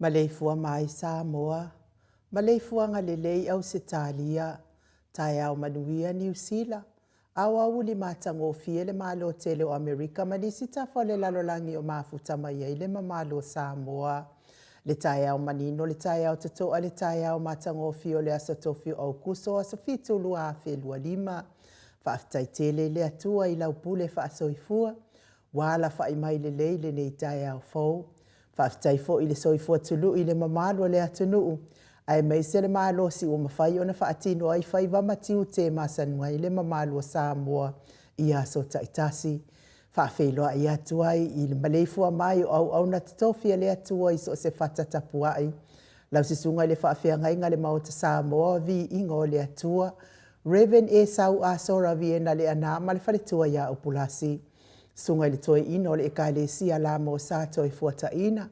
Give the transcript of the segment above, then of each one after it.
Maleifua mai Samoa, Maleifua nga lelei au Setalia, tai au manuia New Zealand, awa uli matango fiele malo tele o Amerika manisita fole lalolangi o mafuta mai le mamalo Samoa. Le tai au manino, le tai au tatoa, le tai au matango fiole asatofi au kuso asafitu lua felua lima. Faaftai tele le atua ila upule faasoifua, wala faimai lelei le nei tai au fau. Faaftai fo ile soifua tulu ile mamalo le atunu. Ai mai se le malo si o mawhai ona faatino ai whai wamatiu te masanua ile mamalo Samoa ia so taitasi. Faafeiloa i atuai i le Maleifua mai au na tatofia le atuai so se fatatapuai. Lau sisunga le faafea ngainga le maota Samoa vi ingo le atua. Reven e sau asora viena le anama le faletua ia upulasi. Sunga le toi ino le ekalesia la mo sa toi fuata ina.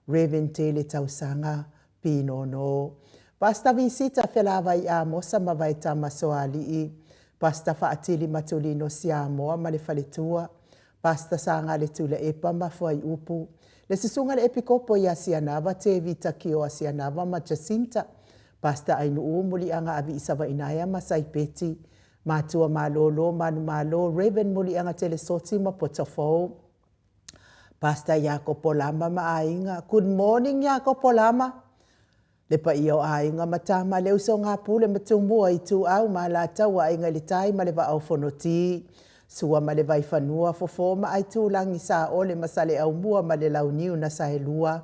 Reven te le tausanga pino no. Pasta visita felava i a mosa mawai tamasoali i. Pasta faatili matulino si a moa ma le faletua. Pasta sanga le tula epa mafuai upu. Le sisunga le epikopo ia sianava te vita kio a sianava ma Jacinta. Pasta ainu umuli anga avi isava inaya masai peti. Matua malolo, manu malo, Raven muli anga telesoti ma potafo. Pasta Jacopo Lama ma ainga. Good morning Jacopo Lama. Lepa iyo ainga matama leo so ngā pule matumua i tu au ma la taua ainga le tai ma le va au fonoti. Sua ma le vai fanua fofo ma ai tu langi sa ole masale au mua ma le launiu na sa helua.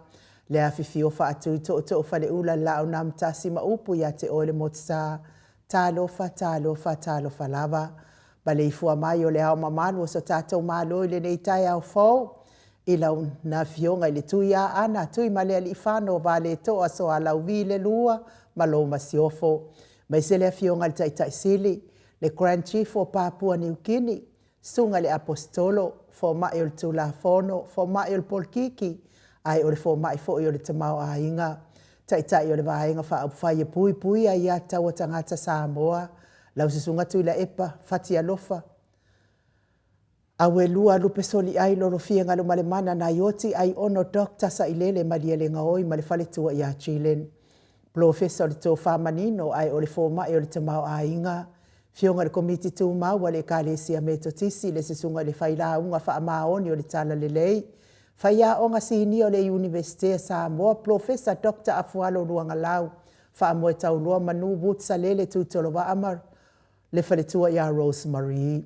Le afifio fa atu to fa le ula la una mtasi ma upu ya te ole motsa. Talo fa lava. Maleifua mai o le hao mamalu so tatou malo le nei tai au fau. Ila na fionga ile tui a ana tui male ali fano vale to aso ala vile lua malo masiofo. Mai se le fionga le tai sili le Grand Chief o Papua New Guinea. Sunga le apostolo fo mai o le tulafono fo mai o le polkiki. Ai o le fo mai fo o le tamau a inga. Tai o le vaenga fa fai pui a ia taua tangata Samoa. Lau sisunga tui la epa fati alofa. Awe lua lupe soli ai loro fia ngalo malemana na yoti ai ono dokta sa ilele maliele ngaoi malefale tua ia Chilen. Professor le tō whamanino ai o le fo mai o le tamau a inga. Fionga le komiti tu maua le kālesia me totisi le sisunga le whaila unga wha maoni o le tala le lei. Whaia onga sini o le Universite Samoa, Professor Dr. Afualo Luanga Lau, wha moe tau lua manu wutsa lele tutolo wa amar, le whaletua ia Rosemary.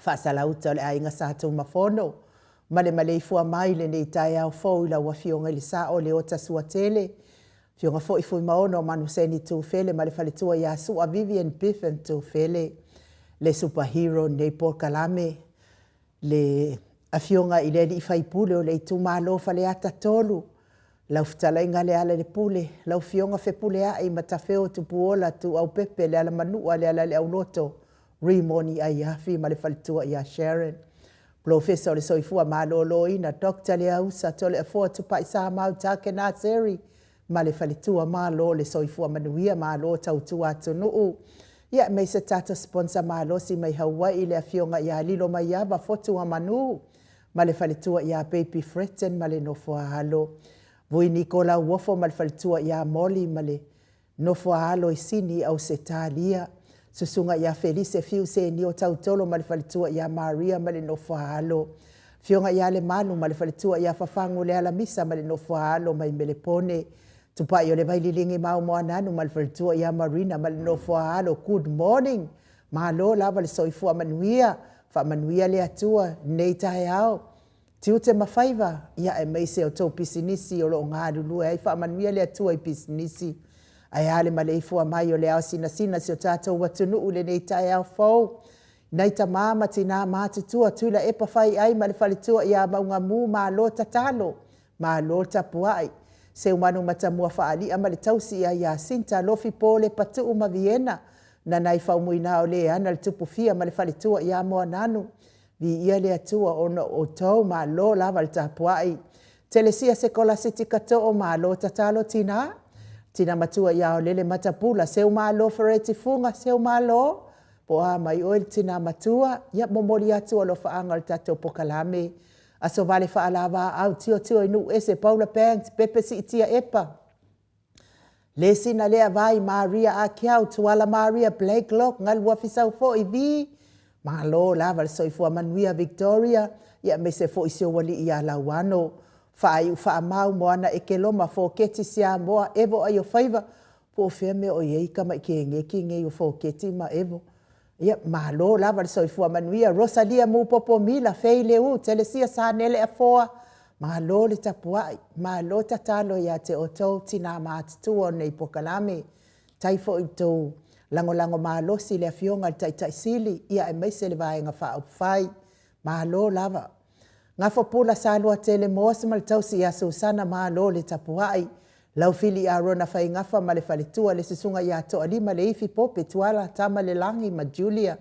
Wha salauta o le ainga sātou mafono, ma le Maleifua mai le nei tai au fau ila wa fionga le sa o le ota suatele. Fionga fo i fui maono manu seni tūwhele ma le whaletua ia sua Vivian Biffen tūwhele. Le superhero nei Paul Kalame. Le afionga i le li whaipule o le tu malo whale ata tolu. Lau fitala inga le ala le pule. Lau fionga fe pule a i matawheo tu puola tu au pepe le ala manua le ala le au loto. Rimoni ai hafi ma le whaletua ia Sharon. Professor le soifua malo loina. Dr. le ausa tole a fua tu pai sa mau take na seri. Ma le whaletua malo le soifua manuia malo tautua atu nuu. Ia mei se tata sponsor malo si mai Hawaii le afionga ia lilo mai ava fotu a manu. Ma le whaletua ia Baby Fretten ma le nofua halo. Vui Nicola Uofo ma le whaletua ia Molly ma le nofua halo i sini au se talia. Susunga ia Felice Fiu se ni o tautolo ma le whaletua ia Maria ma le nofua halo. Fionga ia le manu ma le whaletua ia Fafangu le alamisa ma le nofua halo mai Melepone. Tupai o le vaililingi mau moa nanu ma le whaletua ia Marina ma le nofua halo. Good morning. Mahalo lava le soifua manuia. Fa manuia le atua nei tae au. Tiu te mawhaiva, ia e meise o tau pisinisi o lo ngāru lua. Ai fa manuia le atua i pisinisi. Ai ale Maleifua mai o le au sina si o tātou watunu ule nei tae au fau. Nei ta māma tina mātutua tula e pawhai ai ma le whaletua ia maunga mū mā lo tatalo. Mā lo tapuai. Se umanu matamua whaali ama le tausi ia Sinta lofi pole patu uma Vienna. Na nai whaumuina o le ana le tupufia ma le whaletua ia moa nanu. Vi ia le atua o tau ma lo lava le tapuai. Telesia sekola siti kato o ma lo tatalo tina. Tina matua ia o lele matapula. Seu ma lo whareti funga, seu ma lo. Po a mai oil tina matua. Ia momori atua lo whaanga le tato pokalame. aso vale whaalava au tio inu ese Paula Banks pepe si itia epa. Le sina lea vai Maria Akiau tuala Maria Blakelock ngal wafisau fo ivi. Malo lava soifua manuia Victoria ia me se fo isio wali ia lawano. Whaai whaamau moana e ke loma fo keti sia moa evo ayo whaiva. Po fea me o yeika mai ke ngeki nge fo keti ma evo. Ia malo lava soifua manuia Rosalia mu popo mila fei leu telesia sa nele a foa. Malo le tapuai, malo tatalo ya te otou tina maatitu o nei pokalame. Taifo i tau lango malo si le afionga tai sili, ia e meise le vaenga wha upfai. Malo lava. Ngafo pula salua tele moasa mal tau si ya Susana malo le tapuai. Lau fili a rona whai ngafa ma le faletua le sisunga ya to alima le ifi pope tuala tama le langi ma Julia.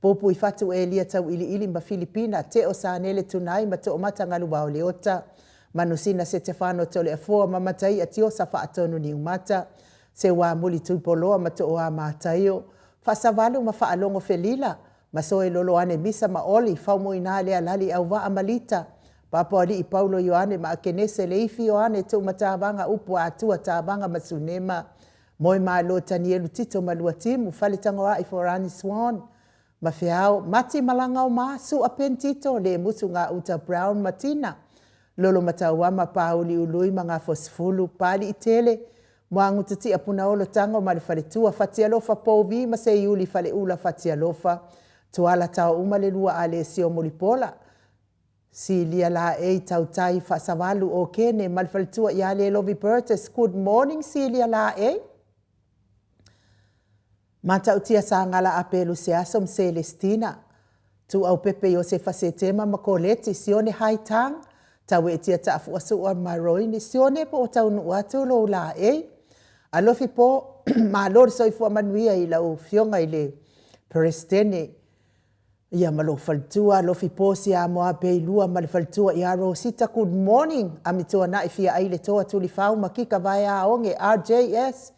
Popu i fatu e lia tau ili ma Filipina, te o sa nele tunai ma te o mata ngalu wao leota. Manusina se Stefano tole a fua ma matai a tio sa wha atonu ni umata. Se wa muli tuipoloa ma te o a mataio. Fasavalu ma wha alongo felila. Ma soe lolo ane misa ma oli, faumo ina lea lali au wa amalita. Papa ali i Paulo Ioane ma akenese le ifi Ioane te umatavanga upu atua tavanga ma sunema. Moi ma lo Tanielu Tito ma lua timu, fale tangoa i Forani Swan. Ma feao, mati malangau ma su a pentito le musu ngā uta Brown Matina. Lolo mataua ma pauli ului ma ngā fosfulu pali i tele. Mua ngutati a puna olo tango ma le fale tua fatia lofa pouvi ma se iuli fale ula fatia lofa. Tuala tau uma le lua ale sio molipola. Si lia la e tau tai fa savalu o kene ma le fale tua i ale Lovi Burtis. Good morning si lia la e. Mata utia sa ngala apelu se asom Celestina. Tu au pepe Josefa se tema makoleti sione haitang. Tau e tia taafu asu o maroini sione po o tau nuatu lo la e. Alofi po ma lor soifu amanuia i lau fionga i le Perestene. Ia malo faltua alofi po si a moa peilua ma le faltua i aro sita good morning. Amitua na i fia aile toa tulifau makika vai a onge RJS.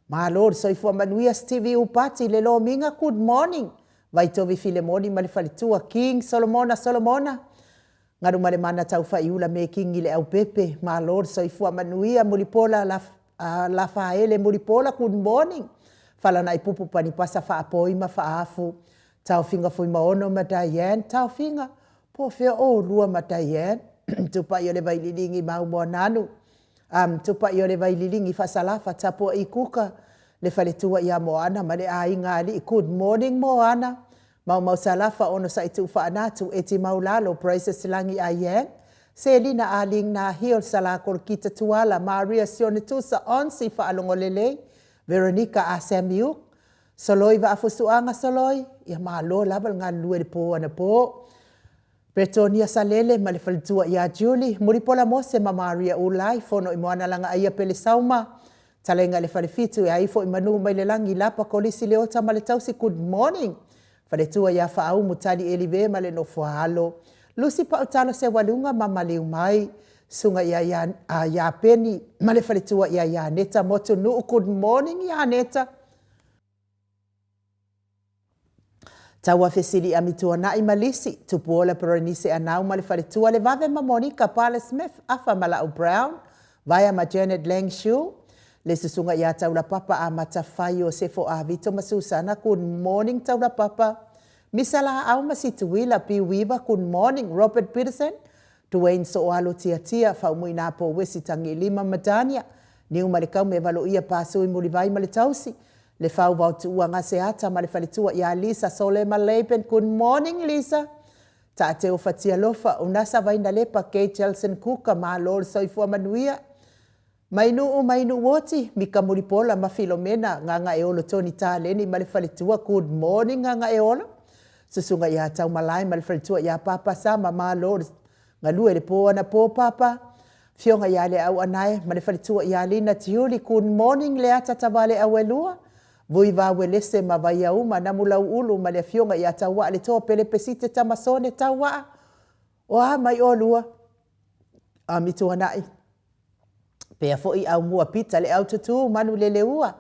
Ma lor soifua manuia Stevie Upati le lo minga good morning. Vai tovi Filemoni ma le faletua King Solomona. Ngaru ma le mana tau whaiula me King ile au pepe. Ma lor soifua manuia mulipola la faele mulipola good morning. Fala na ipupu panipasa wha apoima wha afu. Tau finga fui maono ma Diane. Tau finga po fea o rua ma Diane. Tupa i ole vai lilingi mau mua nanu. Tupa i ole vai lilingi fasalafa tapo i kuka le faletua ia Moana ma le ai ngali good morning Moana mau salafa ono sa itu faanatu eti maulalo praise silangi ayen selina aling na hiol sala kita tuala Maria Sionetusa onsi faalongolele Veronica Asemiu soloi va afusuanga soloi ia malo labal ngalue po ana po Bretonia salele ma le faletua ia Julie muripola mose ma Maria ulai fono i moana langa aia pele sauma talenga le falefitu ia ifo i manu mai le langi lapa kolisi le ota ma le tausi good morning faletua ia faau mutali elive ma le nofo halo Lucy pautalo se walunga ma maleu mai sunga ia peni ma le faletua ia neta motu nu good morning ia neta Taua fesili amitua na i malisi, tupuola peronise anau ma le faletua le vave ma Monica Pala Smith, afa ma lau Brown, vaya ma Janet Langshu, le susunga ia taula papa a matawhai o sefo a vito ma Susana, good morning taula papa. Misala au ma situila pi wiva, good morning Robert Peterson, Dwayne soalo tia faumui na po wesi tangi lima madania, ni umarikau me valo ia pasu i mulivai ma le tausi. Le fau vau tua ngase ata ma le faletua ia Lisa Sole Maleipen. Good morning Lisa. Ta te o fatia lofa unasa vaina lepa Kate Jelson Kuka ma lor soifua manuia. Mainu woti mika mulipola ma Filomena nganga e olo Tony Taleni ma le faletua good morning nganga e olo. Susunga ia tau malai ma le faletua ia papa sama ma lor ngalue le po ana po papa. Fionga ia le au anai ma le faletua ia Lina Tiuli good morning le ata tavale awelua. Vui va welese ma vai au ma na mulau ulu ma le fionga ia tawa le to pele pesite tamasone tawa o a mai o lua a mitu anai pe fo i au mua pita le au tutu manu le leua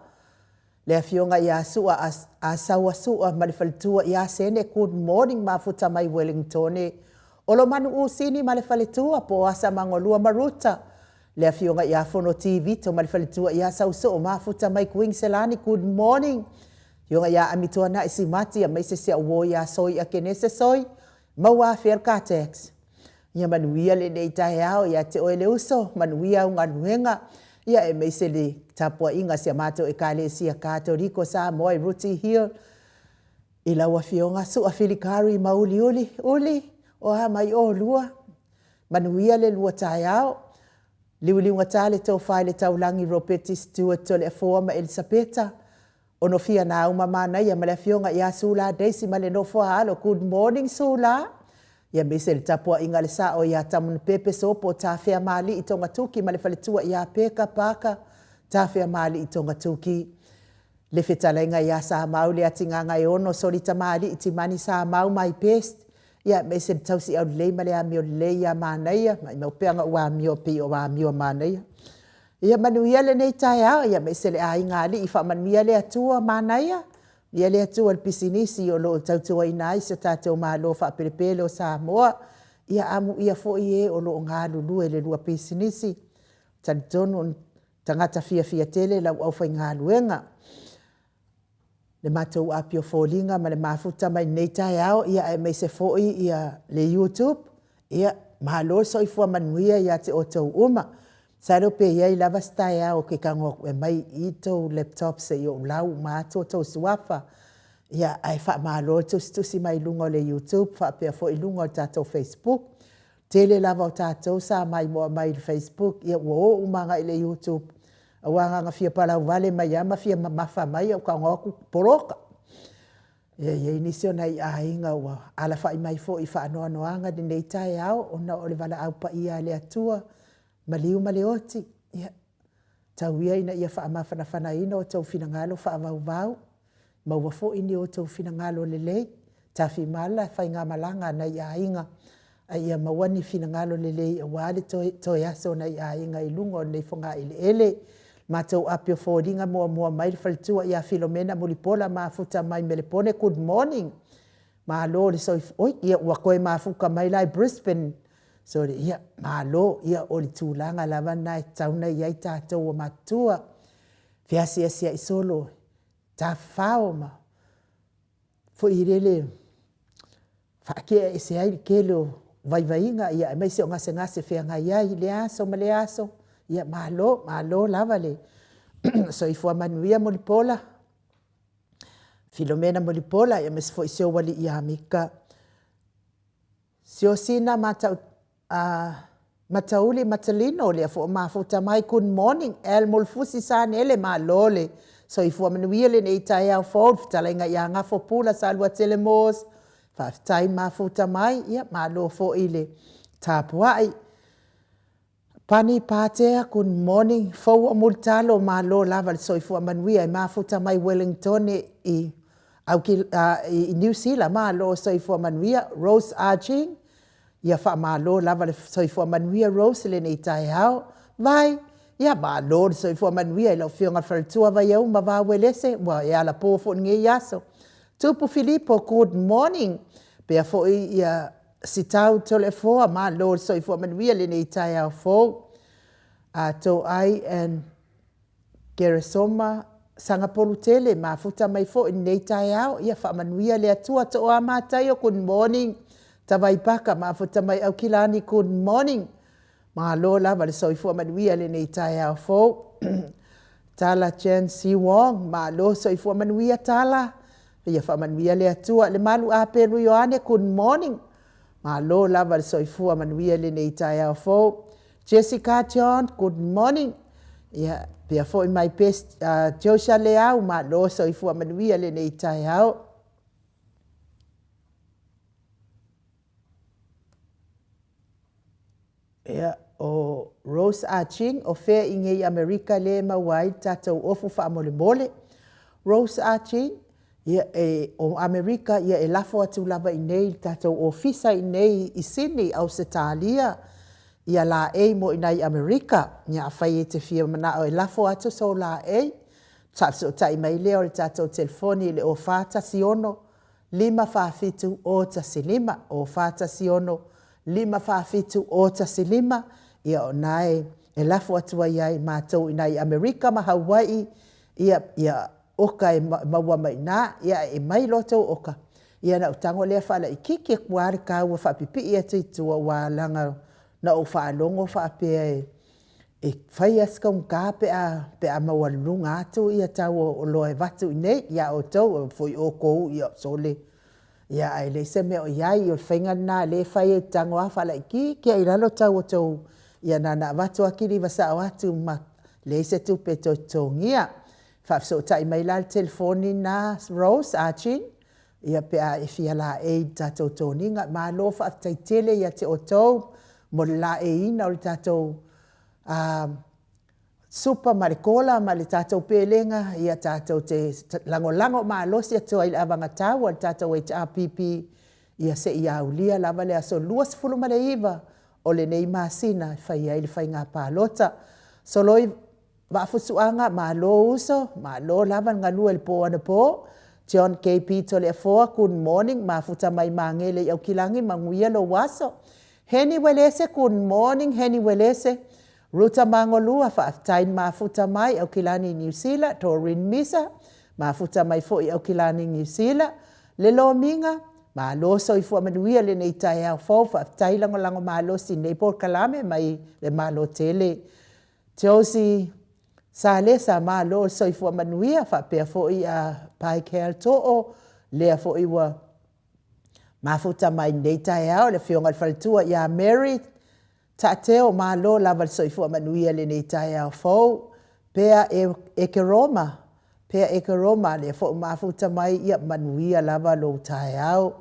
le fionga ia sua a sawa sua ma le faltua ia sene good morning ma futa mai Wellington O lo manu usini ma le faletua po asa mangolua maruta. Le afionga ia fono TV to ma le faletua ia sauso o mafuta mai kuing selani. Good morning. Yonga ia amitua na isi mati ya maise se uo ia soi a kenese soi. Maua fiel katex. Ia manuia le nei tae ao ia te oe le uso. Manuia unga nuenga. Ia e maise le tapua inga si amato e kale si a kato riko Samoa Ruti Hill. Ila wafionga su a filikari mauli uli. O ha mai o lua. Manuia le lua tae ao. Liwiliunga tale tau whai le taulangi Ropeti Stewart tole e forma Elisabeta. Ono fia na uma mana ia male fionga ia sula Daisy male no fo halo. Good morning sula. Ia mese le tapua inga le sa o ia tamun pepe sopo ta fea mali i tonga tuki male faletua ia peka paka ta fea mali i tonga tuki. Le fetalenga ia sa mau le atinganga e ono solita mali i timani sa mau mai pest. Ia mese le tausi au lei male a mio lei ia mana ia. Mai mau peanga ua mio pi o wa mio mana ia. Ia manuia le nei tae ao, ia mese le a inga ali, i wha manuia le atua mana ia. Ia le atua le pisinisi o lo tautua inai, so tātou maa lo wha pelepele o Samoa. Ia amu ia fo i e o lo ngā lulu e le lua pisinisi. Talitonu tangata fia tele lau au whai ngā luenga. Le matou apio fōlinga ma le mafuta mai nei tae ao, ia e mese fo i ia le YouTube. Ia maa lo so i fua manuia ia te o tau uma. Saro pe iai lava stai o ke kango e mai i tau laptop se i o lau mātua tau suafa. Ia ai wha mālo tusi mai lungo le YouTube, wha pia fo i lungo tātou Facebook. Tele lava o tātou sa mai moa mai Facebook, ia ua o umanga i le YouTube. A wanga fia palau vale mai ama fia mafa mai au kangoku poroka. Ia inisio nei a inga ua ala wha i mai fo i wha anoa noanga di nei tae au, ona o le wala au pa ia le atua. Maliu maleoti, ia. Tau ia ina ia wha amawhana ina o tau finangalo wha amau. Maua fo ini o tau finangalo lelei. Ta fi mala whai ngā malanga na ia inga. A ia mawani finangalo lelei a wale toi aso na ia inga i lungo nei whonga ili ele. Ma tau apio fōringa mua mai whalitua ia Filomena Mulipola ma futa mai melepone. Good morning. Ma lo le soi, oi, ia wakoe ma fuka mai lai Brisbane. So ia malo ia o le tūlanga lava nai tauna iai tātou o matua. Fiasi asia i solo. Tā whao ma. Fo i rele. Whaakia e se ai kelo vaivainga. Ia mai se o ngase whianga iai le aso ma le aso. Ia malo lava le. So i fua manuia Molipola. Filomena Molipola. Ia mes fo i seo wali i amika. Sio sina matau. Matauli matalino le fo mafuta mai good morning el molfusi san ele malole so i fo manuia le nei tae au fo talenga ia nga fo pula salwa telemos fa tai mafuta mai ia malo fo ile tapuai pani patea good morning fo multalo malo lava so i fo manuia mafuta mai Wellington i au i New Zealand malo so i fo manuia Rose Arching. Ia wha malo lava le soifua manuia Rose le nei tae hao. Vai, ia malo le soifua manuia ilo whionga wharitua vai au ma wawelese. Wa ia la pōwho nge iaso. Tupu Filipo, good morning. Pea fo ia sitau tole foa malo le soifua manuia le nei tae hao fo. To ai and Geresoma Sangapolu tele ma futa mai fo nei tae hao. Ia wha manuia le atua to a mātai o good morning. Tawai paka ma futa mai au kilani good morning. Ma lo lava le soifua manuia le nei tae au fo. Tala Chen Si Wong ma lo soifua manuia tala. Ia wha manuia le atua le malu a peru yoane good morning. Ma lo lava le soifua manuia le nei tae au fo. Jessica John good morning. Ia pia fo i mai pest Josha le au ma lo soifua manuia le nei tae au. Ia o Rose Arching o fea ingei Amerika le mawai tātou ofu wha mole. Rose Arching ia o Amerika ia e lafo atu lava i nei tātou ofisa i nei i Sydney au Setalia. Ia la e mo i nei Amerika. Ia whai e te fia mana o e lafo atu so la e. Tāpso tai mai leo le tātou telefoni le o whāta siono. 5 whawhitu o ta silima o whāta siono. lima whaafitu o tasilima, ia o nae e lafu atua iai mātou ina i Amerika ma Hawaii, ia oka e maua mai nā, ia e mai loto oka. Ia na utango lea whala i kiki e kuare ka ua whapipi ia tuitua wa langa na o whaalongo whaapea e whai aska ka pe a mawalunga atu ia tau o loe vatu i nei, ia o tau o fui o kou ia sole. Ia ai le se me o iai o whainga nā le whai e tango a whala i kiki a iralo tau o tau. Ia nana watu akiri wasa o atu ma le se tu pe to tongia. Whafso tai mai la telefoni na Rose Archin. Ia pe a e fia la e tatou toninga. Ma lo whaftai tele ia te o tau. Mo la e ina o le tatou super marikola ma le tatou pelenga. Ia tatou te lango ma losi atu ai avanga tau. Al tatou e te apipi. Ia se ia ulia lava le aso luas fulu ma le iwa. O le nei masina fai ai le fai ngā pālota. So loi wafusuanga ma lo uso, ma lo lava ngā lua le po ana po. John KP to le afoa, good morning, ma futa mai mangele au kilangi manguia lo waso. Heni welese, good morning, heni welese. Ruta mangolua whaaftain ma futa mai au kilani New Zealand, Torin Misa, ma futa mai fo i au kilani New Zealand. Le lo minga, ma lo so i fua manuia le nei tai au fau whaaftai lango ma lo si nei por kalame mai le ma lo tele. Josi sa le sa ma lo so i fua manuia whaapea fo i a pai kea to'o lea fo i wa ma futa mai nei tai au le fionga whalitua i a Mary ta teo ma lo lava so i fua manuia le nei tai au fau pea e ke Roma. Pea e ka Roma le fo mafuta mai ia manuia lava lo tai au.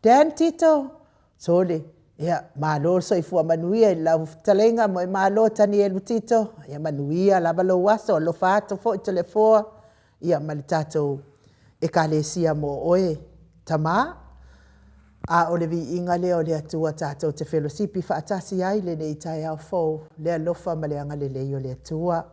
Dan Tito, sole, ia malo so i fua manuia i lau talenga mo i malo tani e lutito, ia manuia lava lo waso, lo fato fo i telefoa, ia malitato e kalesia mo oe tama. A o le vi inga leo le atua tato te fellowshipi faatasi ai le nei tai au fo, le alofa ma le anga le leo le atua.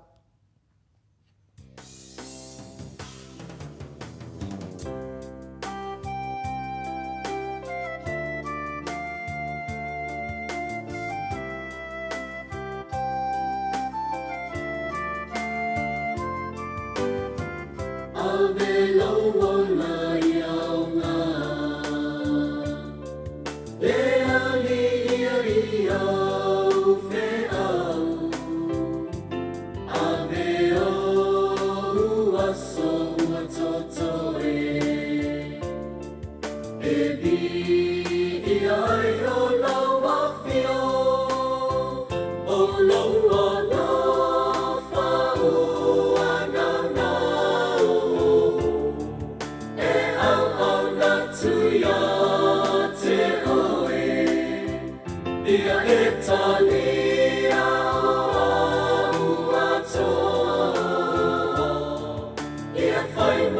If I'm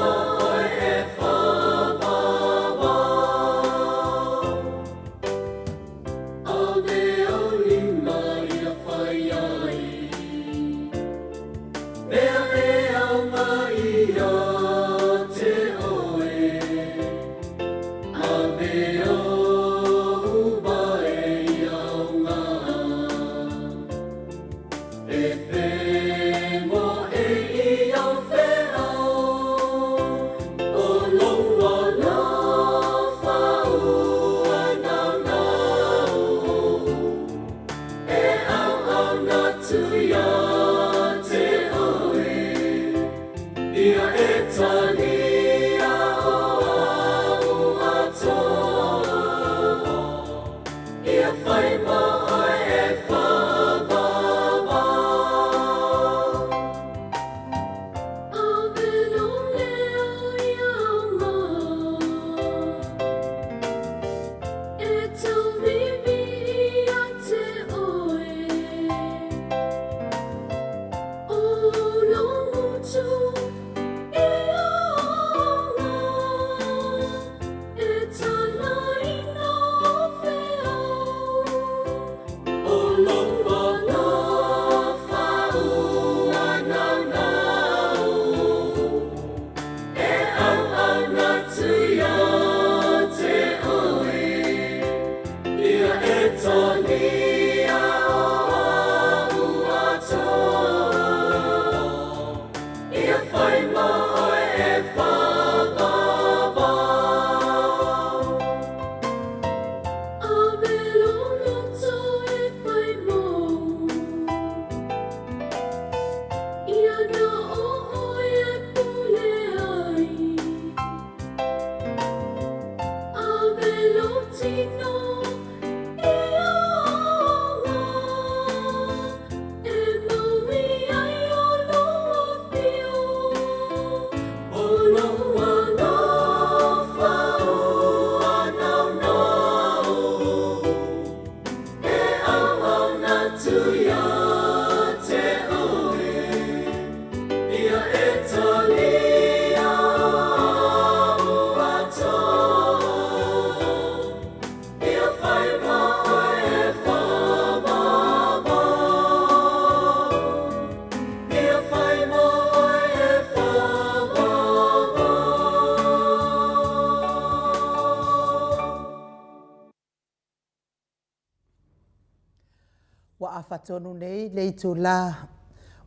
Wa'afatonu nei leitula.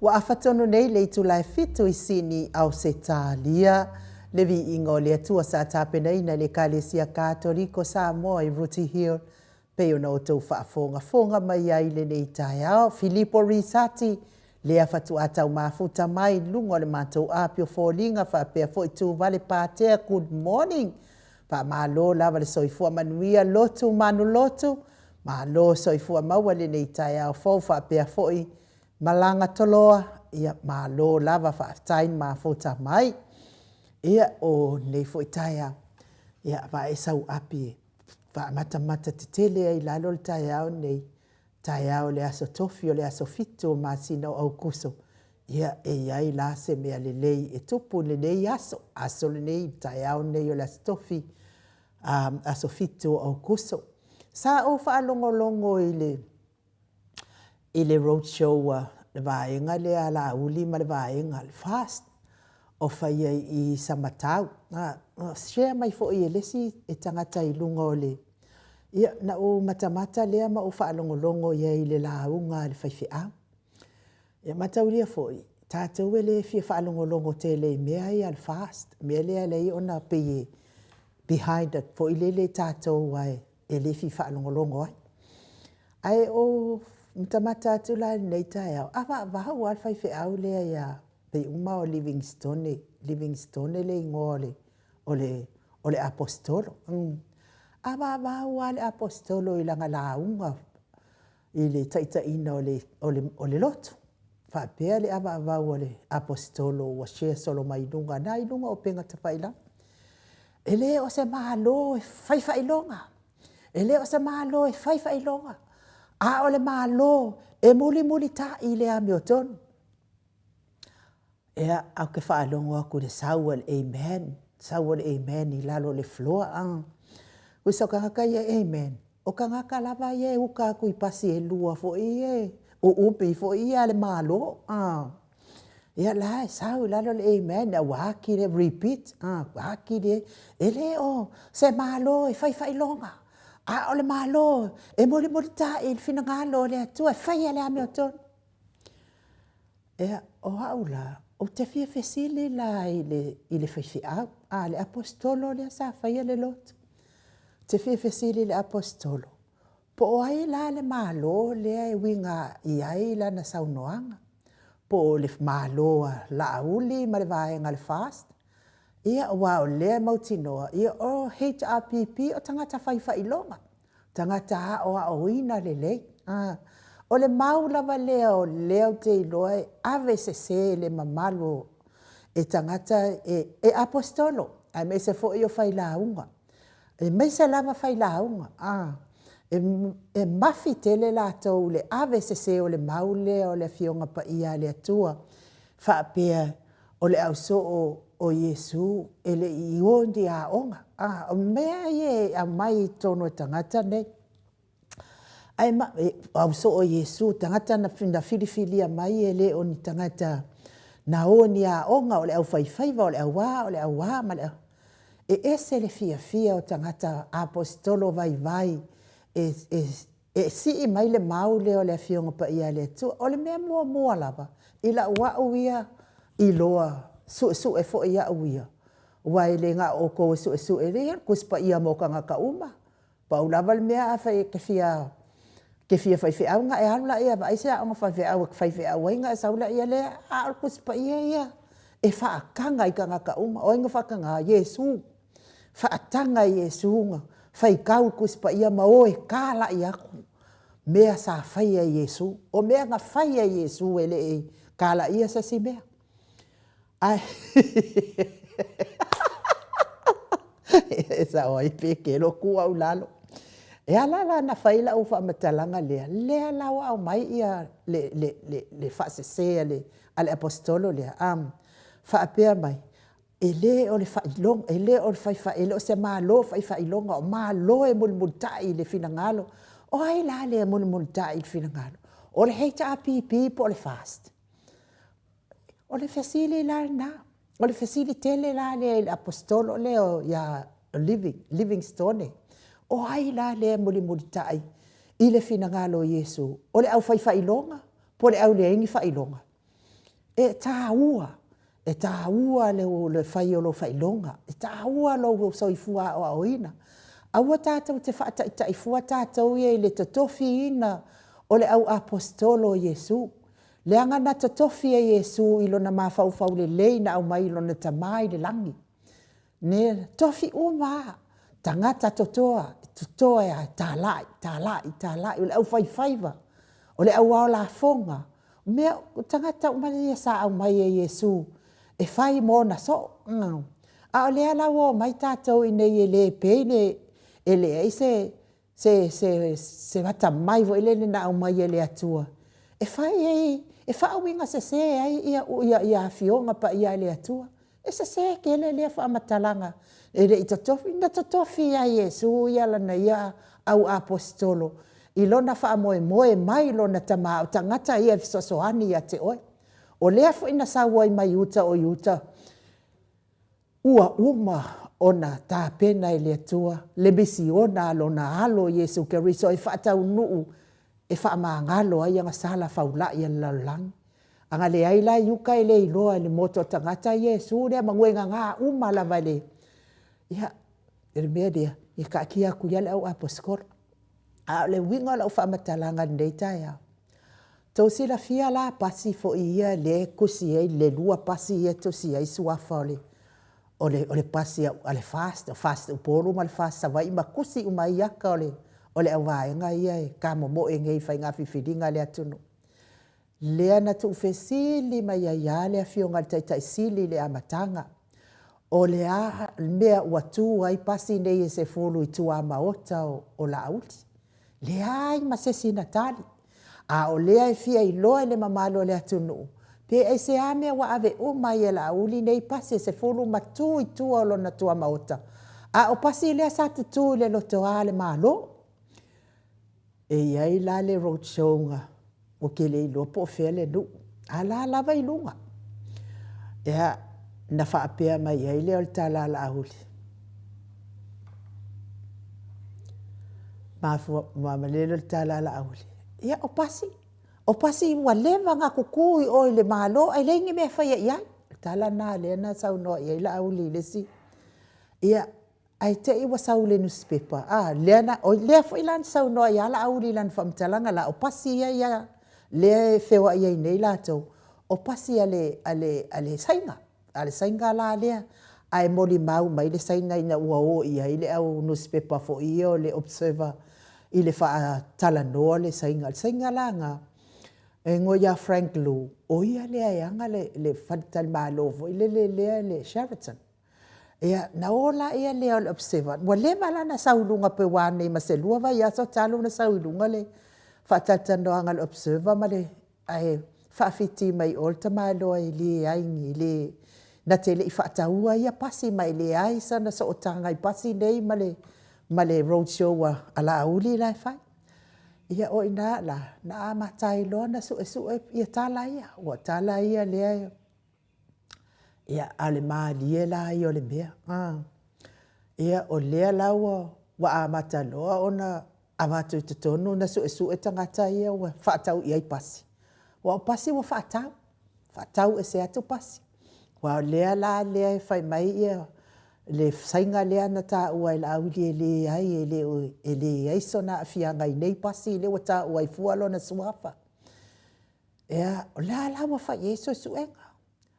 Wa'afatonu nei leitula e fitu isini au se talia. Levi ingo le atua sa tapenaina le kalesia Katoliko Samoa i Ruti Hill. Peo na o tau whaafonga mai ai le nei tai ao. Filippo Risati le afatu atau mafuta mai lungo le mātou apio fōlinga whapea fo i tū vale pātea. Good morning. Pa malo lava le soifua manuia lotu manu lotu. Malo soifua maua le nei tai au fau whapea fo i malanga toloa. Ia malo lava whaatain mafuta mai. Ia o nei fo i tai au. Ia va e sau api. Va mata te tele ai lalo le tai au nei. Tai au le aso tofi o le aso fitu o masina au kuso. Ia e iai la se mea le lei e tupu le nei aso. Aso le nei tai au nei o le aso tofi. Aso fitu au kuso. Sa o whaalongolongo i le roadshow le vaenga le ala uli ma le vaenga le fast. O whaia i samatau. Share mai fo i elesi e tangata i lunga o le. Ia na o matamata lea ma o whaalongolongo ia i le launga le whaiwhia. Ia matauria fo i. Tātou e le fia whaalongolongo te le mea i al fast. Mea lea le i ona peye behind it. Fo i le tātou wai. E le fi whaalongolongo ai. Ai o matamata atu la nei tai au. Awa wahau al whaiwhia au lea ia. Pe uma o Livingstone le ingo o le apostolo. Aba wa le apostolo i langa launga i le taitaina o le lotu. Whapea le aba o le apostolo wa shea solo mai lunga na i lunga o penga tapaila. Ele o se malo e whaiwhailonga. Ele o se malo e whaiwhailonga. A o le malo e muli ta i le amiotonu. Ea au ke whaalongo aku le saual amen. Saual amen i lalo le floa. Wisa o kangaka ia amen. O kangaka lava ia uka aku i pasi e lua fo i e. O upi fo i a le malo. Ia la e sau lalo le amen. A waki le repeat. Waki le. Ele o se malo e whaiwhailonga. A o le malo e moli ta i finangalo le atua. E whaia le ame o ton. Ea o haula. O te fia fesili la i le whaiwhia. Le apostolo le sa whaia le lotu. Te fia fesili le apostolo. Po o ai la le malo le e winga i ai la na saunoanga. Po o le malo la auli ma le vaenga le fast. Ia o wao le mautinoa. Ia o HRPP o tangata whaiwhailonga. Tangata o a oina le lei. O le maulava leo te iloa e ave se le mamalo e tangata e apostolo. Ai me se fo i o whailaunga. E me se lava whailaunga. E mafi tele lātou le ave se o le maule o le fionga pa ia le atua. Whaapea o le au so o Yesu e le iondi a onga. O mea ie a mai tono tangata nei. Ai ma au so o Yesu tangata na filifilia mai e le o ni tangata na o ni a onga o le au whaiwhaiva o le au wā ma le e ese le fia o tangata apostolo vai e si i mai le maule o le fionga pa ia le tu o le mea mua lava i la ua uia i loa su e fo ia uia wai le nga o ko su e le kuspa ia mo ka ngaka uma pa ulava le mea a fai ke fia whaiwhia nga e harula ia va aise a nga whaiwhia wainga e saula ia le a kuspa ia e whaakanga i ka ngaka uma o inga whakanga Yesu whaatanga Yesu nga whaikau kuspa ia ma o e kāla i aku mea sa whaia Yesu o mea nga whaia Yesu e le e kāla ia sa si mea ai e sa o i peke lo kua ulalo e ala na whaila u whamatalanga lea lawa au mai ia le whaasesea ale apostolo lea whaapea mai ele o le whailonga, ele o le whaiwhailonga, se malo whaiwhailonga, o malo e mulmutai le finangalo, o ai la le mulmutai le finangalo, o le HRPP po le fast. O le fesili la na, o le fesili tele la le apostolo leo ya Livingstone, o ai la le mulmutai, I le finagalo Iesu. O le au whaiwhailonga. Po le au le ingi whailonga. E tāua. E tāua le whai o lo whailonga. E tāua lo soifua o aoina. Aua tātou te whaataitaifua tātou i le totofi ina o le au apostolo Iesu. Le angana totofi e Iesu ilo na mawhauwhau le leina au mai ilo na tamai le langi. Ne tofi uma. Tangata totoa e tālai. O le au whaiwhaiva. O le au ao la fonga. Mea tangata umari sa au mai e Iesu. E whai mōna so. A o lea lau o mai tātou i nei e le peine. E le ei se wata mai vo ele na au mai e le atua. E whai ei. E wha winga se ai ia fionga pa ia le atua. E se ke le wha matalanga. E le i totofi. Na totofi a Iesu ia lana ia au apostolo. I lona wha moe mai lona tama o tangata ia fisosoani ia te oe. O lea fu ina sawa i mai uta o uta. Ua uma ona tā pena i le atua. Le bisi ona lona alo Iesu Keriso e whaatau nuu. E wha maangalo ai anga sala faula i alalang. Anga le aila yuka i le iloa le moto tangata Iesu lea manguenga ngā uma la vale. Ia, e mea dea, i ka kia kuyale au aposkor. A le winga la ufa matalanga ndeita ya. Tau sila fia la pasi fo ia le kusi e le lua pasi e to si ai suafa o le pasi a le fast uporo ma le fast sa vai ma kusi umai aka o le awaenga ia e kamo mo e ngei whai ngā whiwhiringa le atunu. Lea na tu ufesili mai ia le a fionga le taitai sili le amatanga. O le a mea watu ai pasi nei e se fulu i tua maota o la auti. Le ai ma se sinatali. A o lea e fia i loa le mamalo le atunu. Pe e se amea wa ave umai e la auli nei pasi e se fulu matu i tua o lona tua maota. A o pasi lea sa tutu le lotoa le malo. E iai la le roadshow nga. O ke le ilo po fele nu. A la lava i lunga. Ea na whaapea mai iai le o le tala la auli. Mamalelo le tala la auli. Ia o pasi. O pasi i leva ngā kukui o le malo. Ai leingi mea whaia iai. Tala nā lea nā sau noa iai la auli le si. Ia ai te iwa sau le newspaper. Lea na, o lea fo ilan sau noa ia la auli lan whamtalanga la. O pasi ia lea whewa iai nei la tau. O pasi ale sainga. Ale sainga la lea. Ai moli mau mai le sainga ina ua o ia ile au newspaper fo ia o le observer. Ile wha tala noa le sainga. Le sainga la nga. E ngoia Frank Lu. O ia lea ianga le whanital malovo. Ile lea le Sheraton. Ia na ola ia lea le observer. Wa leva la na saulunga pe wane ma se lua vai aso talo na saulunga le whatatanoanga le observer ma le ai whawhiti mai olta malo i le aingi le na te le i whaataua ia pasi mai le ai sana so o tanga i pasi nei ma le roadshow a la auli lai whai. Ia o ina la na amatai loa na su ia tala ia. Ua tala ia lea ia ale maalie la i o le mea. Ia o lea lau wa amata loa ona amatu i te tonu na su tangata ia ua whaatau ia i pasi. Wa o pasi wa whaatau. Whaatau e se atu pasi. Wa o lea la lea e whai mai ia le sainga lea na ta ua i la auli e le ai e le aiso na afianga i nei pasi le wa ta ua i fualo na suafa. Ia o lea la wa whai e suenga.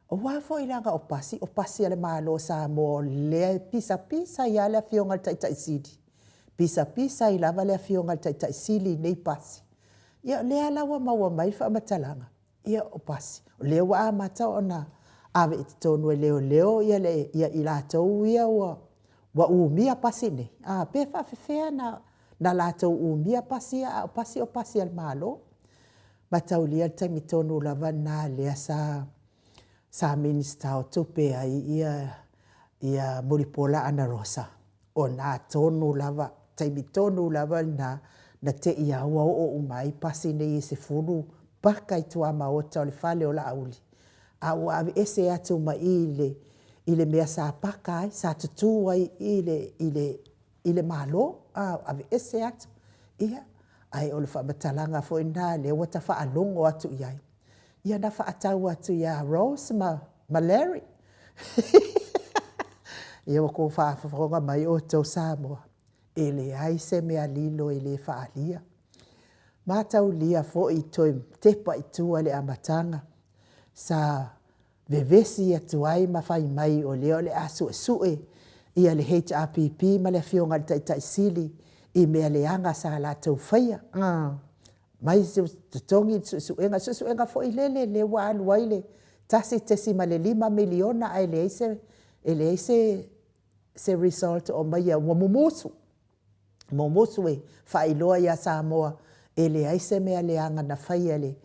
O wafo i langa o pasi ale malo Samoa le pisa i ale fionga le taitai sili. Pisa i lava le fionga le taitai sili nei pasi. Ia lea lawa maua mai wha matalanga. Ia o pasi. O lea wa amata ona ave i tonu e leo ia i latou ia wa umia pasi nei. Pe whawhewhea na latou umia pasi o pasi ale malo. Matau lia tangi tonu lava na lea sa minista o tupe ai ia muripola ana rosa. O na tonu lava, taimi tonu lava na te ia ua o umai pasi nei se furu paka i tua maota o le fale o la auli. A ua ave ese atu ma i le mea sa paka ai, sa tutu ai i le malo. Ave ese atu. Ia, ai o le whaamatalaga fo ina le ua ta whaalongo atu iai. Ia na whaatau atu ia Rose ma Larry. Ia wa ko whaafonga mai o tau Samoa. E le ai se mea lilo e le whaalia. Mātau lia fo i toi tepa i tua le amatanga. Sa vevesi atu ai ma whai mai o leo le asu e sue. Ia le HRPP ma le fionga le taitai sili. I mea le anga sa la tau whaia. Mai se tutongi suenga fo i lele le wa alu aile. Tasi tesi ma le 5 miliona ai le eise se result o mai wa mumusu. Mumusu e whailoa ia Samoa. E le aise mea le anga na whaia le.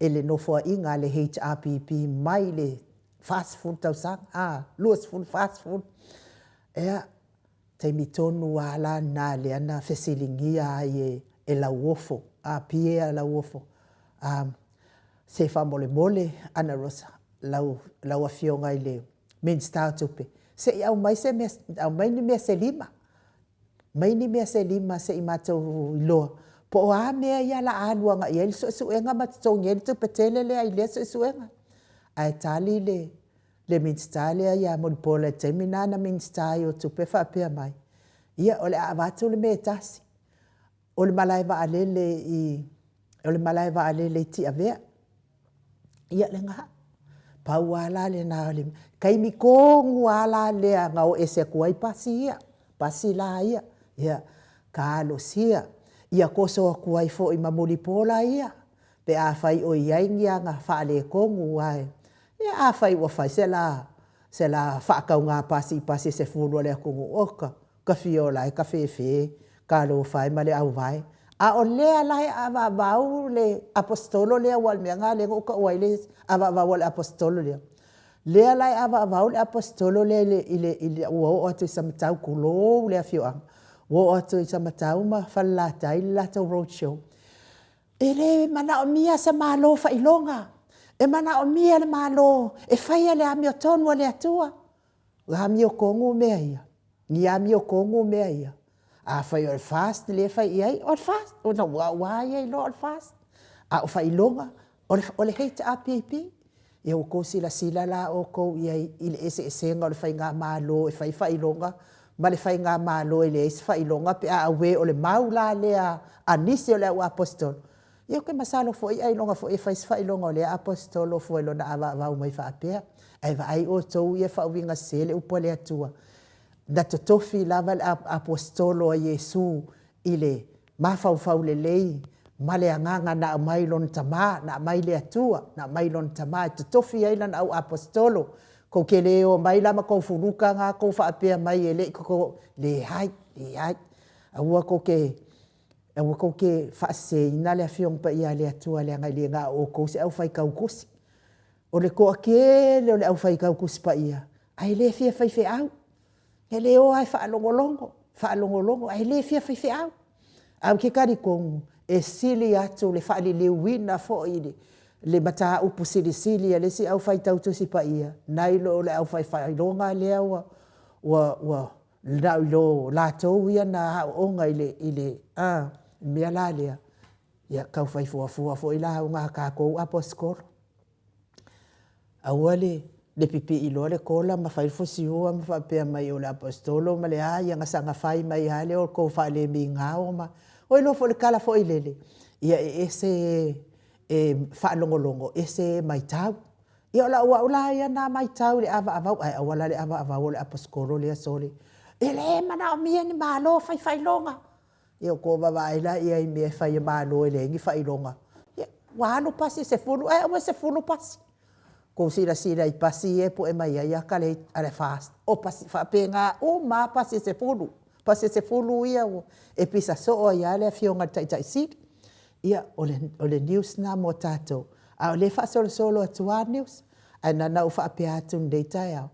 E le nofoa inga le HRPP mai le fast food tau sang. Luas food, fast food. Ea, te mitonu ala na le ana fesilingia ai e la uofo. Pia la uofo. Se fa mole ana rosa. Lau afionga i le minstau tupe. Se au mai se au mai ni mea se 5. Mai ni mea se 5 se imatou iloa. Po o a mea ia la aluanga i ele suenga matatongi ele tu petele le ai le suenga. Ai tali le minstale ia molipola e temina na minstai o tupe whapea mai. Ia ole a watu le mea tasi. Ole Maleifua alele i ti avea. Ia le ngaha. Pau ala le na le kaimi kongu ala le ngau ese kuai pasi ia. Pasi la ia. Ia ka sia. Ia koso kuai fo i mamolipola ia. Pe a fai o iai ngia nga whaale kongu ai. Ia a fai wa fai se la whaakau ngā pasi se fulu le kongu oka. Ka fiola ka fefe. Ka lo fai ma le au vai. A o lea lai a vau le apostolo lea wal mea ngā le ngoka uai le a vau le apostolo lea. Lea lai a vau le apostolo lea ile ua o atu i samatau kulo lea fioang. Ua o atu i samatau ma whalatai le latau roadshow. E le mana o mia sa malo whailonga. E mana o mia le malo e whaia le ami o tonu le atua. Ami o kongu mea ia. Ni ami o kongu mea ia. A fai o fast le fai iai o fast o na wa iai lo o fast a o fai longa o le HRPP e o ko sila la o ko iai ile ese nga o le fai ngā malo e fai longa ma le fai ngā malo e le ese fai longa pe a we o le maula le a nisi o le o apostol e o ke masalo fo iai longa fo e fai longa o le apostol o fo e lona ava vau mai fa apea e vai o tou e fa winga sele upo le atua. Na totofi lava le apostolo a Yesu ile mafau le lei ma le anganga na mai lon tama na mai le atua na mai lon tama totofi ai lana au apostolo ko ke leo mai lama ko furuka nga ko fa apea mai ele ko le hai aua ko ke fa se ina le afiong pa ia le atua le ngai le nga o ko se au fai kaukusi o le ko ke le au fai kaukusi pa ia ai le fia fai fe au he leo ai whaalongolongo, ai le fia whai whiau. Au ke kari kongu, e sili atu le whaali le wina fo i le mata upu sili le si au whai tautu si pa ia. Nai lo le au whai longa lea wa lau lo la tau ia na onga i le mea la lea. Ia kau whai fuafua fo i la unga kākou aposkoro. Aua le pipi i loa le kola ma whai fosiua ma whapea mai o le apostolo ma le ia ngasanga whai mai hale o kou wha le mi ngāo ma o ilo fo le kala fo i lele ia ese whaalongolongo ese mai tau ia ola ua ia na mai tau le ava avau ai awala le ava avau le apostolo le asole e le mana o mia ni malo whai longa ia ko wawaila ia i mea whai malo e le ngi whai longa ia wano pasi se fulu ua se fulu pasi ko sila i pasi e po e mai ia kale ale fast o pasi fa penga o ma pasi se fulu ia o e pisa so o ia le fionga tai sit ia o le news na mo tato a le fa solo atua news ana na fa pe atu data ia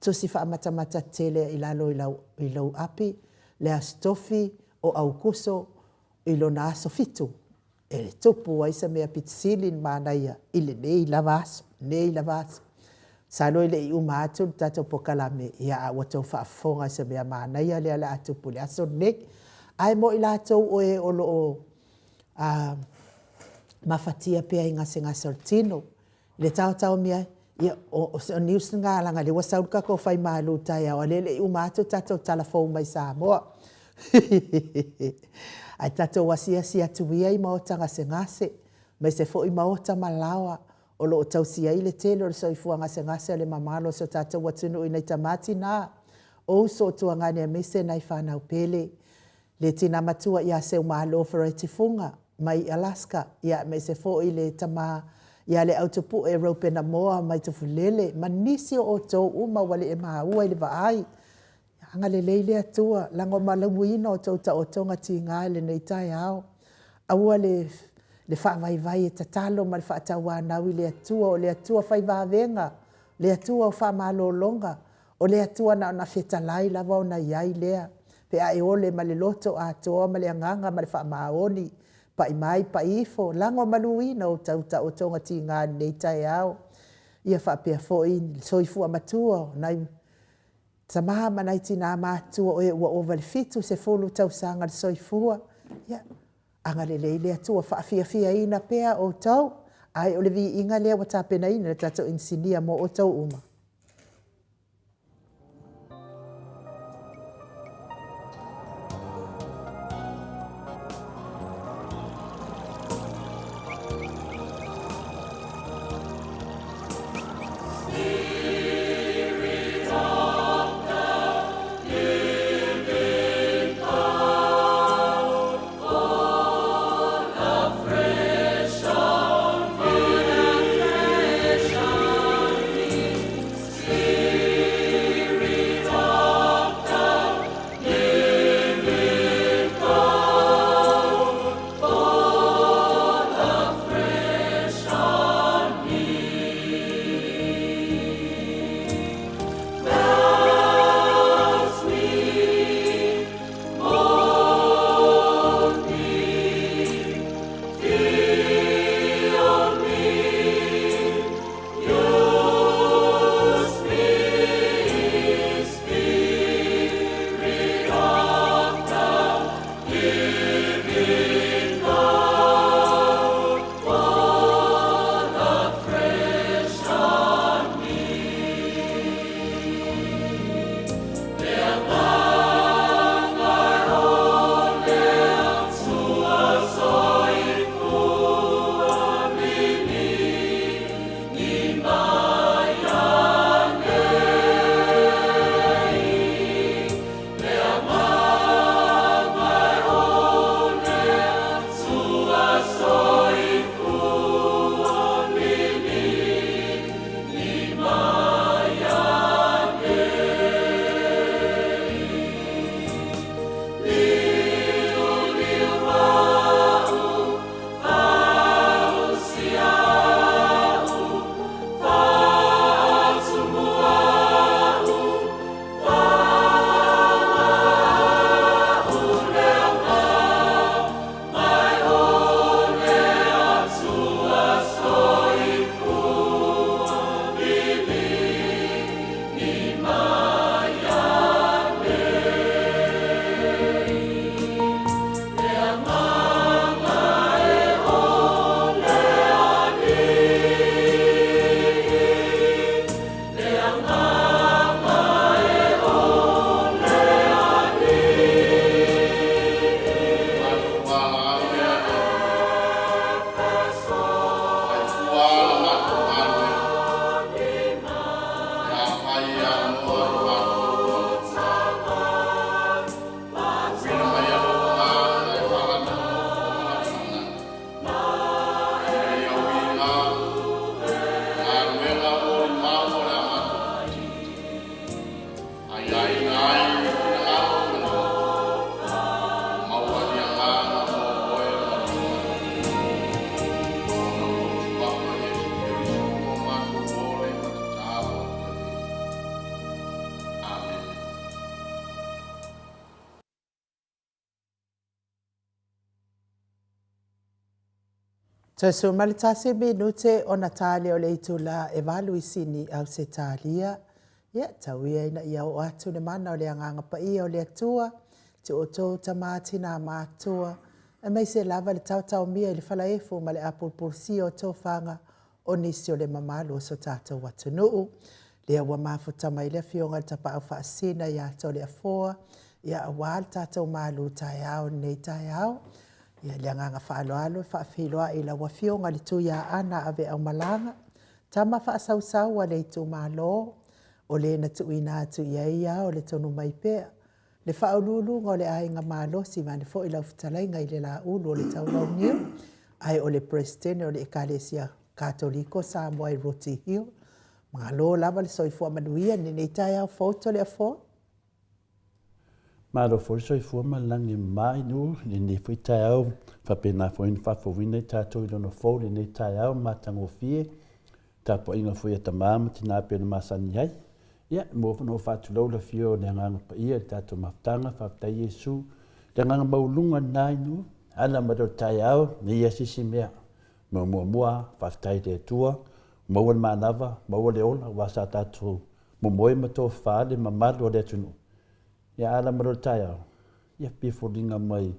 to si fa mata tele ilalo ilau api le astofi o aukuso ilona sofitu e tupu ai se mea pitsilin mana ia ile nei lavaso salo ile i umatu tato pokalame ia a wato whaafonga se mea mana ia le ala atupu le aso nek ai mo ila tau o mafatia pia i ngase o tino. Le tau mia, o news nga langa le wasauka ko fai malu tai au alele umato tato telefon mai Samoa. Ai tato wasia si atuia i maota ngase mai se fo i maota malawa o lo tau sia ile telo o soifua ngase le mamalo so tato watunu i nei tamati na o so tua ngane mise nai whanau pele. Le tina matua ia se umalo fereti funga mai Alaska ia mai se fo i le tama ia le autopu e rope na moa mai te fulele manisi o to uma wale e maua i le vaai. Anga le leile atua lango malamuina o tauta o tonga ti ngai le nei tai ao. Aua le wha vai e tatalo ma le wha atawa naui le atua o le atua whai vavenga. Le atua o wha malo longa. O le atua na whetalai lava o na iai lea. Pe a e ole ma le loto a toa ma le anganga ma le wha maoni. Pa i mai pa ifo lango maluina o tauta o tonga ti ngai nei tai ao. Ia wha pia fo i soifua matua nai Samaha manai tina mātua o e ua o fitu se folu tau sanga le soifua. Ia, anga le leile atua whaafia ina pea o tau. Ai o le vi inga lea wa tāpena ina le tato insinia mo o tau uma. Tasu malitase minute o Natalia o leitula e valu isini au se talia. Ia tauia ina ia o atu ne mana o le anganga pa ia o le atua. Te o tō tamati nā mātua. E mai se lava le tau mia i le falaefu ma le apulpulsi o tōwhanga o nisi o le mamalo so tātou watunuu. Lea ua mafuta mai le fionga le tapa au whaasina i ato le afoa. Ia awal tātou malu tai au nei tai au. Ia le nganga whaaloalo whaafiloa i la wafionga le tu ia ana ave au malanga. Tama whaasau a le tu malo. O le na tu ina atu ia o le tonu mai pea. Le whaolulu ngā le ainga malo si mani fo i lau futalai ngai le la ulu o le tau lau niu. Ai o le presidente o le ekalesia katoliko Samoa i Roti Hill. Mga lo lava le soifua manuia ni nei tai au foto le afo. Malo fo le soifua malangi mai nu ni ni fui tai au whapena fo in whafowina i tātou i lono fo ni nei tai au matango fie. Tapo inga fui ata mama tina pena masani ai. Ia, mo no whatulau la fio le nganga pa ia tātou maftanga whaptai Yesu. Le nganga maulunga nai nu ala mado tai au ni ia sisi mea. Mua whaftai te tua. Maua manava, maua le ola, wasa tātou. Momoe mato whaale, mamalo le tunu. Ia ala maro tai au. Ia pifolinga mai,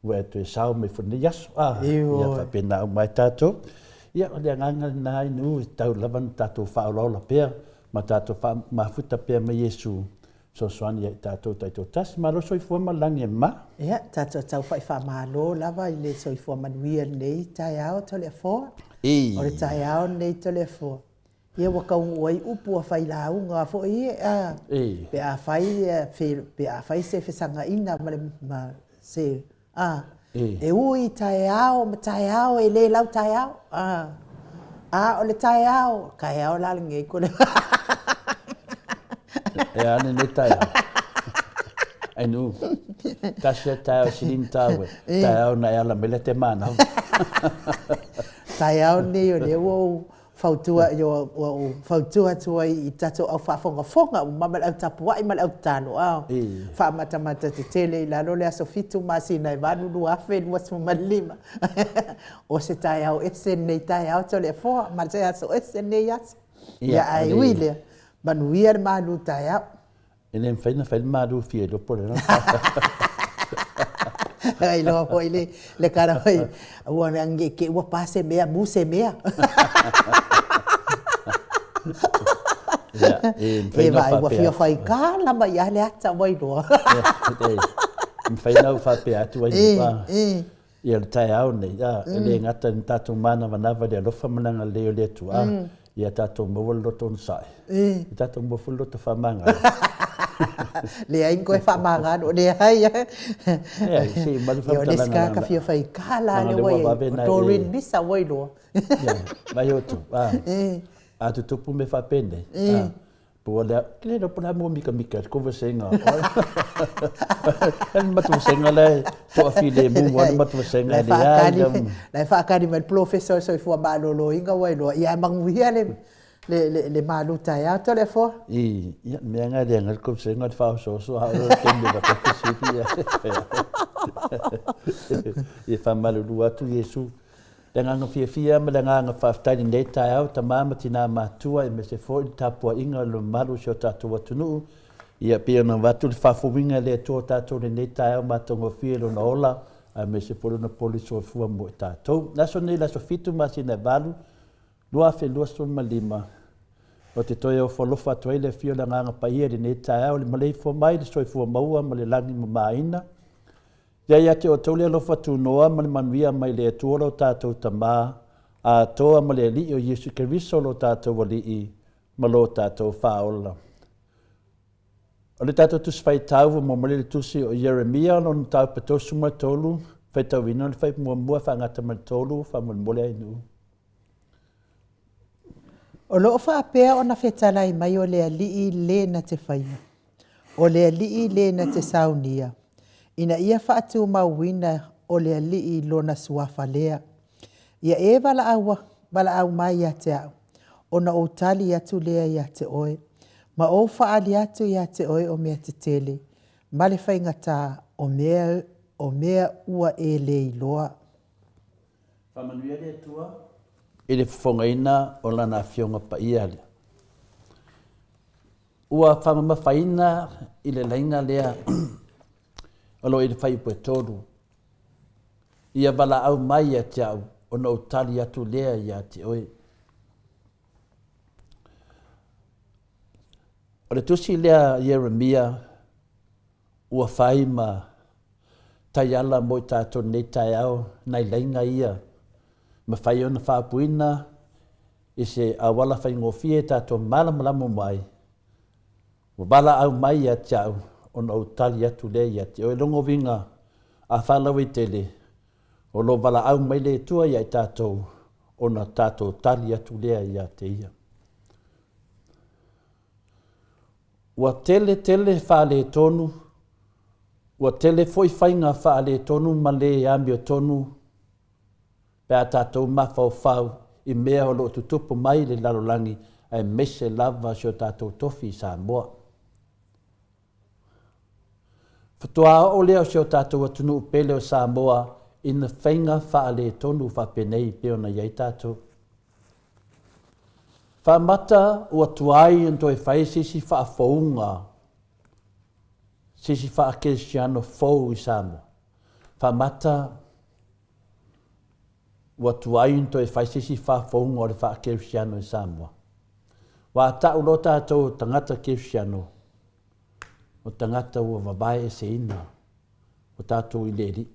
ua e sao mai funi yasu. Ia whapena au mai tātou. Ia le nganga nai nu, tau lavan tātou whaolola pea, ma tātou mafuta pea mai Yesu. So swani ia tātou taito tas, ma lo soifua malangi e ma. Ia, tātou tau whai whamalo, lava i le soifua manuia nei, tai au tole a fōa. O le tai au nei tole a fōa. Ia waka uai upu a whai la unga a fōa ia. Pe a whai se whesanga ina ma se. E ui tai au, ma tai au, e le lau tai au. O le tai au, kai au lalinga i kone. E ane ne tai au. Ai nu, tasia tai au sirin tawe. Tai au na ala mele te manau. Tai au ni o le wau fautua tua i tatou au whaafonga o mamal au tapua i mal au tano au. Whaamatamata te tele i lalo le aso fitu masina i vanu lua afe lua sumalima. O se tai au ese nei tai au to le foa, ma se aso ese nei aso. Ia ai uile, manuia le malu tai au. Ele mwhaina malu fie lopo le Ai lo hoi le cara hoi ua nge ke ua pase mea mu se mea. E vai ua fia fai ka lama ia le ata wai loa. Mwhaina u whape atu ai nua. Ia le tai au nei. Ele ngata ni tātou mana wanawa le alofa mananga leo le tua. Ia tātou maua loto nsai. Ia tātou maua loto whamanga. Le ai koe whamangano, le ai. Si, malu whamangano. Ia neska ka fia fai ka la le wai. Dorin bisa wai loa. Vai otu. A tu tupu me whapende. Pua lea, kile no puna mua mika, kova senga. En matu senga le, toa file mua, matu senga le ai. Lai whaakani mai professor so i fua malolo inga wai loa. Ia manguhia le malu tai au to le fo. Ia mea ngai le ngal kova senga le whao so hao kembe wa kakisipi. Ia whamalulu atu Yesu. Le nganga fia ma le nganga whaaftani nei tai au ta mama tina matua me se fo i tapua inga lo malu sio tātou atunu. Ia pia na watu le whafowinga le tō tātou le nei tai au matongo fia lo na ola me se fo na poliso o fua mo i tātou. Naso nei laso fitu masi na valu, lua fe lua so malima. O te toi o whalofa atu le fia le nganga paia le nei tai au le Maleifua mai le soi fua maua ma le langi ma maina. Ia te o tole alofa tu noa ma le manuia mai le tuola o tātou tamā, a toa ma le li o Yesu Keriso lo tātou wali i ma lo tātou whaola. O le tātou tusi whai tau mo male le tusi o Jeremia no na tau patosu mai tolu, whai tau ina le whai mua whangata mai tolu, wha mole ai nu. O loo whaapea o na whetalai mai o le alii le na te whaia. O le alii le na te saunia. Ina ia whaatu mauina o le alii lona suafa lea. Ia e wala au mai ia te au. O na o tali atu lea ia te oe. Ma o whaali atu ia te oe o mea te tele. Ma le whaingata o mea ua e le iloa. Whamanuia le tua? I le whongaina o lana fionga pa ia le. Ua whamamawhaina i le laina lea. Alo i le whai pue tōru. Ia wala au mai a te au, o na utali atu lea ia te oe. O le tusi lea Yeremia, ua whai ma tai ala mo i tātou nei tai au, nei leinga ia. Ma whai ona whāpuina, i se awala whai ngofie tātou malamalamu mai. Wa wala au mai a te au, o na utali atu lea ia te oe. Longo vinga a whalawi tele, o lo wala au mai le tua ia i tātou, o na tātou tali atu lea ia te ia. Ua tele whale tonu, ua tele foi whainga whale tonu, ma le amio tonu, pe a tātou mawhau i mea o lo tutupu mai le lalolangi, ai mese lava sio tātou tofi i Samoa. Whatua o leo sio tātou atunu upele o Samoa, ina whainga whale tonu whapenei peo na iei tātou. Whamata ua tuai en toi whai sisi whaafounga, sisi whaakesiano fou i Samoa. Whamata ua tuai en toi whai sisi whaafounga o le whaakesiano i Samoa. Wa tau lo tātou tangata kesiano, o tangata ua wabae e se ina, o tātou i leri,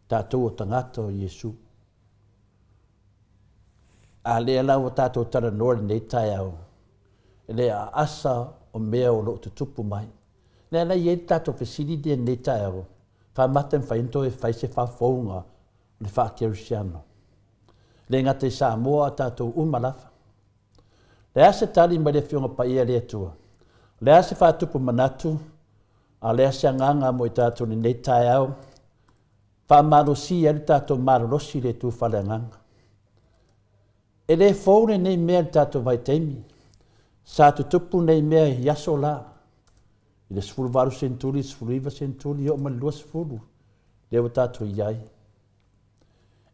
tātou o tangata o Yesu. A lea lau o tātou tara nore nei tai au. E lea asa o mea o lo tutupu mai. Lea la iei tātou whesiri dia nei tai au. Whamata mwhainto e whaise whafounga le whaakerusiano. Le ngate Samoa tātou umalafa. Le ase tali mai le whionga pa ia lea tua. Le ase whaatupu manatu. A le ase anganga mo i tātou nei tai au. Whaamarosi ali tātou marorosi le tu whale anganga. E le fōne nei mea tātou vai teimi. Sa tutupu nei mea yaso la. I le sfuru varu senturi, sfuru iwa senturi, o ma lua sfuru. Lewa tātou iai.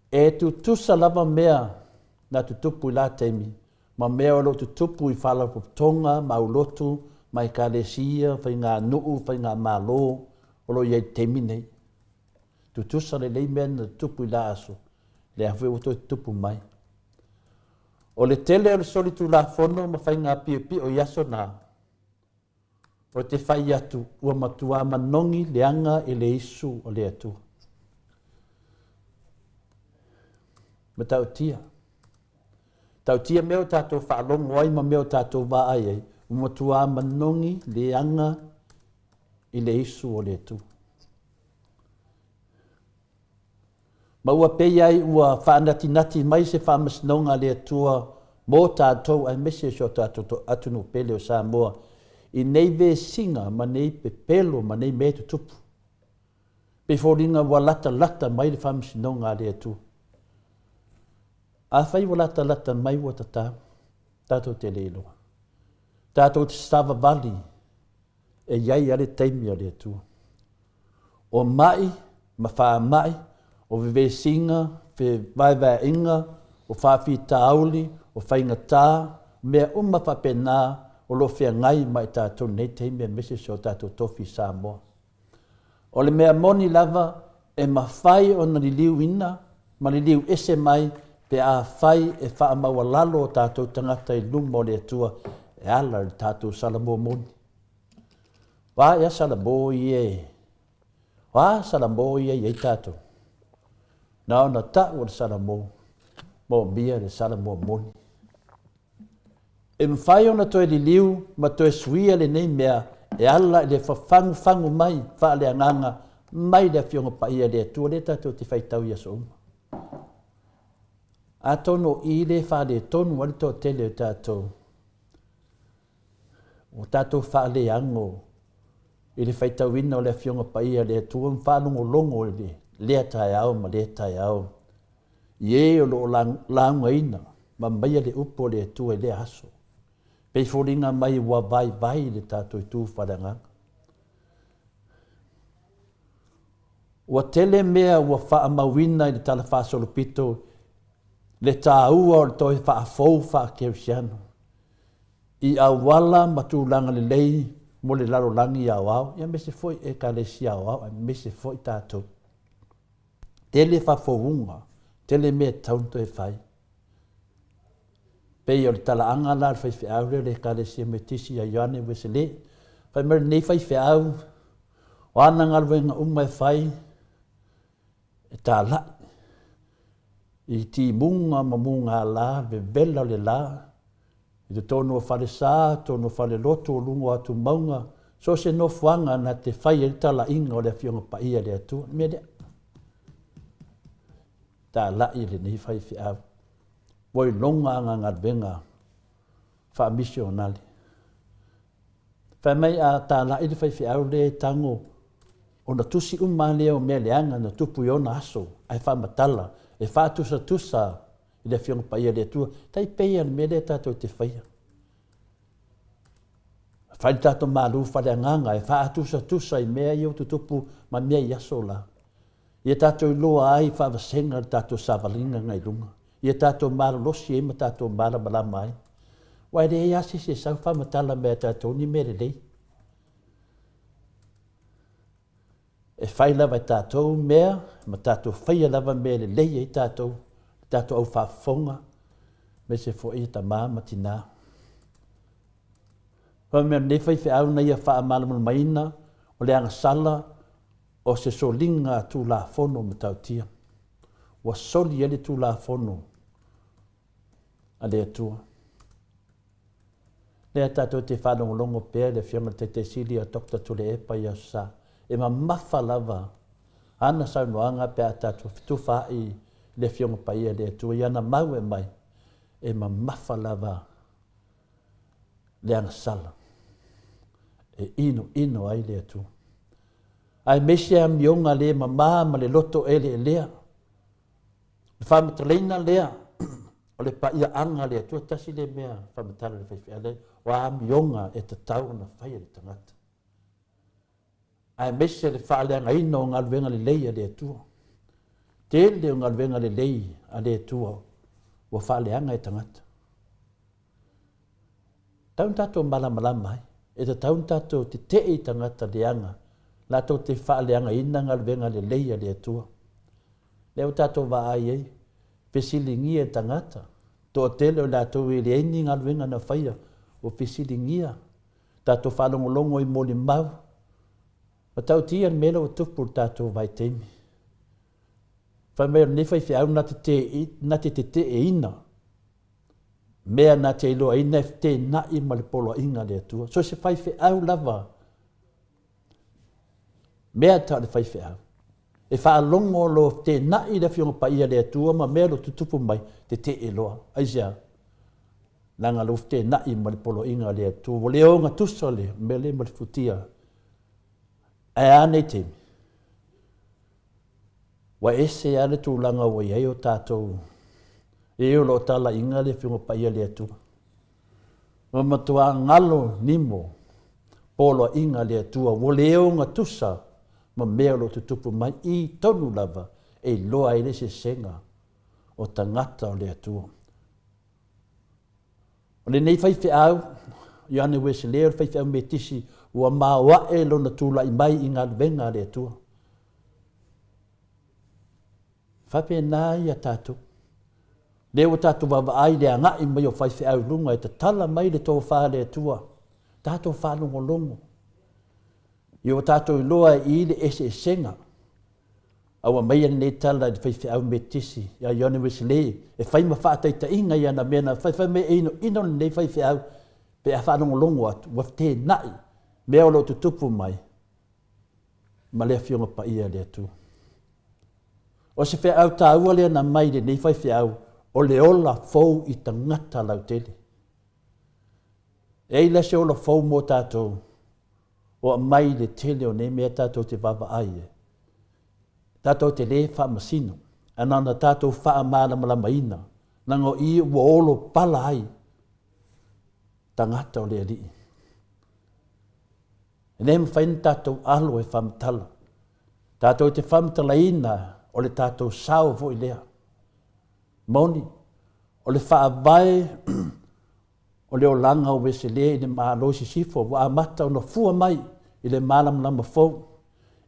E tu tusa lava mea na tutupu i la teimi. Ma mea o lo tutupu i whala tonga, ma ulotu, ma i kalesia, whai ngā nuu, whai ngā mālo, o lo iai teimi nei. Tu tusa le lei mea na tutupu i la aso. Le hawhi o toi tutupu mai. O le tele o le soli tu la fono ma whai ngā pio o yaso nā. O te whai atu ua matua manongi leanga e le isu o le atu. Ma tau tia. Tau tia meo tātou whaalongo ai ma meo tātou wā ai ai. Ua matua manongi leanga e le isu o le atu. Ma ua pei ai ua whaanati mai se whaamasnonga le atua mō tātou ai mese sio tātou atunu pele o Samoa. I nei ve singa ma nei pepelo ma nei me tutupu. Pe fōringa ua lata mai le whaamasnonga le atua. A whai ua lata mai ua tatau. Tātou te leiloa. Tātou te stava vali e iai ale teimi o le atua. O mai ma wha mai o vive singa, vai inga, o whawhi tauli, o whainga tā, mea whapena, o lo whea ngai mai tātou nei teimi a mese so tātou tofi Samoa. O le mea moni lava, e ma whai o na li liu ina, ma li liu ese mai, pe a whai e wha maua lalo o tātou tangata i lumo le atua, e ala le tātou salamo moni. Wā ea salamo i e, wā salamo i e tātou. Nā na ta o le salamo, mo mia le salamo moni. E mwhai ona toe li liu, ma toe suia le nei mea, e ala le whafangu mai, wha le anganga, mai le fionga pa ia le atua le tātou te whaitau ia so uma. A tono i le wha le tonu wali tō tele o tātou. O tātou wha le ango, i le whaitau ina o le fionga pa ia le atua, mwhanungo longo le. Lea tai au ma lea tai au. Ie o lo launga ina, ma mai le upo le tua le aso. Pei fōringa mai ua vai le tātou i tū wharanga. Ua tele mea ua wha mawina i le tala whasolo pito, le tā ua o le toi wha fau wha kerisiano. I awala matulanga le lei, mo le laro langi au au, ia mese foi e ka le si au au, mese foi tātou. tele whafounga, tele mea taunto e whai. Pei o le talaanga la le whaiwhiau le kare sia me tisi a Ioane Wesele. Whai mara nei whaiwhiau, o ana ngalwenga e whai, e tā lai. I ti munga ma munga la, ve vela le la, i te tono whare sā, tono whare loto o lungo atu maunga, so se no fuanga na te whai e tala inga o le fionga pa ia le atua. Mea lea. Tā lai le nei whaiwhiau. Woi longa anga ngadwenga wha misionali. Whai mai a tā lai le whaiwhiau le tango o na tusi leo mea leanga na tupu i ona aso, ai wha matala, e wha tusa i le fionga pa ia le atua, tai peia ni mea le tātou te whaia. Whai tātou malu whare anganga, e wha tusa i mea i o tutupu ma mea i aso la. Ia tātou i loa ai wha vasenga tātou savalinga ngai lunga. Ia tātou mara losi e ma tātou mara malama ai. Wai re e asi se sau wha matala mea tātou ni mere lei. E whai lava i tātou mea, ma tātou whaia lava mere lei e tātou au whafonga, me se fo i ta māma tina. Wha mea ne whai au na ia wha amalamu maina, o le anga sala, o se solinga tū la fono me tau tia. Wa soli ele tū la fono, a le atua. Lea tātou te whanongolongo pēr, le whionga te sili a Dr. Tule Epa i asa, e ma mawha lava, ana saunoanga pēr tātou fitu whai le whionga pa ia le atua, i ana mau e mai, e ma mawha lava, le ana sala, e ino ai le atua. Ai mese a mionga le ma ma le loto ele lea, whamataleina lea, o le pa ia anga lea, tua tasi le mea whamatala le whaiwhia le, o a mionga e te tau na whaia le tangata. Ai mese le whaaleanga ino o ngalwenga le leia lea tua. Tele o ngalwenga le lei a lea tua, o whaaleanga e tangata. Taun tato malama ai, e te taun tato te te i tangata leanga, la tau te whaaleanga ina ngalwenga le leia lea tua. Leo tato wa ai ei, pesilingia e tangata. Toa tele o lātou i le eini ngalwenga na whaia o pesilingia. Tato whalongolongo i moli mau. Ma tau tia mela o tupu tato vai teimi. Whai mea ne whai whiau na te te e ina. Mea na te iloa ina e te na i malipolo inga le atua. So se whai whiau lava. Mea tau le whai whiau. E whaalongo lo te nai le whionga pa ia le atua, ma mea lo tutupu mai te e loa. Aisea, nanga lo te nai malipolo inga le atua. Wo leo ngā tusa le, me le malifutia. E ane temi. Wa ese ane tūlanga wa iei o tātou. E o lo tala inga le whionga pa ia le atua. Ma matua ngalo nimo, polo inga le atua. Wo leo ngā tusa, ma mea lo tutupu mai i tonu lava e loa ele se senga o tangata o le atua. O le nei whaiwhiau, Ioane Weselea, whaiwhiau me tisi, ua māua e lo na tūla i mai i ngā venga le atua. Whape nā i a tātou. Leo tātou wawa ai le anga i mai o whaiwhiau lunga e te tala mai le tō whā le atua. Tātou whālongo longo. I o tātou loa i le ese senga. Aua mai ane tala i whaiwhiau me tisi. Ia Ioane Weselea, e whaima whaataita inga i ana mena. Whai me ino nei whaiwhiau. Pe a whanongo longo atu. Waf te nai. Mea o lo tutupu mai. Ma lea whionga pa ia le atu. O se whiau tā ua lea na mai le nei whaiwhiau. O le ola fau i tangata lau tele. E ila se ola fau mo tātou. O mai le tele o ne mea tātou te wawa ai e. Tātou te le wha masino. Anana tātou wha amana malamaina. Nango i ua olo pala ai. Tangata o le ali. E ne mwhain tātou alo e whamatala. Tātou te whamatala ina o le tātou sao vo i lea. Moni, o le wha vai o le o langa o Weselea i le maa loisi sifo. Wa amata o na fua mai. I le malam lama fau,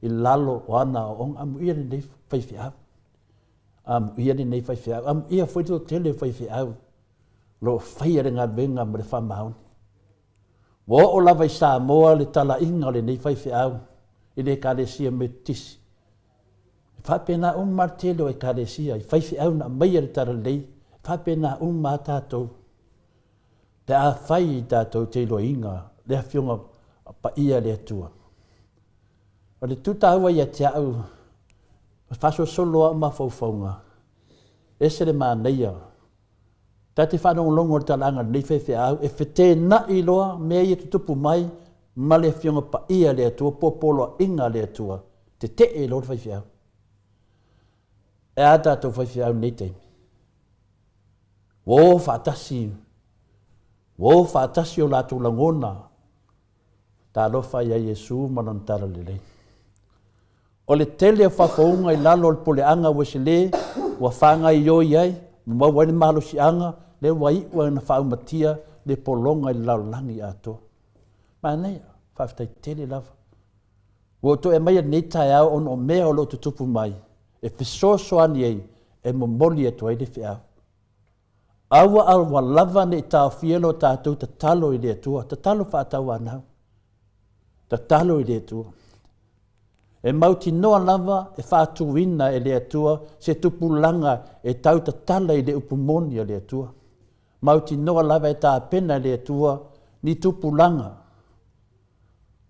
i lalo o ana o onga amu ia nei whaiwhiau. ia ni nei fai au ia foi to tele fai au lo fai re nga venga me fa maun wo o lava i Samoa le tala inga le nei fai au i le kalesia metis fa pena martelo e kalesia i fai au na mai le tala lei fa pena mata to te a fai tatou te loinga le afionga pa ia le atua o le tutaua ia te au faso solo a mafaufaunga ese le maneia tati whanonglongo talanga nei au e whete na i loa mea i tutupu mai ma le afionga pa ia le atua popolo inga le atua te e loa au e a tatou au nei teimi wo whaatasi o lātou langona tā lofa ia Yesu manan tala lelei. O le tele a whafaunga i lalo le poleanga wesele wa whanga i oi ai ma wani malo si anga le wai ua na whaumatia le polonga i lalo langi ato. Ma nei, whaftai tele lava. Wo to e mai nei tai au on o mea o lo tutupu mai e fisosoani ei e momoli atu ai le whiau. Awa lava ne tau fielo tātou ta talo i le atua, ta talo whaatau anau. Ta talo i le atua. E mauti noa lava e whaatuina e le atua, se tupulanga e tau ta tala i le upumoni a le atua. Mauti noa lava e tā pena i le atua, ni tupulanga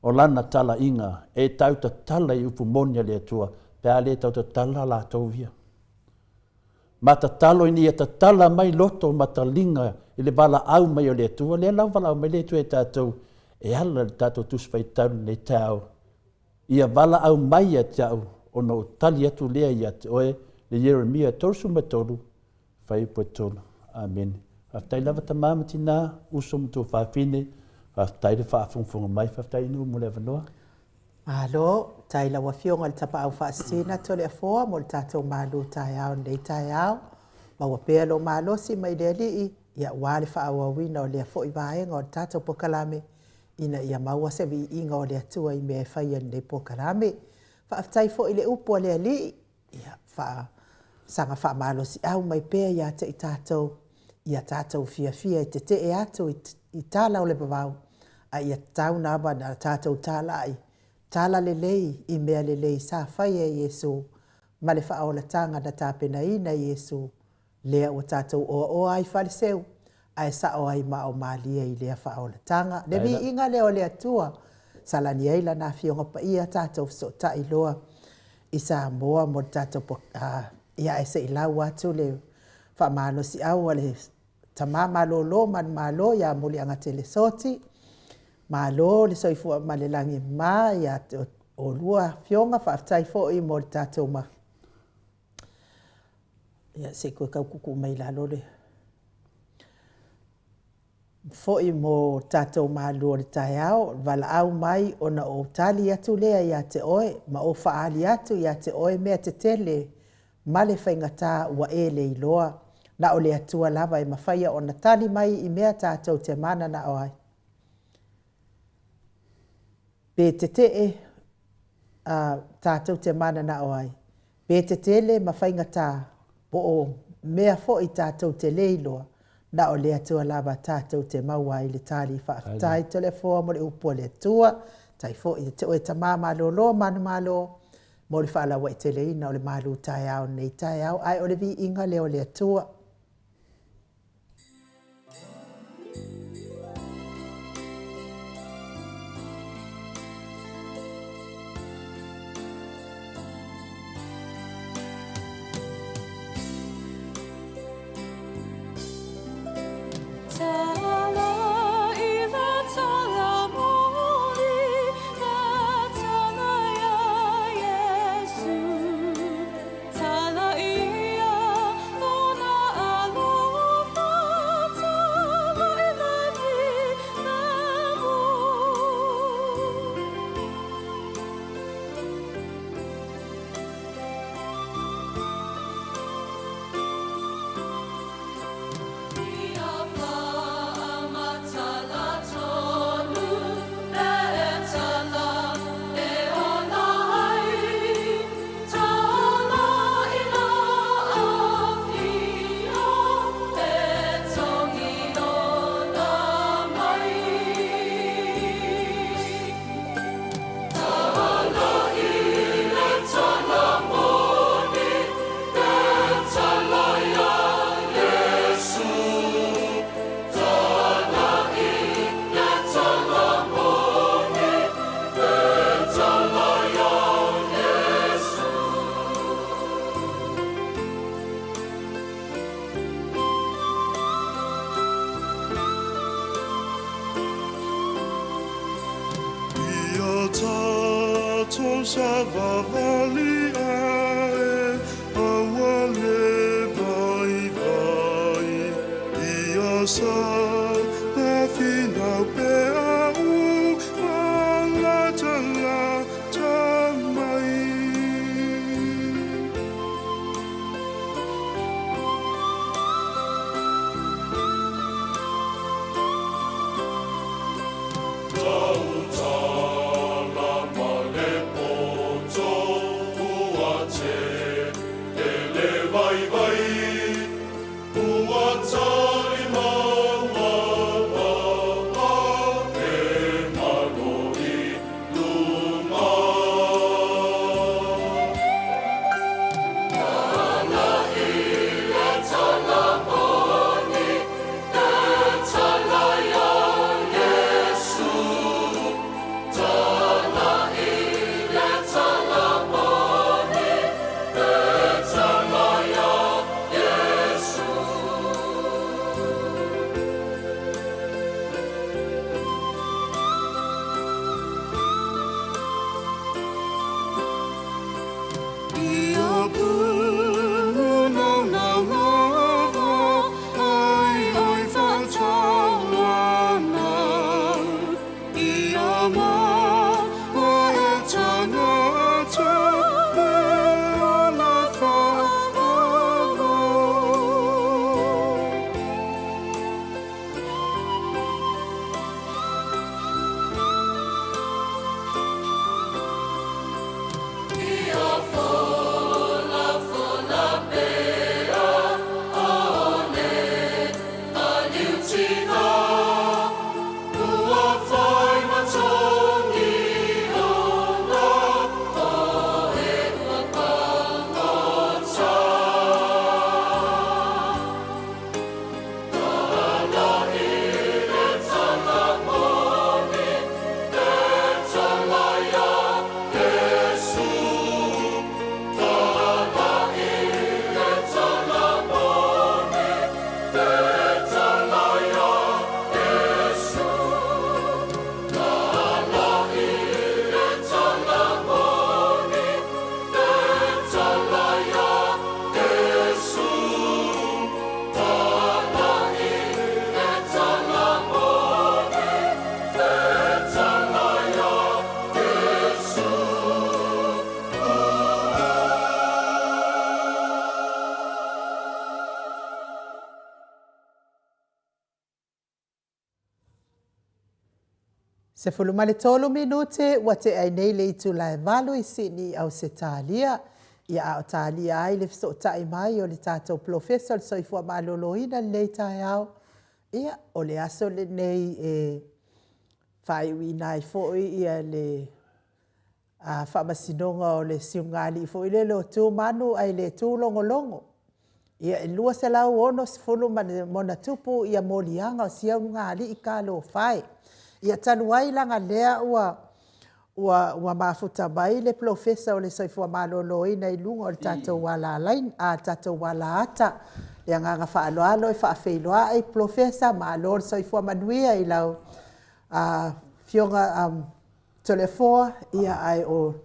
o lana tala inga e tau ta tala i upumoni a le atua, pe a le tau ta tala la tau via. Ma ta talo ini e ta tala mai loto ma ta linga i le bala au mai o le atua, le lau bala au mai le atua e tātou, e ala le tātou tuspai tau nei tau. Ia bala au mai a tau, o no tali atu lea i ate oe, le Jeremia torsu matolu, whai puetolu. Amen. Haftai lava ta mamati nā, uso mtu whawhine, haftai le whaafungfunga mai, haftai inu mo le wanoa. Alo, tai la wafionga le tapa au whaasina tole a foa, mo le tātou malu tai au nei tai au. Ma wapea lo malo si mai le alii, ia wale whaawawina o lea fo i vaenga o le tātou pokalame, ina ia maua se vi inga o le atua i mea whaia nei pokalame. Whaaftai fo i le upo le alii, ia sanga wha malo si au mai pea ia te i tātou fia i te e atu i tāla o le bavau, a ia tau naba na tātou tāla ai. Tala lelei i mea lelei sa whai e Yesu, ma le whaolatanga na tāpena ina Yesu, lea o tātou o ai whariseu, ai sa o ai mao malia i lea whaolatanga. Le vi inga leo lea tua, salani eila na fionga pa ia tātou so ta iloa, i Samoa mo tātou ia ese i lau atu le whamalo si au le tamama lo man malo ia muli anga telesoti, malo le soifua malelangi ma ia o lua fionga whaaftai fo i mo le tātou ma. Ia se koe kau kuku mai lalo le. Fo i mo tātou ma lua le tai au, wala au mai ona o tali atu lea ia te oe, ma o faali atu ia te oe mea te tele, ma le whaingata ua e le iloa, na o le atua lava e mawhaia ona tali mai i mea tātou te mana na oai. Pe te te tātou te mana na oai. Pe te tele ma whaingata po o mea fo i tātou te leiloa na o le atua lava tātou te maua i le tali whaafitai tole foa mo le upo le atua tai fo i te oe ta mama lo manu malo mo le whaalawa i te leina o le malu tai au nei tai au ai o le vi inga leo le atua. Tala ia, ona Se fulumale tolu minute wa te ai nei le itu lai valo I sini au se talia. Ia au talia ai le fiso tai mai o le tātou professor so I fua maloloina le tai au. Ia o le aso le nei whai wina I foi ia le whamasinonga o le siungali I foi le lo tu manu ai le tu longo longo. Ia e lua se lau ono se fulu mona tupu ia molianga o sia ngali I ka lo whai. Ia tanu ai langa lea ua mafuta mai le professor o le soifua maloloina I lunga o le tātou wala lain, a tātou wala ata. Ia nganga whaaloalo I whaafeiloa ai professor malo le soifua manuia I lau fionga tolefoa ia ai o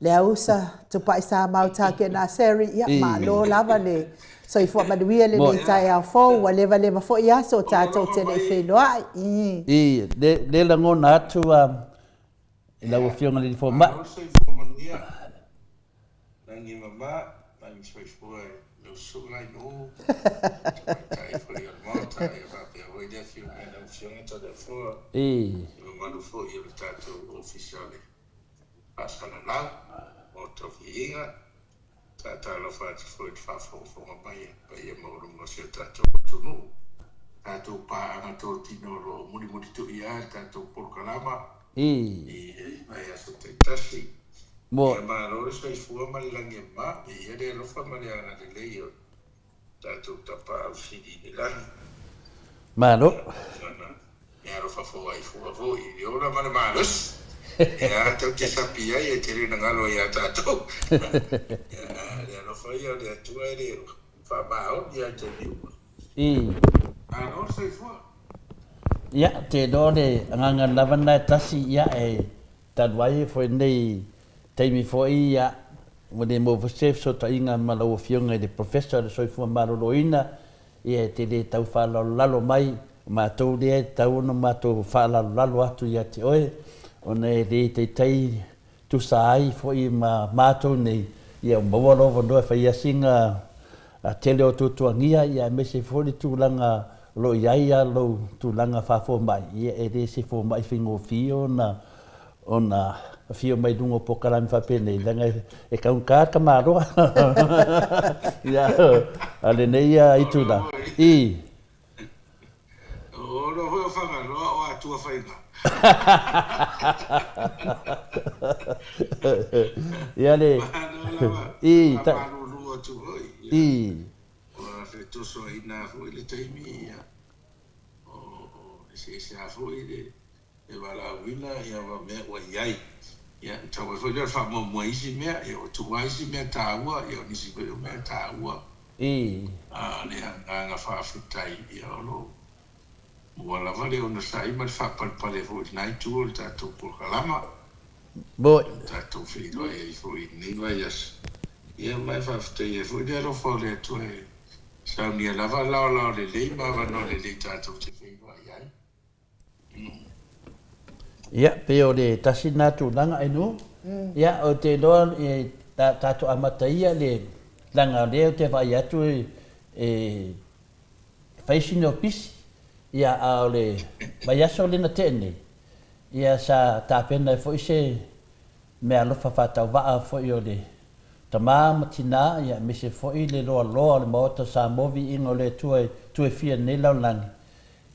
le ausa tupai sa mautake na seri ia malo lava le soifua manuia le nei tai au fou wa leva fo ia so tātou tene wheiloa I le langona atu ila ua fionga le fo ma nangi mama nangi soifua lo suga I no tai fo ia mata ia va pe o ia fionga na fionga to de fo manu fo ia tātou officiale asala la o to fiinga tata lo fa fo fo mai pa ia mo lo se tātou tunu tātou pa anga to tino lo muni tu ia tātou por kalama mai aso te tasi mo ma lo so fu ma lange ma ia de lo fa ma le ana de leio tātou tapa au sidi de lan ma lo ia lo fa fo ai fo I ora ma los ia tau te sapia ia te rina ngalo ia tātou ia lo fa ia de tua de fa bao ia te liu ano se fu ia te do le nganga lavana tasi ia Tanwai foi nei taimi foi ia mo de mo chef so ta inga malo fionga de professor de soifua maroloina ia te le tau fa lalo mai ma to de tau no ma to fa lalo atu ia te oe ona e le te tu sai foi ma to nei ia mo lo vo fa ia singa a tele o tuangia ia me se foi tu langa lo ia lo tu langa fa fo mai ia e le se fo mai fingo fio na ona fio mai dungo pokalan fa pene langa e ka un ka maro ya ale nei itu da I o no ho fa no o atu fa ina ya le I ta I o fe to so ina fo ile taimi ya o se afo ile e wala wina ia wa me wa iai ia tawa fo ia fa mo isi mea ia o tu isi mea taua ia o nisi koe o mea taua le anga fa futai ia o lo wala vale o na sai ma fa pale fo nai tu o tatou kalama bo tatou filoa ia i fo i ni vai as ia mai fa futai e fo ia lo fo le tu e saunia lava lao le ma va no le tatou te filoa iai ia pe o le tasina tu langa enu ia o te loa e tatou amataia le langa leo te vai atu e faisino pisi ia a le vai aso le na tene ia sa tapena foi se me alofa fatau va foi o le tamama tina ia me se foi le loa le mota sa movi ingo le tue fia nei laulangi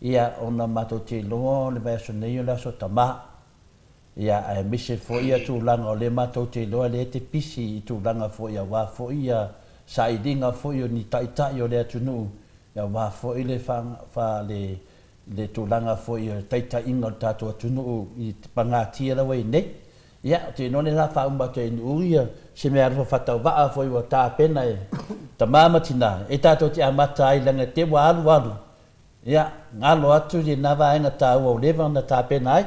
ia ona mato te loa le vai aso nei o le aso tama ia e me se foi a tu langa o le mato te loa le te pisi i tu langa foi a wa foi ia sa idinga foi o ni taitai o le atunu ia wa foi le fa le tūlanga foi taita inga tātou atunu i pangatia la wei nei. Ia, te none la whaumba te inuia, se mea rufa whatau waa foi wa tā pena e ta māmatina, e tātou te amata ai langa te wa alu. Ia, ngalo atu i nā waenga tā ua o lewa na tā pena ai.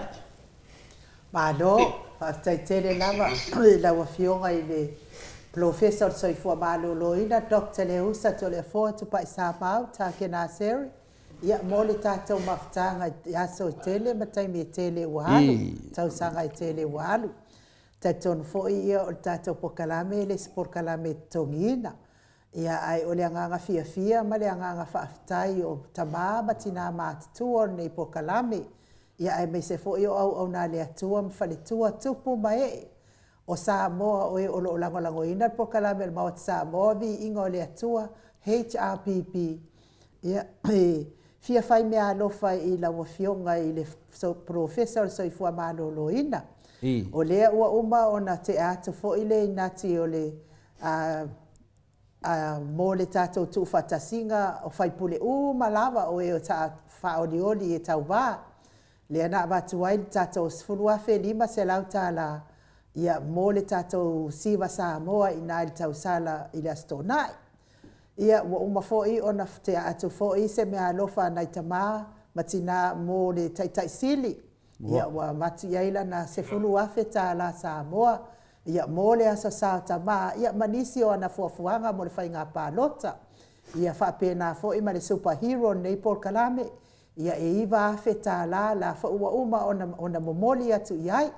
Malo, whaftai tere lava, i lawa fionga i le Professor Soifua Maloloina, Dr. Leusa Tolefoa tupai Samoa, tā ke nā seri. Ia mole tātou mafutanga i aso i tele, mataimi e tele ualu, tausanga i tele ualu. Tātou foi ia o tātou pokalame, le sporkalame tongina. Ia ai o le anganga fia ma le anganga whaafutai o tamama tina mātutua nei pokalame. Ia ai me se foi o au nā le atua mwhaletua tupu mai o Samoa o e o lo langolangoina pokalame le maot Samoa vi ingo le atua HRPP. Ia fia fai mea alofa i la wafionga i le professor Soifua Maloloina. O lea ua uma o na te atu fo i le inati o le mo le tātou tu whatasinga o whaipule malawa o e o ta whaolioli e tau wā. Lea na watuai le tātou sfurua whelima se lau tāla ia mo le tātou siwa Samoa i nā le tau sala i le astonai. Ia ua uma fo'i ona te atu fo'i se mea alofa nai tamā matina mo le taitai sili. Ia ua matu iaila na se fulu afe tā la Samoa. Ia mo le asa sao tamā. Ia manisi o ana fuafuanga mo le whainga pālota. Ia whapena fo'i ma le superhero nei Paul Kalame. Ia e iwa afe tā la ua uma ona momoli atu iai.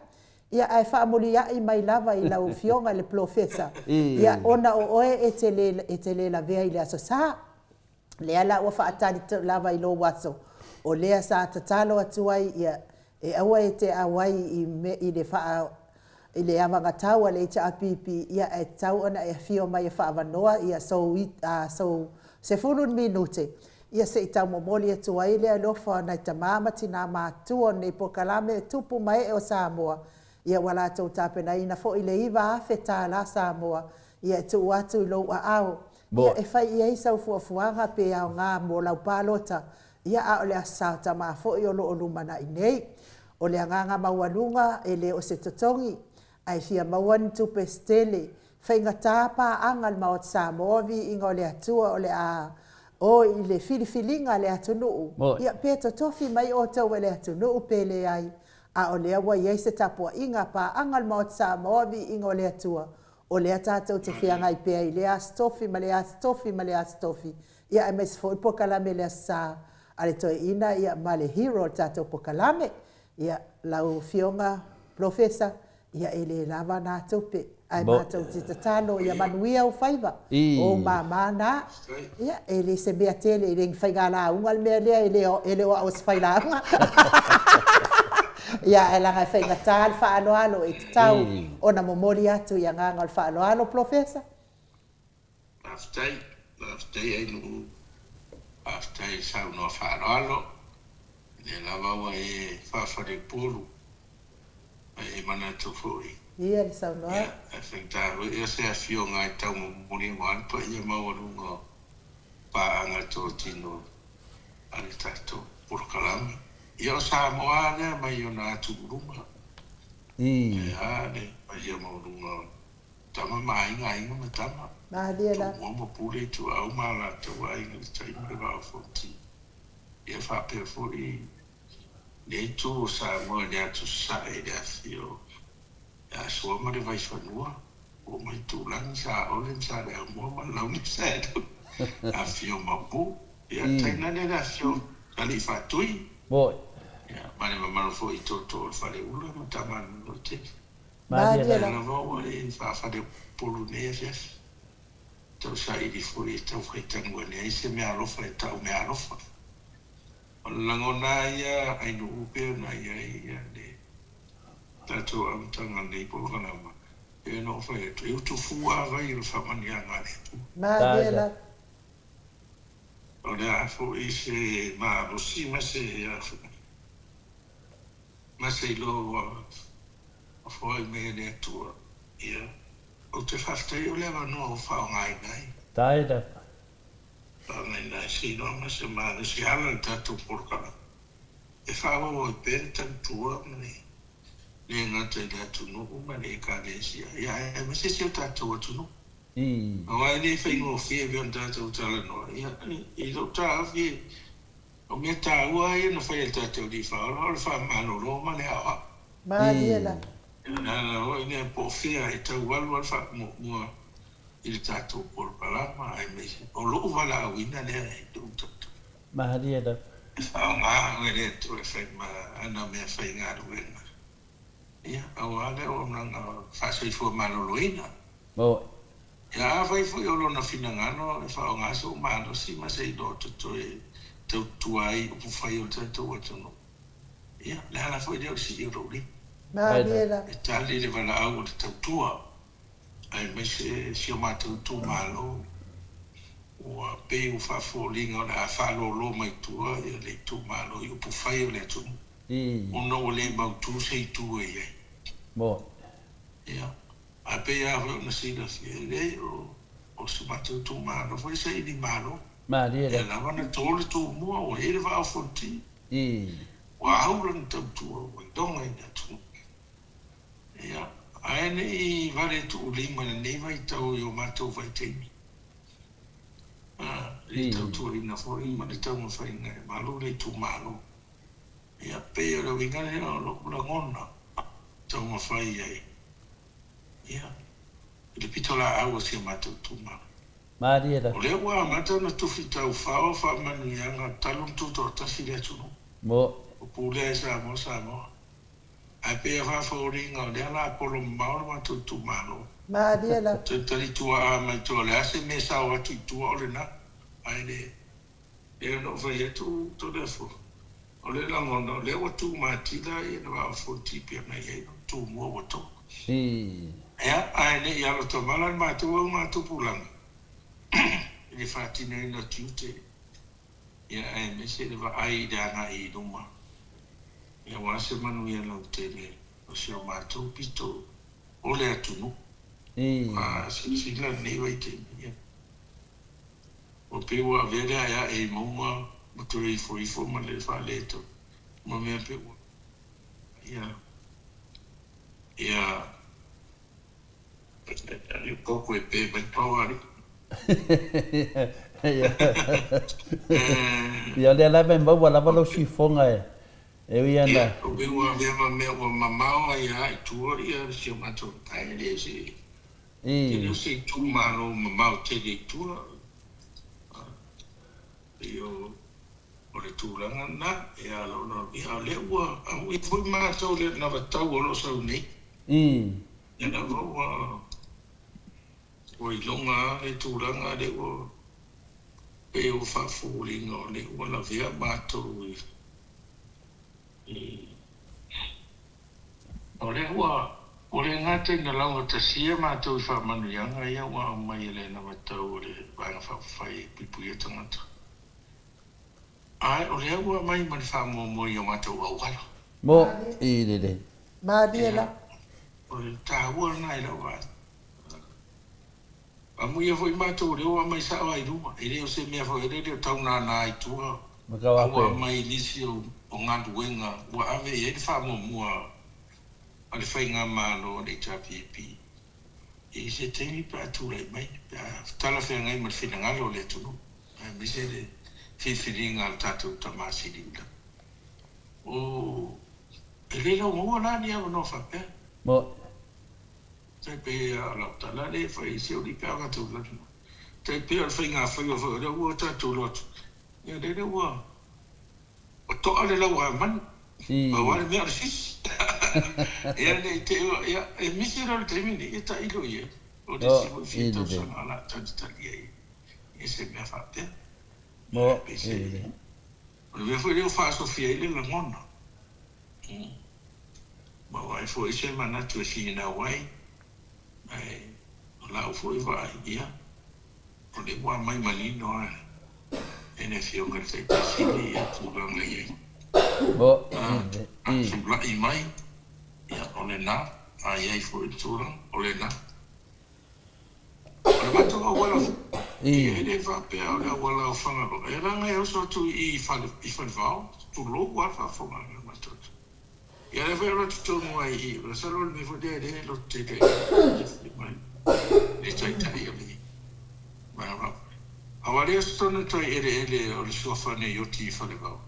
Ia ai whaamuli ai mai lava i lau fionga le professor. Ia ona o oe e te le la vea i le aso sā. Lea la ua whaatari lava i lo waso. O lea sa tatalo atu ai ia e aua e te awai i le wha i le amanga tau a le HRPP. Ia e tau ona e fio mai e whaavanoa ia so se furun minute. Ia se i tau momoli atu ai le alofa nai tamama tina mātua nei pokalame tupu mai e o Samoa. Ia wala tau tāpena ina fo i le iwa afe tā la Samoa. Ia tu atu i lou a au. Ia e whai ia isau fuafuanga pe au ngā mō lau pālota. Ia a o le asau ta maa fo i o lo o lumana i nei. O le anganga maualunga e le o se totongi. Ai fia mauani tupe stele. Whainga tāpā angal maot Samoa vi inga o le atua o le a o i le filifilinga le atunuu. Ia pe totofi mai o tau e le atunuu pe le ai. A o lea wa iai se tapua inga pa angal maot Samoa vi inga o lea tua. O lea tātou te whianga i pea i lea stofi, ma lea stofi, ma lea stofi. Ia e mes fo i pokalame lea sa. Ale toi ina ia male hero tātou pokalame. Ia lau fionga profesa. Ia ele lava nā taupe. Ai mātou te tatalo ia manuia o whaiva. O mamana. Ia ele se mea tele, ele ngi whainga la ungal mea lea, ele o aus whaila unga. Ia e langa whainga tāl whaanoalo e te tau. O na momori atu ia nganga o whaanoalo, profesa. Aftai ai nu. Aftai sau no whaanoalo. Le lava wa e whawhare pulu. E mana tufui. Ia le sau noa. Ia, e whaitau, ia se a fio ngai tau mori mo anpa, ia mawarunga paanga tō tino ale tātou porokalami. Ia o Samoa lea mai o nā tūrunga. Ia ne, mai ia mawarunga tama mainga inga ma tama. Mahalia la. Tō mua pule tu au mala tau ainga le taima le wao foti. Ia whapea fui. Nei tū Samoa lea tu sae lea fio. Ya sua ma le vai whanua. O mai tūlangi sa olen sa lea mua ma launi sa edo. A fio mapu. Ia taina le la fio. Kali whatui. Boi. Ia mare mamaro fo i toto o whare ula ma tamanu no te. Mahalia la. Ia vawa e whawhare polu nea fias. Tau sa iri furi e tau whaitangua nea. Ise mea alofa e tau mea alofa. O langona ia ainu upeo na ia ne. Tātou amtanga nei pōkanama. E no whai atu. E utu fua vai i whamani a ngā repu. Mahalia la. O lea afo i se maa rosi mase e afu. Mase i lo a fwai mea ne atua. Ia. O te whaftei o lewa no o whao ngai ngai. Taida. Whao ngai ngai si no mase maa nisi hala tātou pōkana. E whao o i pere tantua mani. Ne ngata i tātou nuku mani e kā resia. Ia e mase si o tātou atu nuku. Awai nei whaingo whia vion tātou tala noa. I lo tā awhi. O mea tā ua ia na whai tātou di whaola. O le wha mano lo mane awa. Mahalia la. Nā hoi nea po whia e tau walu al wha mua. I le tātou porpalama. Ai mei. O loo wala awina nea e tū tātou. Mahalia la. E whao ngā ngai rea tu e whai ma ana mea whai ngā ruenga. Ia, awa ale o nanga whasai fua maloloina. Boi. Ia vai foi o lona fina ngano e fa o ngaso malo si ma sei do to e tau tuai o fai o tatu o tano. Ia, le ala foi de si o ri. Mahalia la. E tali le vala au o tau tua. Ai me se o matu tu malo. O pe o fa folinga o la fa lo mai tua e le tu malo i o fai o le tu. O no le mau tu sei tu e. Boi. Ia. A pe a ho na sina le o se matu tu malo foi sei di malo. Mahalia la. E la wana tole tu mua o ele va o fonti. Wa auran tu tu o donga ina tu. Ia. Aene i vale tu lima nei vai tau yo matu vai temi. I tau tu ina foi ma le tau fai ngai malo le tu malo. Ia pe o le wingane o lo ngona. Tau ma fai ai. Ia. Le pitola awa si matu tu malo. Mahalia la. O le ua mata na tufi tau whao wha manu ianga talum tu to tasi le tunu. Boi. O pule e sa mo. Ai pe a whawhoringa o le ala apolo maoro matu tu malo. Mahalia la. Te tari tua a mai tua le ase me sa o atu tua o le na. Ai le. E no vai e tu to le fo. O le langona o le ua tu matila e na wao foti pia na e tu mua wato. Ea, ai le i alo to malan matu au matu pulang. Le fatina ina tiute. Ia ai me se le va ai de ana i duma. Ia wase manu ia lau tele. O se o matu pito. O le atunu. Sila nei vai te. O pe ua vere aia e mauma. Mature ifo ma le fa leto. Ma mea pe ua. Ia. Ia koko e pe mai pauari. Ia le ala me mau ala walo si fonga e. E wia na. O be ua me ua mamao ai ai tua ia si o mato tai le si. Ia si tu malo mamao te le tua. Io o le tūranga na, e alo na ia le ua, au i fui mātou le na watau o lo sau nei. Ia na ua, o i longa le tūranga le ua, e o whawhūringa o le ua na vea mātou i. O le ua, o le ngate na launga tasia mātou i whamanuianga, ia ua o mai le na watau o le vanga whawhai pipu ia tangata. Ai, o le ua mai mani whamoa i o mātou au wala. Mo, i le. Mādia la. O le tāua na i lau wai. A mui e fwoi mātou le ua mai sao ai ruma. E leo se mea fwoi e leo tau nā nā i tua. Ua mai lisi o ngā duenga. Ua ave e le whamoa mua a le whainga mālo a le tāpipi. E se teimi pa atūrei mai. Tala whea ngai ma le whina ngalo le tunu. Mi se le whiwhiringa al tātou tamasiri ula. O, e le lau mua nani awa no whapea. Mo. Tai pe a lau tala le whai se o li pēa katou latu. Tai pe al whainga whaiwa whai o ua tātou lotu. Ia le ua. O toa le lau a manu. Ma wale mea sis. Ia le te ua, ia, e misi rau le teimini, ia ta ilo ia. O le si hui whitau sana ala tātitali ai. Ia se mea whapea. Mo, o le foi leo whaasofia i le langona. Ma wai foi se manatu e whina wai. Ai, o lau foi vai ia. O le wā mai malino ai. E ne whionga te pasini ia tūranga iei. Mo, Sula i mai. Ia, o le nā. A iei foi tūranga. O le nā. O le matoa wala e le whapea o le wala o whangaro. E ranga e oso atu i whanwhao. Tu lo wa whafonga na matoa. Ia le whaera tutonu ai i. O le salo le me fwede e lo te te. Le taitai o le. Awa le astona toi ele o le suafane i oti i whanewao.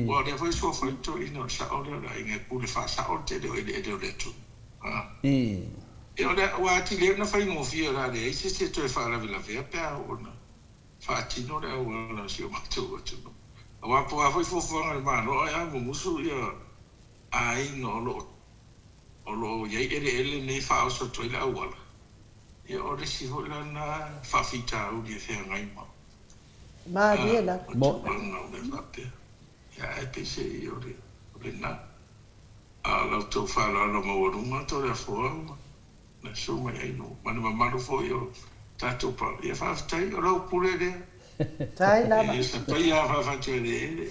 Wa le whai suafane toi ina o sa o le ora inge pule wha sa o te leo ele o le tu. E o le wāti leo na whai ngofia rā le eise se toi whaarawi la vea pēa o na whaatino le au ala si o mātou atu no. A wapo a whai fofuanga le māno ai a musu ia a inga o lo iei ele nei whaosa toi le au ala. Ia o le si hola na whawhita au li e whea ngai mau. Mādia la. Mo. O le whapea. Ia e pese i o le nā. A lau tau whaala mawarunga to le afoa. Na suma ai no mana mamaru foi o tato pa ia whaftai o rau pule rea. Tai lama. Ia sa pai a whawhatua rea.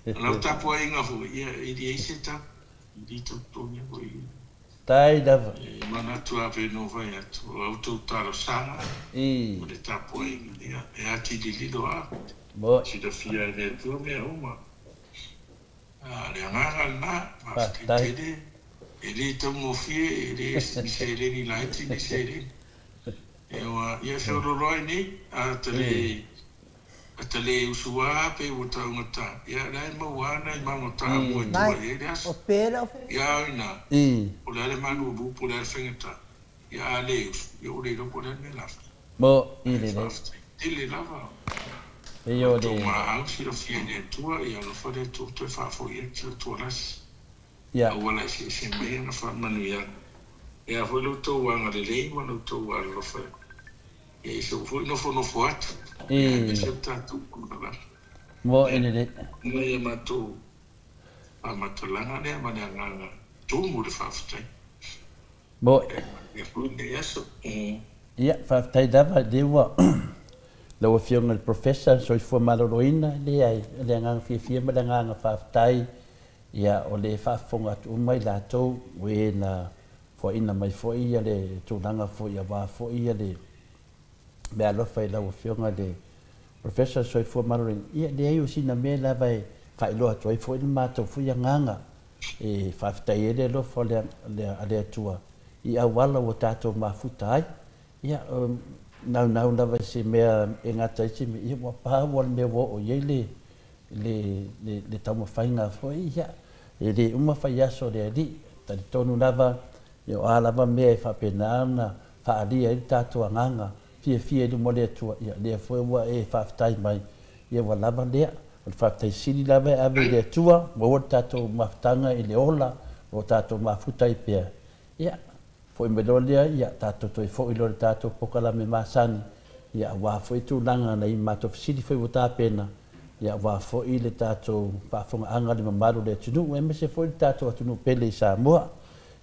Lau tapo a inga foi ia iri eise tapo. Iri tautonia foi. Tai lava. Mana tua pe no vai atu. Au tau taro sanga. O le tapo a inga ia. E ati li lido a. Mo. Si da fia e le tua mea uma. Le anganga na. Tai. Ele tau ngofie, ele misere ni laiti misere. E wa ia whiororoi ni, a tale usua pe o tau ngata. Ia rai mawana i mangota mua tua e reas. O pera. Ia ina. O le ale manu ubu, po le ale whengata. Ia ale usu, ia o le roko le me lafa. Mo, i le le. Tele lava. E o le. Tō maa au si lo fia ne tua, ia lo whare tō toi whafo ia ki o tua rasi. Ya. Wala se mai na fa manu ya. Ya foi lo to wanga le lei ma lo to wa lo fa. E so foi no fuat. E se ta tu kula. Mo ene le. No ya ma to. A ma to langa le ma na nga. Tu mu de fa fa. Mo. E foi ne ya so. Ya fa tai dava de wa. Lo fiong el professor so fo maloroina le ai le nga fi ma nga fa tai. Ia o le whaafonga tu mai lātou we na fo ina mai fo ia le tūnanga fo ia wā fo ia le mea lofa i lau whionga le professor soi fo maroring ia le ai usina mea la vai whailoa toi fo ina mātou fo ia nganga e whaafitai e le lofa le atua i awala o tātou mafuta ai ia nau lava se mea e ngata isi me ia wapā wala mea wo o iei le le tau mawhainga foi ia. E le uma whai aso le ali, tari tonu lava, e o a lava mea e whapena ana, whaalia i tātua nganga, fia ni mo le atua, ia lea foi ua e whaftai mai, ia wa lava lea, o le whaftai siri lava e ave le atua, mo o tātua mawhtanga i le ola, o tātua mawhuta i pia. Ia, foi me lo lea, ia tātua toi foi lo le tātua pokala me masani, ia wa foi tu langa na i mātua siri foi o tāpena, ia wa foi le tātou whaafonga anga le mamaru le tunu, e me se foi le tātou atunu pele i Samoa,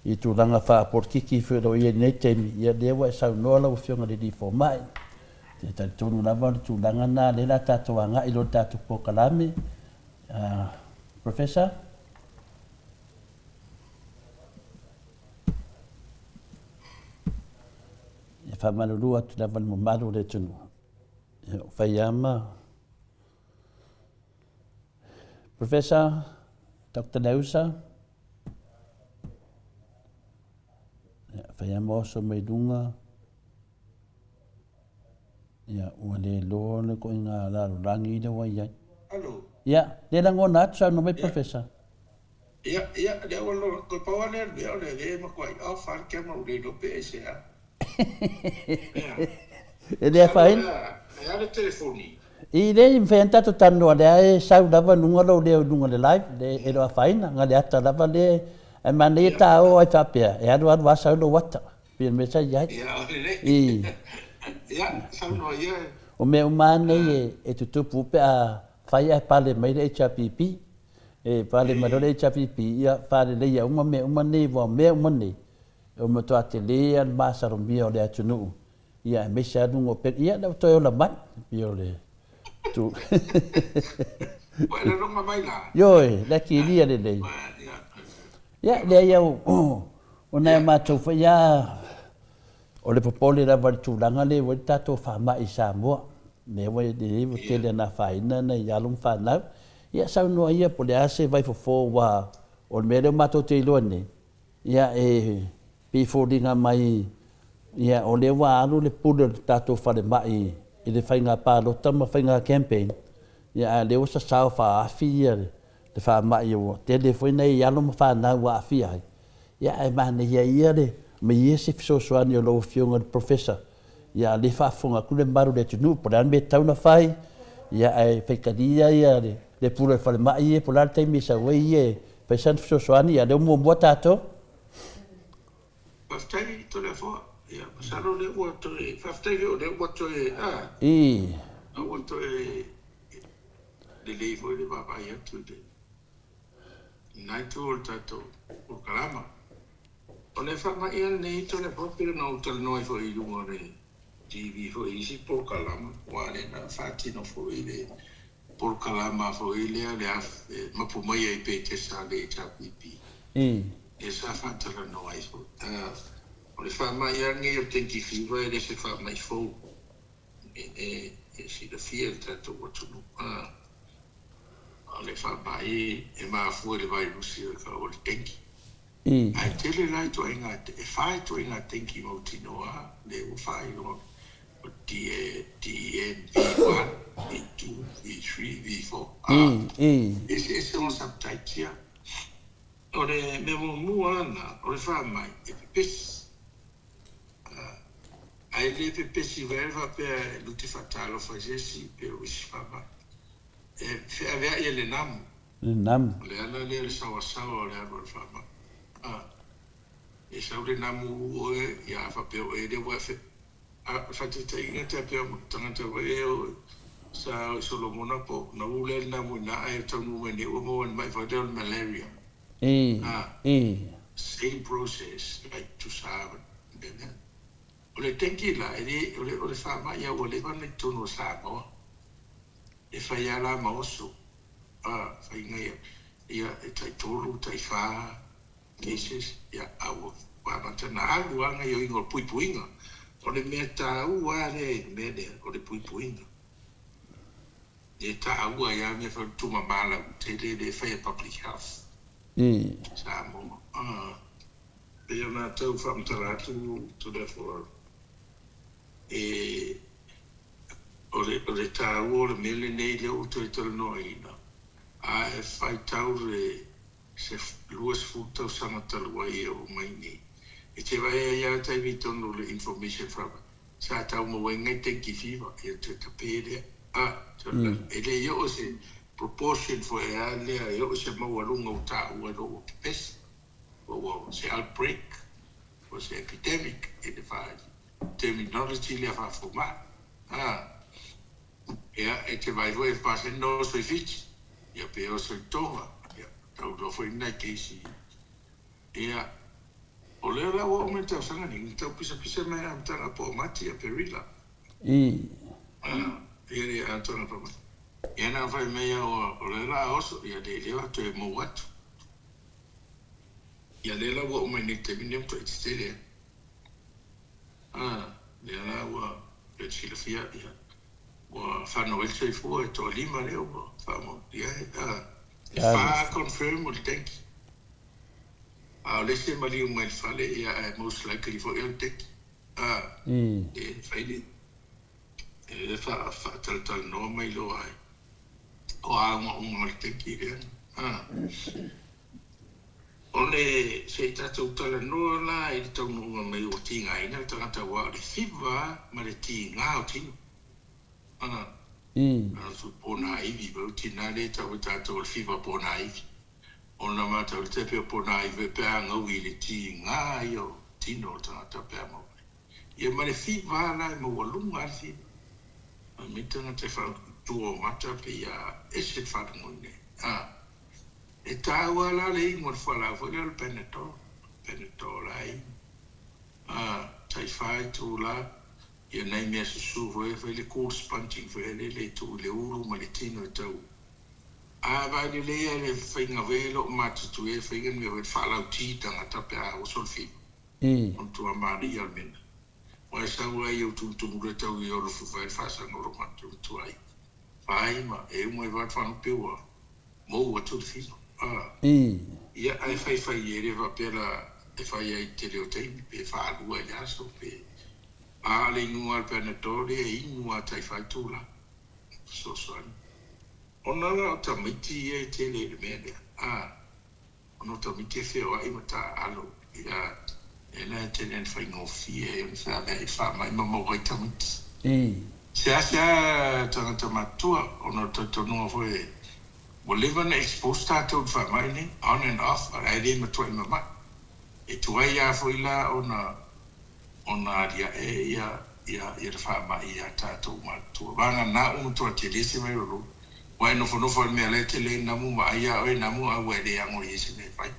i tu langa whaaporkiki whiro i nei teimi, ia lewa e sau noa lau whionga le di fo mai. Te tari tonu lava le tu langa nā le la tātou anga i lo tātou pokalame. Professor? Ia whamalurua tu lava le mamaru le tunu. Ia whai ama. Professor, Dr. Neusa, whai ama oso mei lunga, ia ua le loa le ko inga laro rangi i le wai ai. Alo. Ia, le lango nāt sa no mei, Professor. Ia, le walo, ko pawa le makwai, au whare kia mau le lope e se ha. E lea whain? E ale telefoni. I le i mwhen tato tanu a lea e sau lava nunga lo leo nunga le live, le e loa whaina, nga le ata lava le e mane e tā o ai whapea, e anu a sau lo wata, pia me sa iai. Ia, ole le. Ia, sau no ia. O me umane e tutupu pe a whai e pale mai le HRPP, e pale mai le HRPP, ia pale le ia uma me umane, wa me umane, o me toa te lea masaro mia o le atunu, ia e me sa nungo pe, ia na toi o la mai, pia o le. Tu. Wa le ronga mai la. Yoi, la ki lia le lei. Ya, le iau, o nai mātou whai o le popole la wale tūlanga le wale tātou whama i Samoa. Me wai le iwa tele na whaina na i alum whanau. Ia sau noa ia po le ase vai fofo wa o le mele mātou te iloa ne. Ia e pifōringa mai, ia o le wa alu le pule tātou whale mai i le whainga pālota ma whainga campaign. Ia le osa sao whaafi ia le whamai o tele foi nei alum whanau wa afi ai. Ia e mane ia le me iese fisosoani o loo fionga le professor. Ia le whaafonga kule maru le tunu, po le me tauna whai, ia e whaikaria ia le pura e whale mai e po la teimi sa wei e whaisan fisosoani, ia le mua tātou. Whaftai to le fo, ia saro le ua to e, whaftai le ua to e, a ua to e, le leifo le papai atu de. Nai tu o tātou, o kalama. O le whama ia nei to le popira na utal noi fo i lunga re TV fo i si po kalama. Wale na whatino fo i le po kalama fo i le mapu mai ai pe te sa le HRPP. E sa whatara noi fo. O le whama ia ngi o tenki whiwa e le se whama i fo. E si le fia tato watunu. O le whama e maafua le vai rusi o le tenki. Ai tele lai to inga e fai to inga tenki mo tinoa le o fai o DNV1, V2, V3, V4. Ese on subtype o le memo muana o le fai mai e pepes. Ai le pepesi verva pe luti fatalo fazesi pe o isfama. E fe avea ia le namu. Le namu. Le ana le sawa le ana le fama. E saure namu oe ia whapeo e le wafe. Whatita inga te apea tangata wae o sa Solomona po. Na ule namu na ae tamu wene umo and mai whadeo malaria. Same process like to saban. O le tenki la, o le whama ia o le wana tono Samoa. E whaiala maoso. Whainga ia e tai tolu, tai whaa. Cases ya awo wamata na alu anga yo ingo puipuinga o le meta uare mede o le puipuinga e ta awa ya me fa tuma mala te le fa public health Samoa e na tau fam taratu to therefore o le ta o le mele nei le o to no ina e whai tau re se luas futau samatalu wai o mai ni. E te vai e ia tai vi tonu le information from sa tau mo wengai te ki fiwa e te pere e le yo se proportion for e ale yo se mawalunga o ta ua lo pes o se outbreak o se epidemic e te whai terminology le wha fuma e te vai voi e pase no so fiti ia pe o so tonga tau lo foi nai keisi ia o leo la o me tau sanga ni tau pisa mai am tanga po mati a perila ia antona po mati ia na vai mai o leo la oso ia de leo to e mo watu ia leo la o me ni te minem to itstele leo la o e chile fia ia o fano el se fu e to lima leo o famo ia fa confirm o tanki let's say mali o mai fale ia most likely for el tek e faili e fa tal no mai lo ai o un tek ia ole se tatu tala no la i tau no mai o tinga ina tangata wa le fiva ma le tinga o tinga su pona ivi ba tina le tau tatu fiva pona ivi ona mata o te peo pona i ve pea ngau i le tinga io tino tangata pea mo ia ma le fiva la mo walunga al fiva ma mitanga te whau tuo mata pe ia eset whatu moine e tāua la le ingo whala whaka le penetol ai tai whai tū la ia nei mea susu hoi le cool sponging hoi le tū le uru ma le tino e tau vai le lea le whainga welo o matutu e whainga mea hoi whalau titanga tape a o solfi on tua maria al mena o e sau ai au tūtumura tau i oro fuwhai whasanga oro matu tu ai whai ma e umai vai whanu peua mou a tu fino ia ai fai e re va pela e fai ai te leo teimi pe fa lua ia so pe le inua al penatore e inua tai fai tula so soani ona la o tamiti e te le mele ono tamiti e feo ai mata alo ia e la te nen fai ngofi e on sa ve fa mai mamo vai tamiti se asa tangata matua ono totonua foi o leva na expose tātou whamai ne, on and off, a rei re matua i mama. E tuai ia foi la ona ria e ia whamai ia tātou matua. Vanga nā umutua te lese mai roro. Wai nofo al mea le te le namu ma ia oe namu a ue le ango i ese ne whai.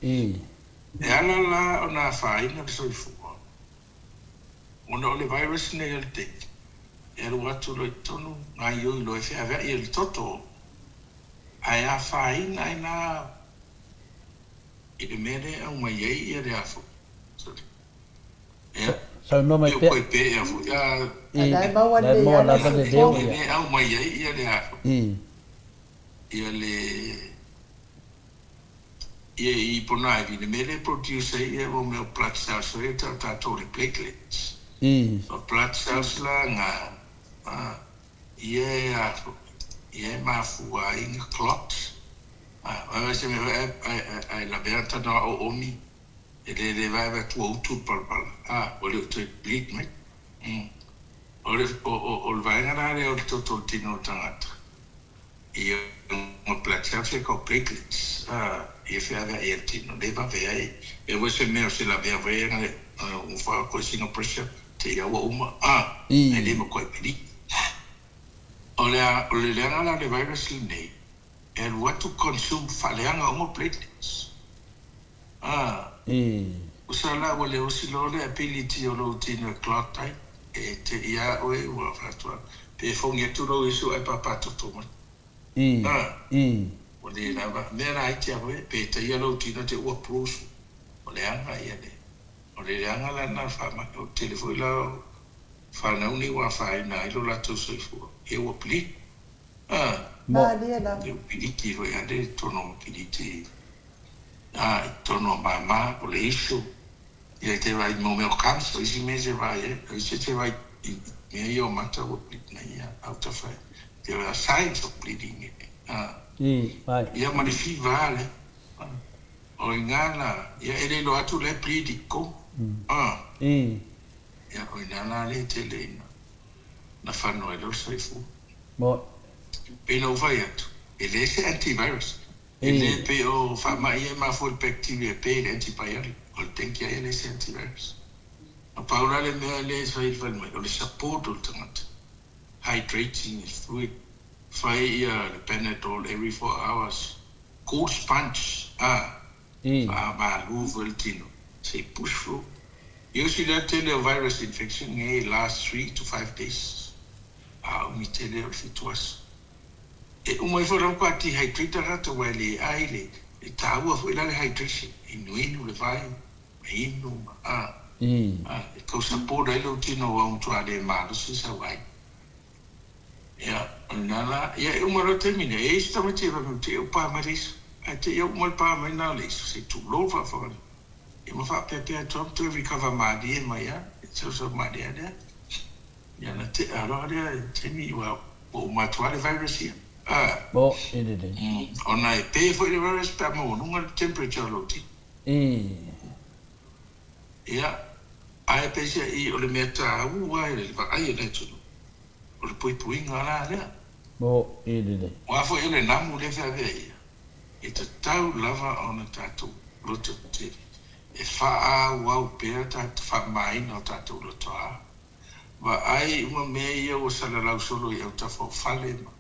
E ala la ona whaina le soifua. Ona o le virus ne el te. E aru atu lo i tonu, ngai oi lo e whea vea i el toto. Ai a whaina i nā i le mere au mai ei i re afo. So no mai pe. Io koe pe e afo. Nai maua le leo. Ia au mai ei i re afo. Ia le... Ia i ponai vi le mere produce ia o meu blood cells o e tātou le platelets. O blood cells la ngā. Ia e afo. Ia mafua inga clots. Vai se me ai la berta no o omi. E le vai tu utu palpala. O le te bleed mai. O le vai ngana le o toto tino tangata. Ia mo platia se ko platelets. Ia fea e tino le va ve e voi se me se la ve ngale un fa ko sino pressure te ia o uma. E le mo ko pedi. O le leanga la le virus nei, e what to consume faleanga o platelets. Usala o le usilo le ability o lo tino clot type, e te ia oe ua fatua. Pe fongi tu ro isu e papato toma. O le lava, mera ai te awe, pe te ia lo tino te ua prusu. O le anga ia le. O le leanga la na fama, o telefoi la whanau ni wa whaina ilo la tu soifua. E ua pili. E pili ki hoi ade tono pili te. Tono mama o le isu. Ia te vai mo meo kanso isi me se vai e. Isi te vai mea i o mata o pili na ia auta whai. Te vai a science of bleeding e. Mai. Ia Maleifua le. O ingana, ia ele lo atu le politiko. Ia o ingana le tele ina. Na whanau e lo saifu. Mo. Pena o vai atu. Ele se antivirus. Ele pe o whamai e mawhoi bacteria pe le antibiotic. O le tenkia ele se antivirus. A paura le mea le saifu mai. O le support o le tangata. Hydrating is fluid. Whai ia le Panadol every 4 hours. Cold sponge. Ma luvo el tino. Say push through. Usually that televirus infection may last 3 to 5 days. Mi tele o fituas. E umai fora kwa ti hydrate rata wale aile. E taua fo ila le hydration. Inu le vai. Inu e kausa poda ilo tino wa untua le malo sisa wai. Ya, nala, ya umaro termine. E sta mateva te o pa maris. Ate eu mal pa mai na le se tu lo fa fa. E mo fa pepe a top to recover madi e mai ya. So madi ya. Ya na te aloria te mi wa o matwale virus ya. Bo ede. Ona e pe foi le virus pa mo nunga temperature lo ti. Ya. Ai pe se I o le meta wa le va ai le tu. O le poi ngala le. Bo ede. Wa fo ele namu le fa ve. E te tau lava ona tātou roto te. E wha wau pēr tātou wha mai no tātou roto a. Wa ai uma mea ia o salalau solo I au tawhau whale ma.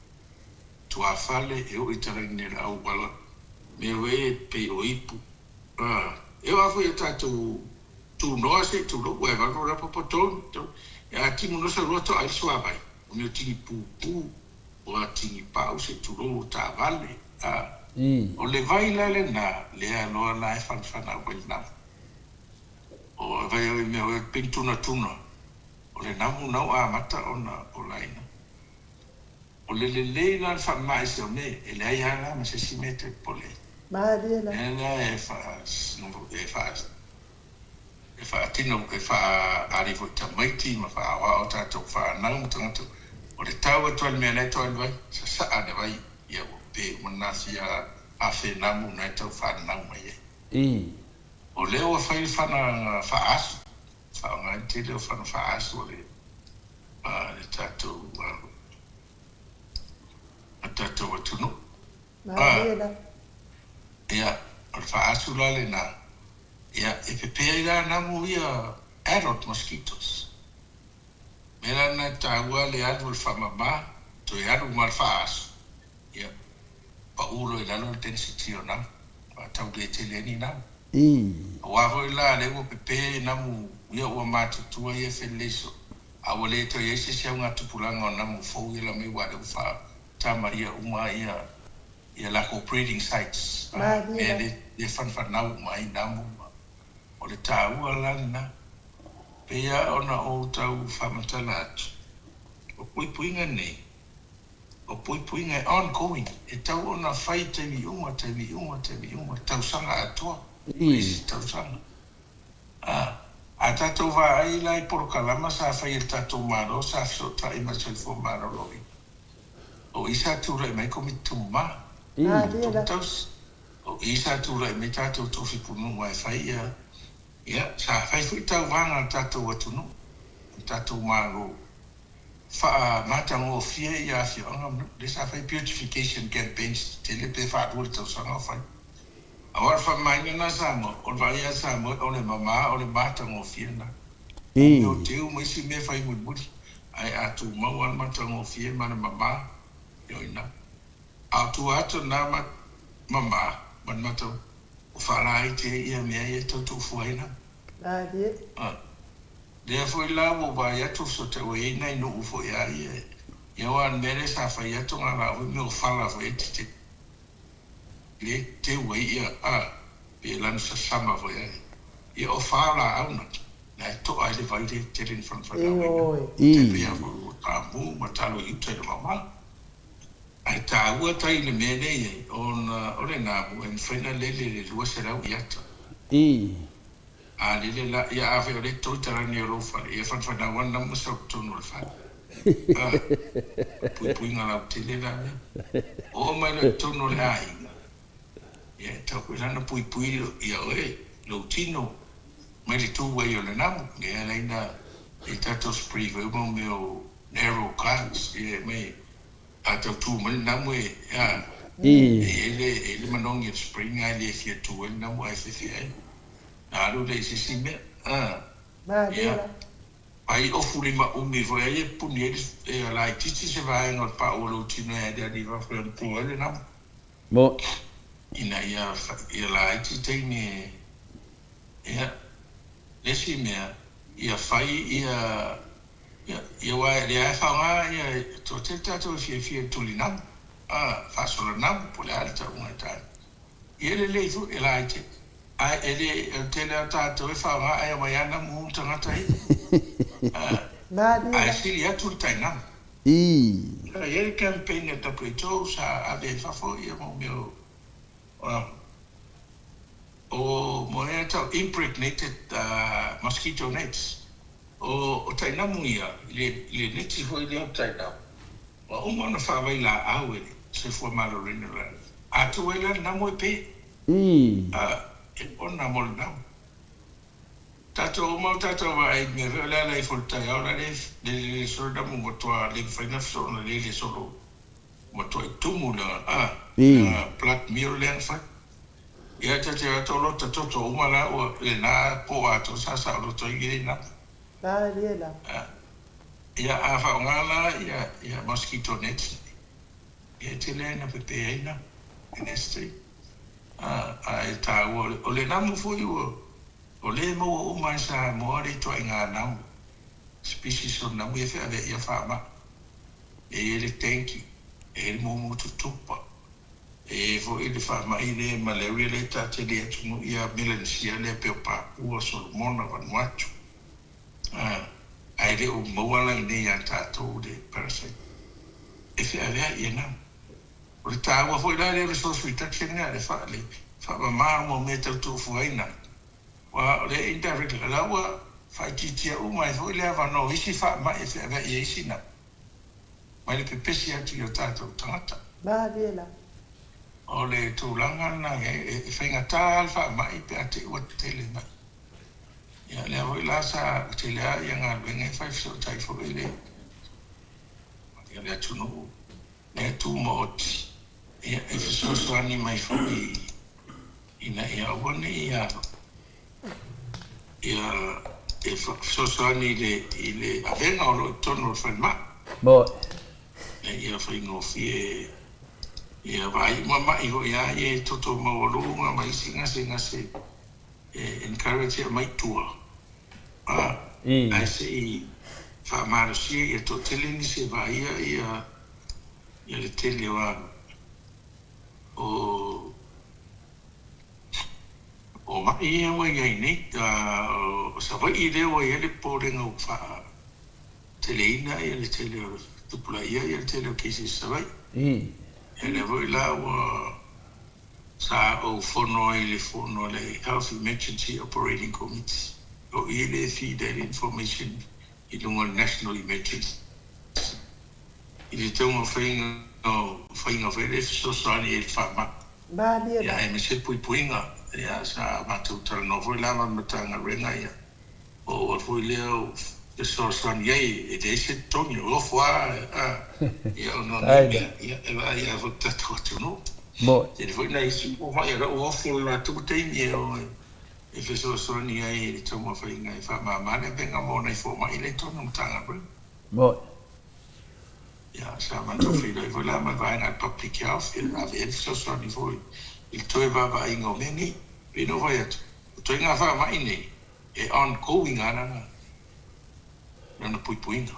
Tua whale e o I tarangi nera au wala. Me we pe o ipu. E wafo ia tātou tū noa se tū lo. Ue wano rapa potonu. E a timu nosa roto ai sua mai. O meo tingi pū. O a tingi pāu se tū lo tā vale. O le vai lale na lea loa la e whanwhana o le namu. O vai o mea o pintuna tuna. O le namu nau a mata o laina. O le la whamai se o me, e le ai hana ma se simete pole. Maria la. E la e wha tino, e wha arivo tamaiti, ma wha awa o tātou wha nau tangatu. O le tau e toa mea le toa vai, sa saa de vai, ia o pe manasi a fe namu na tau fa namu mai. O leo fa il fa na fa as. Fa nga te leo fa na fa as o le. Le tato tato tunu. Ya, o fa as la le na. Ya, e pe ila namu ia adult mosquitoes. Mela na taua le atu fa mama, to ia no mal fa as. Ya. Pa ulo I lalo density o namu. Pa tau le tele ni namu. Wa hoi la le wo pepe namu ia ua mātutua ia whenleso. A wa le to ia se sia ngā tupulanga o namu fau ia la me wa le uwha tama ia uma ia lako breeding sites. Mea le whanwhanau mai namu. O le tāua lana. Pe ia ona o tau whamatala atu. O puipuinga nei. O puipuinga ongoing. E tau ona whai temi uma. Tau sanga atua. Tau sanga. A tatou wa ai lai poro kalama sa whai el tatou maro sa fsota I masalfo maro loi. O isa tura I mai komi tuma. O isa tura I mai tatou tofi punu mai whai ia. Ia, sa whai fui tau wanga tatou atunu. Tatou maro. Fa matango fia ia fia anga le sa fai beautification campaigns tele pe fa dur tau sanga fai. Awar fa mai na Samoa, o vai a Samoa o le mama o le matango fia na. O teu mai si me fai mu ai atu mau an matango fia mana mama yo ina. Atu na mama man matango o fa lai te ia me ia tu fuai na. Therefore, la wo ba ya tu so te we na no ufo ya ye. Ya wan mere sa fa ya tu ngala we me fala fo te. Le te we ya pe lan sa sama fo ya. Ya o fala au na. Na to ai le vai te in front fa na we. Te ya mo ta mo matalo I te mama. Ai ta wa tai le mene ye on ole na mo en fena le lo se ra ya ta. A lele la ia ave o le tau tarani o rofa. Ia whanwhana wana musa o tonu le whana. Pui ngala tele la. O mai le tono le ai. Ia tapu lana pui ia oe lo tino. Mai le tu wai o le namu. Ia leina e tato spree vai me o narrow class. Ia mai a tau tu mai namu e ele manongi e spring ai le fia tu e namu ai fia ai. Aru le sisi me. Ia. Ai ofu le ma umi voi ai puni e ala i titi se vai ngot pa o lo tino e de ali va fia tu e namu. Mo. Ina ia la i titi ni ia. Lesi mea, ia fai, ia wai, ia whaunga, ia to te tato fia tuli namu. Whasola namu, pole ali ta unga tai. Ia le leifu, e la ite. Ai, ele, tele a tato e whaunga, ai mai ana mu tangata i. Ai, sili atu tai namu. Ia le campaign e tapu e tau, sa ave whafo, ia mo meo, o moe tau impregnated mosquito nets o tainamu ia le neti hoi leo tainau wa umana whawai la au ele se fua malo rina la a tu e la namu e pe e ona mo le namu tato o mau tato wa e me veo la i fultai au la le soro namu mo toa le whaina fso na le soro mo toa i tumu la Black Mirror le anfai. Ia te atolo te toto umala o le nā po ato sasa o roto i gire na. Riela. Ia a whaongala ia mosquito nets. Ia te le na pepe eina. Inestri. E tā o le namu fui o le mo o umai sa moare toa i ngā namu. Species o namu e whea ia whaama. E le tenki. E le mumu tutupa. E vo i le whamai le malaria le tate le atunu ia Maleifua le peo Papua Solomona Vanuatu. Ai le o mauala i nei a tātou le parasite. E whea rea i na. O le tāua fo i la le resource reduction le whamama mo me tau tū fuaina. Wa le indirect la laua whaititia umai fo i le avano isi whamai e whea rea i isi na. Mai le pepesi atu i o tātou tangata. Riela. O le tūlanga na e whainga tā alfa mai pe a te ua tele mai. Ia lea hoi la sa te lea i ngā luenga e whai fso tai fo e le. Ia lea tunu, lea tū mooti. Ia e fso soani mai fo ina ia wane ia. Ia e fso soani i le avenga o lo tono whai ma. Mo. Ia whaingo fie ia vai mama i ho ia e toto maolunga mai singa se encourage mai tua ai se fa maro si e to teleni se vai ia le tele wa o mai ia wa ia ni o sa vai i le wa ia le porenga o fa teleina ia le tele tupula ia le tele o kisi sa vai ele voi la wa sa o fono ile fono le Health Emergency Operating Committee o ile feed that information i lunga National Emergency ile tōnga whainga vere so sani e whama ia e me se puinga ia sa matutara no voi lama matanga renga ia o voi leo e so sani ei e de se tongi o fwa ia no ia ia vo tato tunu mo e voi na isi o mai era o fwa la tu tei o e fe so sani ei e toma whainga e whama mane venga mo nei fo mai le tonu tanga bro mo ia sa matofila e voi lama vai na public health e ave e so sani voi il toe va ingo meni e no vai atu toi ngā whama nei e ongoing ana na puipuina.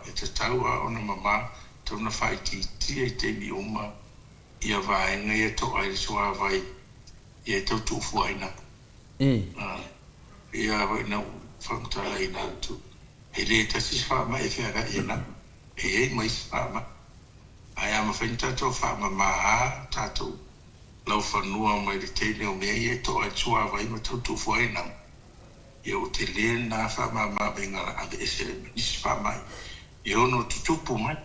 E te taua o na mama tau na whaiti tia i te mi uma ia vaenga ia to ai soa vai ia tau tufu aina. Ia vai na whamutala i nā tu. E le tasi whama e whiara e na. E mai whama. Ai ama whainta tō whama maa tātou lau whanua mai le teine o mea ia to ai soa vai ma tau tufu aina. ia o te le na whamama venga ave ese nisi whamai. Ia ono tutupu mai.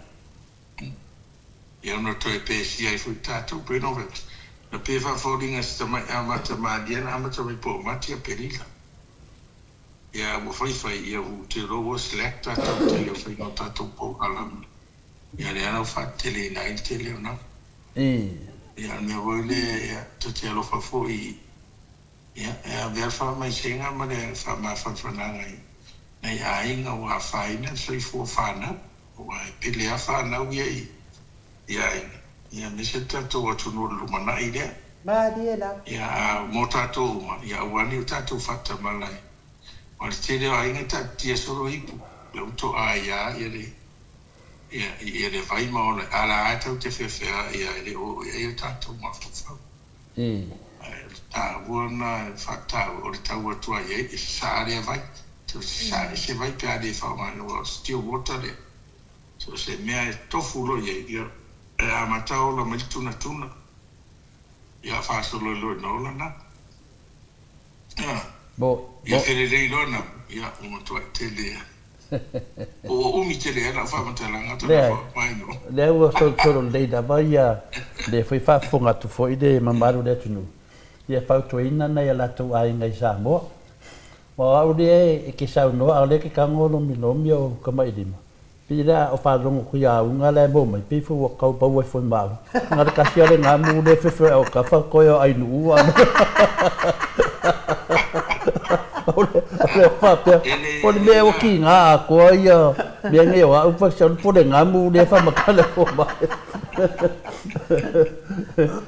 Ia ono toi pēsi ai fui tātou pēno vek. Na pēwha whauringa sita mai amata mādia na amata mai po matia perila. Ia mo whaiwhai ia u te roa select tātou te leo whai no tātou po alama. Ia le anau whatele na i te leo na. Ia mea woile ia te alofa fōi. Ia vea whamai senga ma le whamai whanwhananga i. Nei ainga o a whaina soi fō whanau. O a pele a whanau ia i. Ia mese tātou atu no lumana i rea. Mādia la. Ia mō tātou uma. Ia uani o tātou whata malai. Wale te reo ainga tātia soro ipu. Le uto a ia le. Ia le vai maona. Ala ai tau te whewhea. Ia le o ia tātou mawhawhau. Tā uana whatau o le tau atua ia. E sa area vai. Se vai pe area whaumanu o still water le. So se mea e tofu lo ia. A matau la mai tuna. Ia whasolo lo nola na. Ia tere rei lona. Ia umatua te lea. O umi te lea na whamatalanga tana whamaino. Lea ua soro leida vai ia. Le whai whafonga tu fo i de mamaru le tunu. Ia whautua ina na ia latou ainga i Samoa. Wa au le e ke sau noa au le ke kangolo milomi o kamairima. Pira o whalongo kui a unga le mo mai pifu o kau pau e foi mau. Ngara kasi ale ngā mu le whewhe au ka whakoe o ainu ua. Ole whapea. Ole mea o ki ngā a koa ia. Mea nge o au whaksan pore ngā mu le whamakale o mai.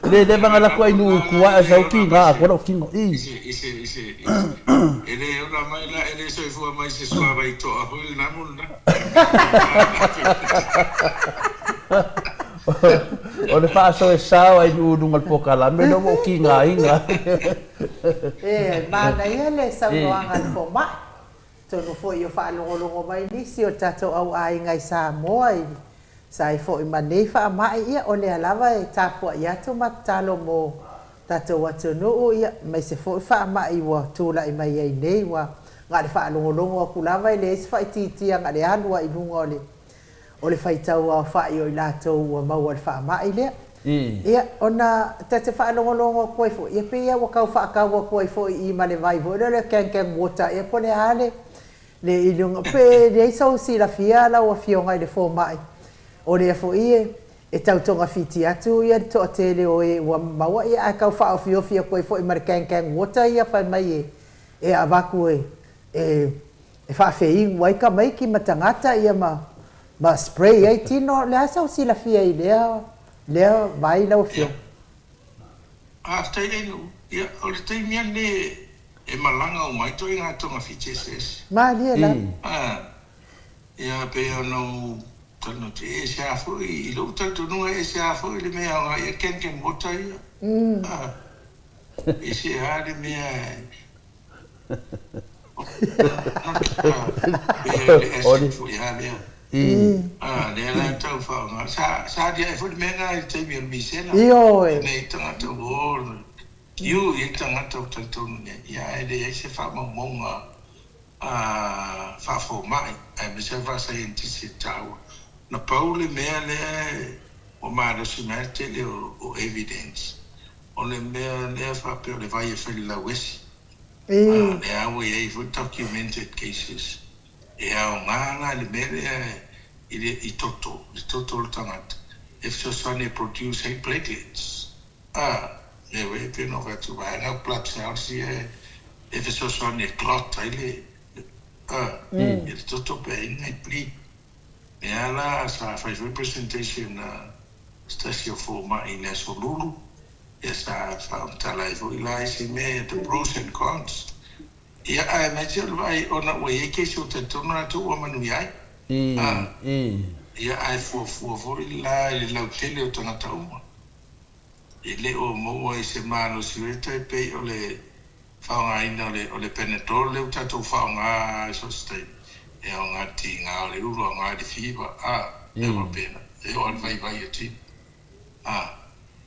Le manga la koa ainu ukua a sau ki ngā a koa o kingo. Ise. Ele ora mai la ele soi fua mai se suava i toa hui na muna. O le whaaso e sao ai nunga pokala me no mo ki ngā inga. Mana ia le sau noanga le fo mai. Tono fo i o whaalongolongo mai nisi o tato au a inga i Samoa i. Sa i fo i Maleifua mai ia o le alawa e tapua i atu matalo mo tato watu nuu ia. Mai se fo i wha mai wa tūla i mai ei nei wa. Ngā le whaalongolongo a kulawa i le esi wha i titia ngā le anua i lunga o le whaitau a whai o i lātou ua maua le wha mai lea. Ia, ona te whaalongolongo koe fo. Ia pe ia wakau whaakaua koe fo i ma le vai fo. Le keng water ia po le hale. Le ilunga pe le isau si la fia la ua fionga i le fo mai. O le fo ie e tautonga fiti atu ia to tele o e ua maua ia a kau wha o fia koe fo i ma le keng water ia whai mai e. E avaku e whaafei wai ka mai ki matangata ia ma spray ai tino le asa o sila fia i lea vai lau fio. Tei enu, ia, o le tei mea ne e malanga o mai toi ngā tonga fitieses. Lia la. Ia pe anau tano te e se afo i lo tatu nunga e se afo i le mea o ngai e ken mota ia. E se haere mea le ala tau whaonga. Sa dia e fwoi mena i teimi o misena. Io e. Nei tangata o Iu i tangata o tautonu ne. Ia e le e se whamamonga whafo mai. E me se whasa i ntisi taua. Na paule mea le o maarasu mea te le o evidence. O le mea lea whapeo le vai e wheli la wesi. Le au e for documented cases. E au nganga le mere i toto le tangata. If so sane produce a platelets. Le we pe no vatu vai na blood cells e if so sane clot ile. Il toto pe in pli. E ala sa faz representation stasio forma in Solulu. Yes, I've televised the pros and cons. Yeah, I imagine why on that way, case you to not to woman we I. Yeah, I for la tele to not uma. Ile o mo e se mano suete pe ole fa ina ole penetrol le tato fa nga so stay. E o nga tinga ole u nga di fiba. E va pena. E o vai ti.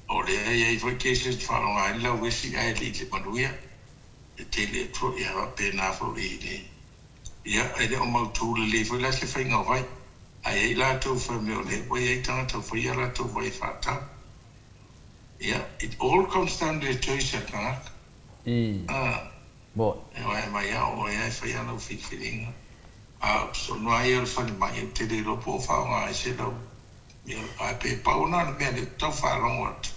O le e foi cases whanonga i lau wesi ai li te manuia. tele tro ia wa pena fo ile ia ele o mau tu le fo la se fa nga vai ai la to fa me le o ia tanga to fo ia la to vai fa ta ia it all comes down to choice ka bo ai mai ia o ia fa ia no fi feeling so no ai al fa mai te le lo po fa nga se lo ia ai pe pa ona me le to fa long what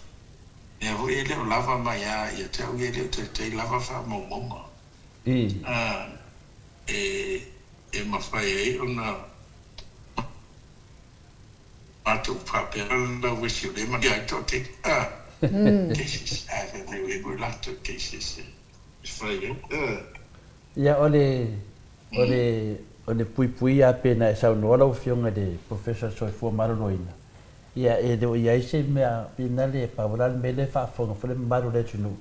ia vo ele lava mai ia te au ele te lava fa mo mo e ma fai una atu pape la wish le ma dia to te cases I have very good luck to cases fai ia ole pui a pena sa no la fionga de professor so for maroina ia e do ia se mea pinale paural mele fa fo fo maro le tunu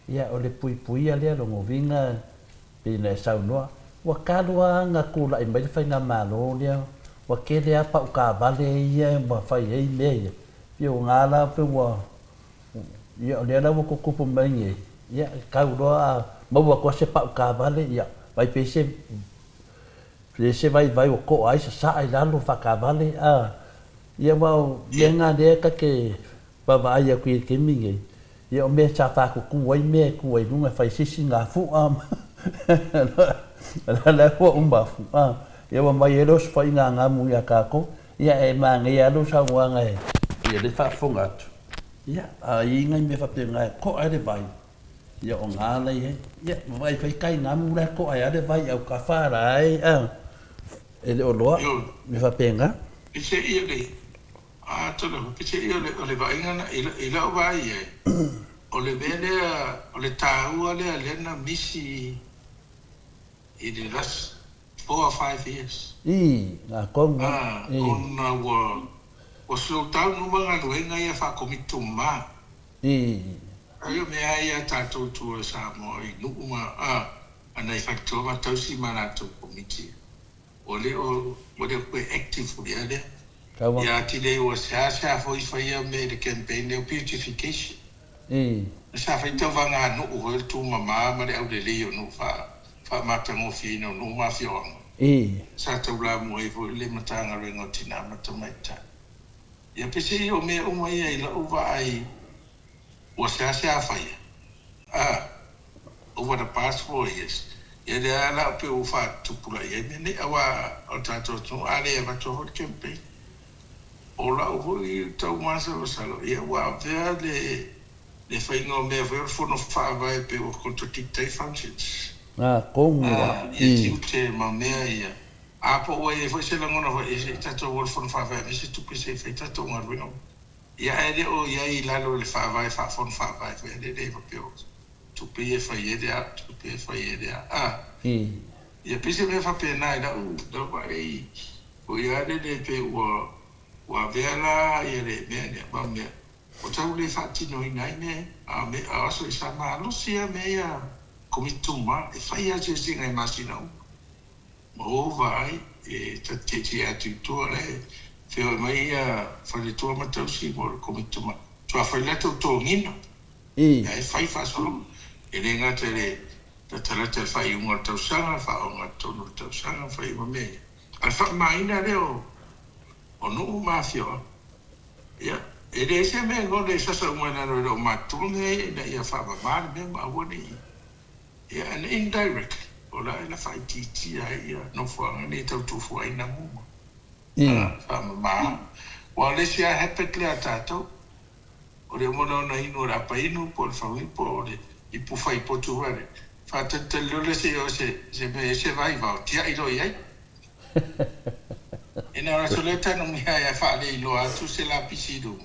ia ole pui ale lo ngovinga pina sa no wa kalua nga kula i mai fa nga malo nia wa kele apa ka vale ia ma fa ia me ia ngala pe wa ia le na ko ko mai ia ka do a mo wa ko se pa ka vale ia vai pese vai o ko ai sa ai lalo fa ka vale ia mau lenga de ka ke pa vai a ki mingi ia o me cha fa ku wai me ku wai lunga fa sisi nga fu la ko umba fu ia wa mai elos fa nga mu ya ka ko ia e ma ngia lo sa wa nga ia le fa fonga ia ai ngai me fa pe nga ko ai de vai ia o nga la ia vai fa kai nga mu la ko ai de vai au ka fa rai ele o loa me fa pe nga ise ia le tolo ise ia le vai nga ila vai o le bene o le taua le na misi i de las 4 or 5 years na kon ona o slow down no mga luenga ia fa komitu ma ayo me ai ta to Samoa i numa anai factor ma tausi mana to komiti ole o ko active dia le ya tile o sa foi me the campaign of beautification sa fa to vanga no o tu mama ma le au de le no fa mata ngo fino no ma fio sa to la mo e vo le matanga re ngotina mata maita ya pese o me o mai ai la uva ai o sa fa over the past 4 years ya de ala pe o fa tu pula ye ne awa o tato tu ale va to hot campaign o la o i to ma so salo ya wa verde le fai no me ver for no fa vai pe o contradictory functions como e te ma me ia po o e foi se la ngona e tato wolf for fa vai se tu pese fe tato ngaro no ya ele o ya i la lo le fa vai fa for fa vai fe de va pe o tu pe fa ye de tu pe fa ye de ya pese me fa pe na da do vai o ya de pe wa vela ye le me ba me o tau le fati no inai me me aso sa ma lo sia me ya komituma e fai a se singa masina mo vai e te atu to le fe mai fa le to ma tau si mo komituma to fa le to ngino e fai fa solo e le ngata le te fai un tau sanga fa un tau sanga fai me al fa mai na le o no mafio ya ele se me no le sa uma na no matunge na ia fa ba me ma woni ya an indirect ola ina fa titi ya no fo ni tau tu fo ina mu fa ma wa le sia happily atato o le mono na ino ra pa ino por favor por i pu fai po tu vale fa te le se me se vai va ti ai do ai ina ra soleta no mi ha fa le lo atu se la pisido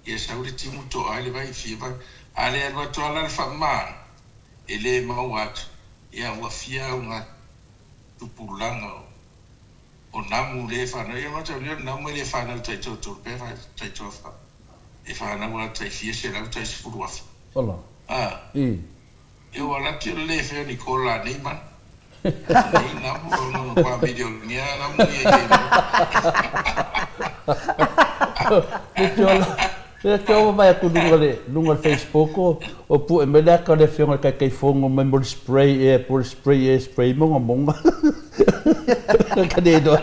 ia saure timu to ale vai fiva ale alwa to ala fa ma ele ma wat ia wa fia una tupulanga o namu le fa na ia ma ta le namu le fa na tai to pe fa tai to fa e fa na wa tai fia se la tai se fu wa hola e wala ti le fe ni kola ni man ni namu no pa video ni namu ye Le ko mai ku lunga Facebook o pu e mele ka le fionga kai fongo mai mo spray spray mo mo. Kadedo.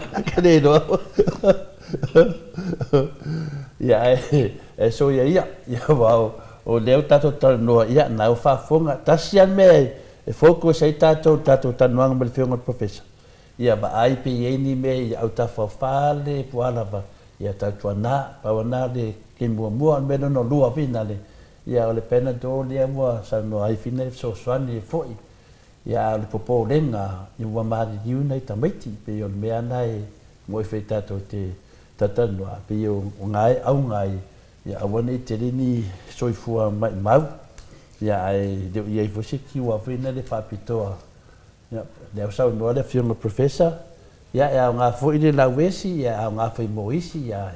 Ya so ya wow. O leo tato no ya na o fa fonga tasian me e focus ai tato tanuanga me fionga professor. Ya ba ai pe ni me ya uta fa fale puala ba ya tatuana pa wana de kimbo mo me no lua finale. Ya le pena do le mo sa no ai fine so swani foi. Ya le popo lenga i wa ma di una tamiti pe yo me anai mo e feita to te tatano pe yo ngai au ngai ya awani te ni soifua mai mau ya ai de ia fosi ki wa fina le fapitoa ya le sa no le firma professor ya nga foi le la wesi ya nga foi moisi ya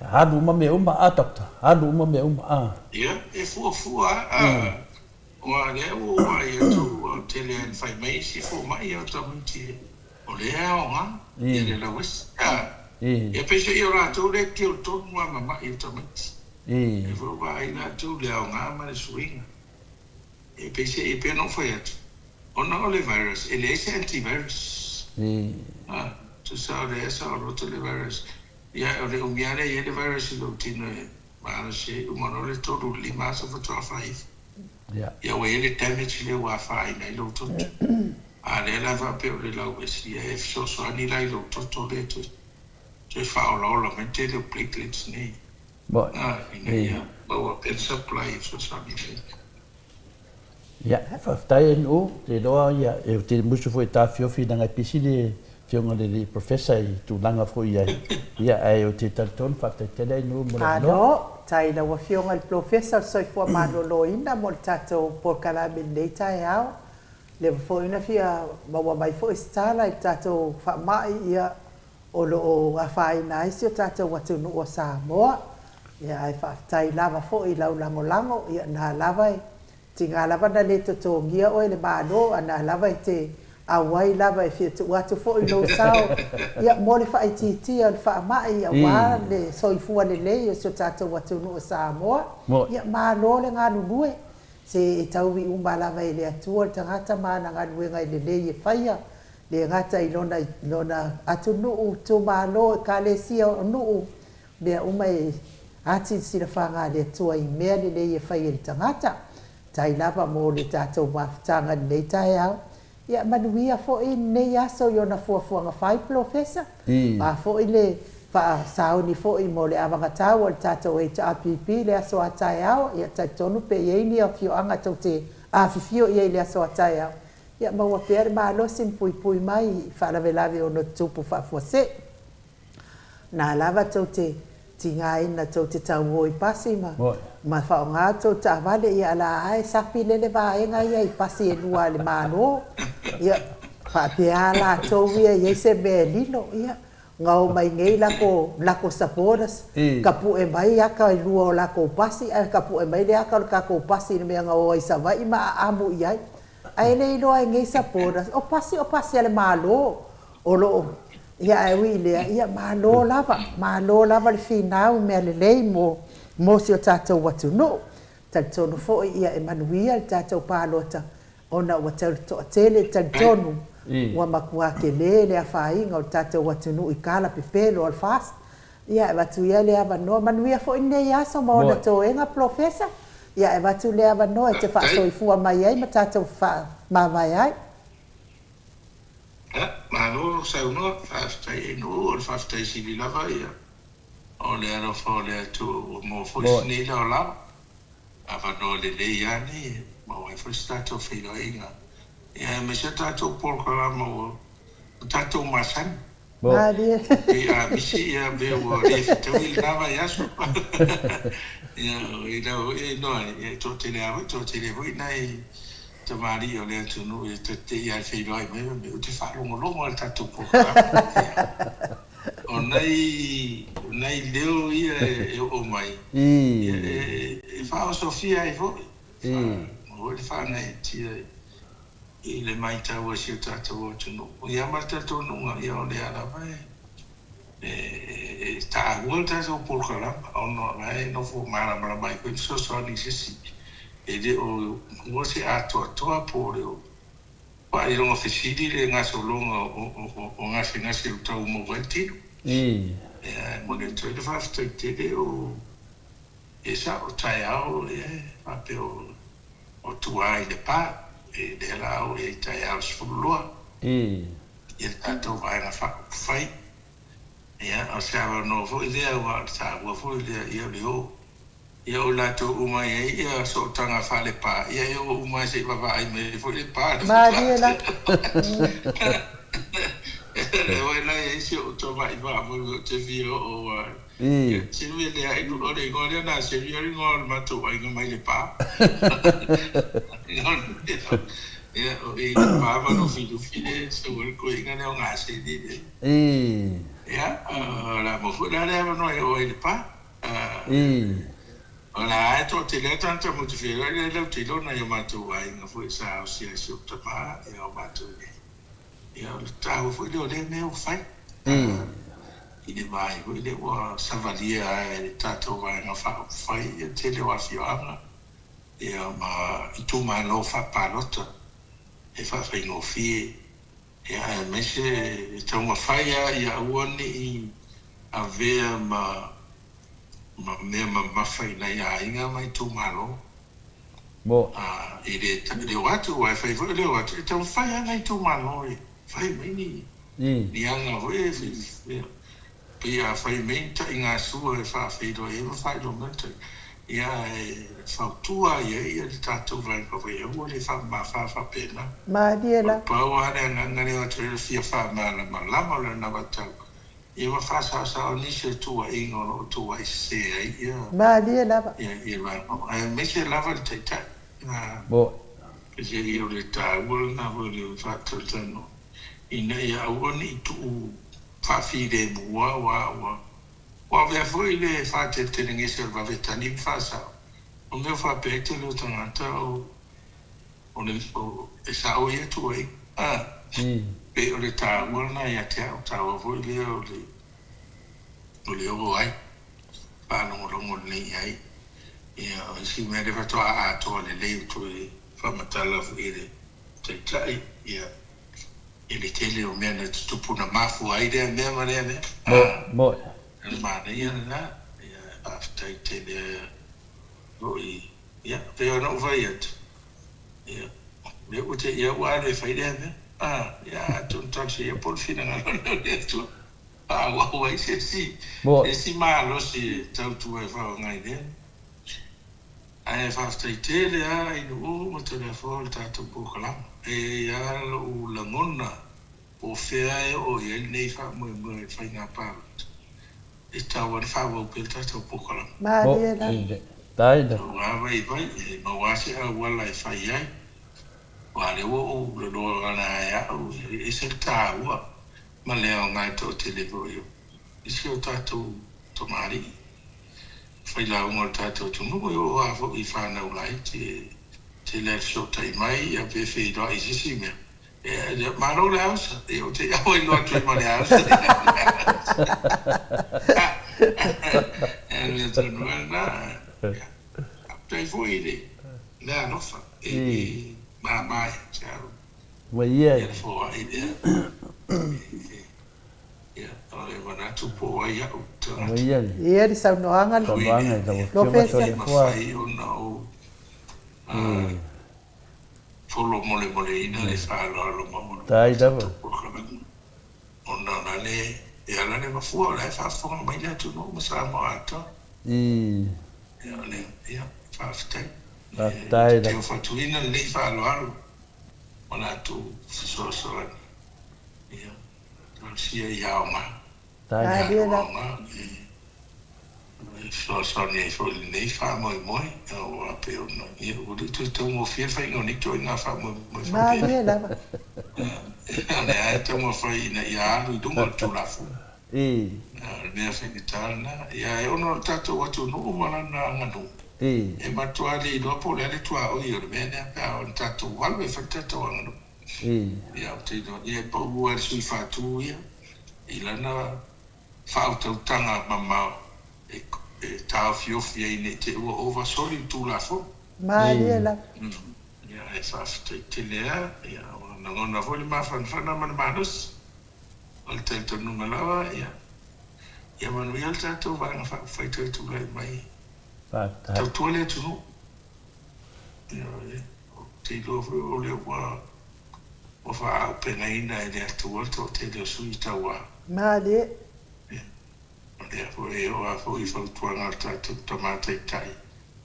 hadu ma me a doctor hadu ma me a ya e fu wa le o ai to tele information fu mai yo to mti o le o ma le la wesi e pese io rato le che il to ma io to mti e fu vai na tu le o ma le swing e pese e pe non foi o le virus e le antivirus tu sa le sa roto le virus ya le ungiare le virus lo tino ma se umano le todo lima so for 5 ya we le damage le wifi na lo to le la va pe le la wesi e so ni la lo to le to fa lo mente le platelets ni ya ba pe supply so ni ya fa tai no le do ya e te musu foi ta fio fi na pisile fionga le professor i tu langa foi ya ai o te talton fa te le no mo no tai la wa fionga il professor soi fu ma lo ina mo tato por kala bin data ya le foi na fia ma wa mai foi stala tato fa mai ya o lo a fai na isi tato wa tu no Samoa ya ai fa tai lava foi la lango ya na lava tinga lava na le to ngia o le bado ana lava te awai lava fi tu watu fo no sao ya mole fa ititi al fa mai ya wa le soifu le so tato watu no Samoa ya ma lo le nga lue se tauwi umba lava ile atu tangata mana nga lue nga le faia le ngata ilona atu no to ma lo kalesia no be umai ati sila fanga le to i me le faia tangata tai lava mo le tatou mafutanga nei tai au ia manuia foʻi nei aso iona fuafuaga fai professor ma foʻi le faasauni foʻi mo le avagatau o le tatou HRPP le aso a tae ao ia taitonu pe iai ni afioaga tau te afifio iai le aso a tae ao ia maua pea le malosi puipui mai faalavelavi ona tupu faafuase na lava tau te tingaina tau te tauoi pasi ma whaonga tau ta vale ia la ai sapi lele vaenga ia i pasi e lua le mano ia whapea la tau ia se me lino ia ngau mai ngei lako saporas kapu e mai aka i lua o lako pasi kapu e mai le aka o kako pasi ni mea ngau ai sa vai ma amu iai ai le ilo ai ngei saporas o pasi ale malo o lo ia e wi le ia malo lava le finau me le lei mo si o tatou watu no tatou foi ia e manuia le tatou palota ona wa tatou tele tatou wa makua ke le afainga o tatou watu no i kala pepelo al fast ia e watu ia le ava no manuia foi nei aso mo na toenga professor ia e watu le ava no e te fa soifua mai ai ma tatou fa ma vai ai Mano sa uno faftai no faftai si di lava ia o le aro fo le tu mo fo ni la la ava no le ia ni mo e fo stato filo inga ia me se tato por kala mo tato masan ia misi ia be o le tu lava ia so ia no e to te le voi nai te mari o le tu no e te ia filo ai me te fa longo al tato por o nei leo ia e o mai e fa Sofia e vo o le fa nei tia i le mai tau si tato o tu no ia marta tu no ia o le ala vai e ta volta so por kala ono mai no fu mala mai ko so ni si de o se ato por o pa i longa fesidi le nga so longa o nga se o tau mo venti mo le tau de fasta te o sa o tai au a pe o tuai de pa de la o tai au sfulua il tato vai na fai o sa no fu idea wa sa wa fu idea ia o lato uma ia so tanga fale pa ia o uma se va ai me fu le pa Mariela. Oi lá esse o to vai mo te vio o se lui le ai no le ngore na se lui ngor ma to ai no mai le pa ia o pa va no fidu fine se o ko inga ne o ngase di ia la mo fu la le no o le pa Ora, e to te le tanta mo te fira, le te lo na yo matu ai, nga fu sa o sia si o te pa, e o matu ne. E o ta o fu le me o fai. I le mai, fu le wa savalia e tato vai nga fa fai, e te le wa fianga. E o ma, i tu ma lo fa palota, e fa fai no fie. E a me se, te ma fai a uoni i a vea ma fai na ia inga mai tu malo mo le watu wa fai vo le watu te fai na tu malo fai mai ni anga vo pia fai mai ta inga su e fa fai do e fai do menta ia fa tua ia ta tu vai ko vai o le fa pena Mariela. pa wa na ngani o te fia fa ma la na wata e ma fa sa o ni se tua ingo no tua se ia Mariela. ia vai me se lava te ta mo se io le ta vol na vol fa tutto no ina ia oni tu fa fide wa ve foi le fa te ngi se va vetani fa sa o me fa pe te lo tangata o le e sa o ia tu ai pe o le ta vol na ia te o ta o foi le o le o ai pa no lo ni ai ia si me le fa to a to le tu fa matala fu ile te tai ia ele tele o mena tu puna mafu ai de me mo el mane ia na ia after tele roi ia pero no vai et ia me o te ia wa le fai de me ia tu taxi ia por fina na tu wa si malo si tu e fa ngai de ai fa after tele ai no mo telefone ta tu bukala e ia o la mona o fea o ele nei fa mo fai na pa esta wa fa o pelta to pokola Mariela. dai da wa vai ma wa se a wa la fai ai wa le o lo na ya o e se ta wa ma le o ngai to telefone isi o tato to mari fai la o tato to no o a fo I fa na ulai te le so tai mai a pe fe do isi si me ma no le house io te ho il nuoto in male house e le torno na te fuori na no fa ma ciao ia fo idea wana tu po ia Ia di sa noanga lo. Lo festa. Folo mole ina le fa lo mo dai da ona na le e ala le mafu la fa fo mai la tu no sa mo ato ia le ia fa stai dai da te fa tu ina le fa lo ona tu so ia non sia ia o ma Mariela. So ne so ne fa mo o ape no ia o tu mo fie fa no ni to na fa mo Mariela. ne te mo fa ina ia lu mo tu la fu ne fa ni tana ia e ono tato watu no mana na ngano e ma to ali do po le tu o io me ne pa on tato walve fa tato ngano ia te do ia po wa su fa tu ia ilana whautautanga mamau e tau fiofi ai ne te ua oversoli tu la fo. Maliela. Ia e whaftai te lea, ia ngona foli mawhanwhana mana manus. Al te tanunga lawa, ia manu i al tātou vanga whaitau tu lai mai. Tau tua lea tunu. Ia te lofu o lea wa o wha au penga ina e lea tua to te leo sui taua. Malie. Lea fo e o a fo I whautua ngā tātou tamatai tai.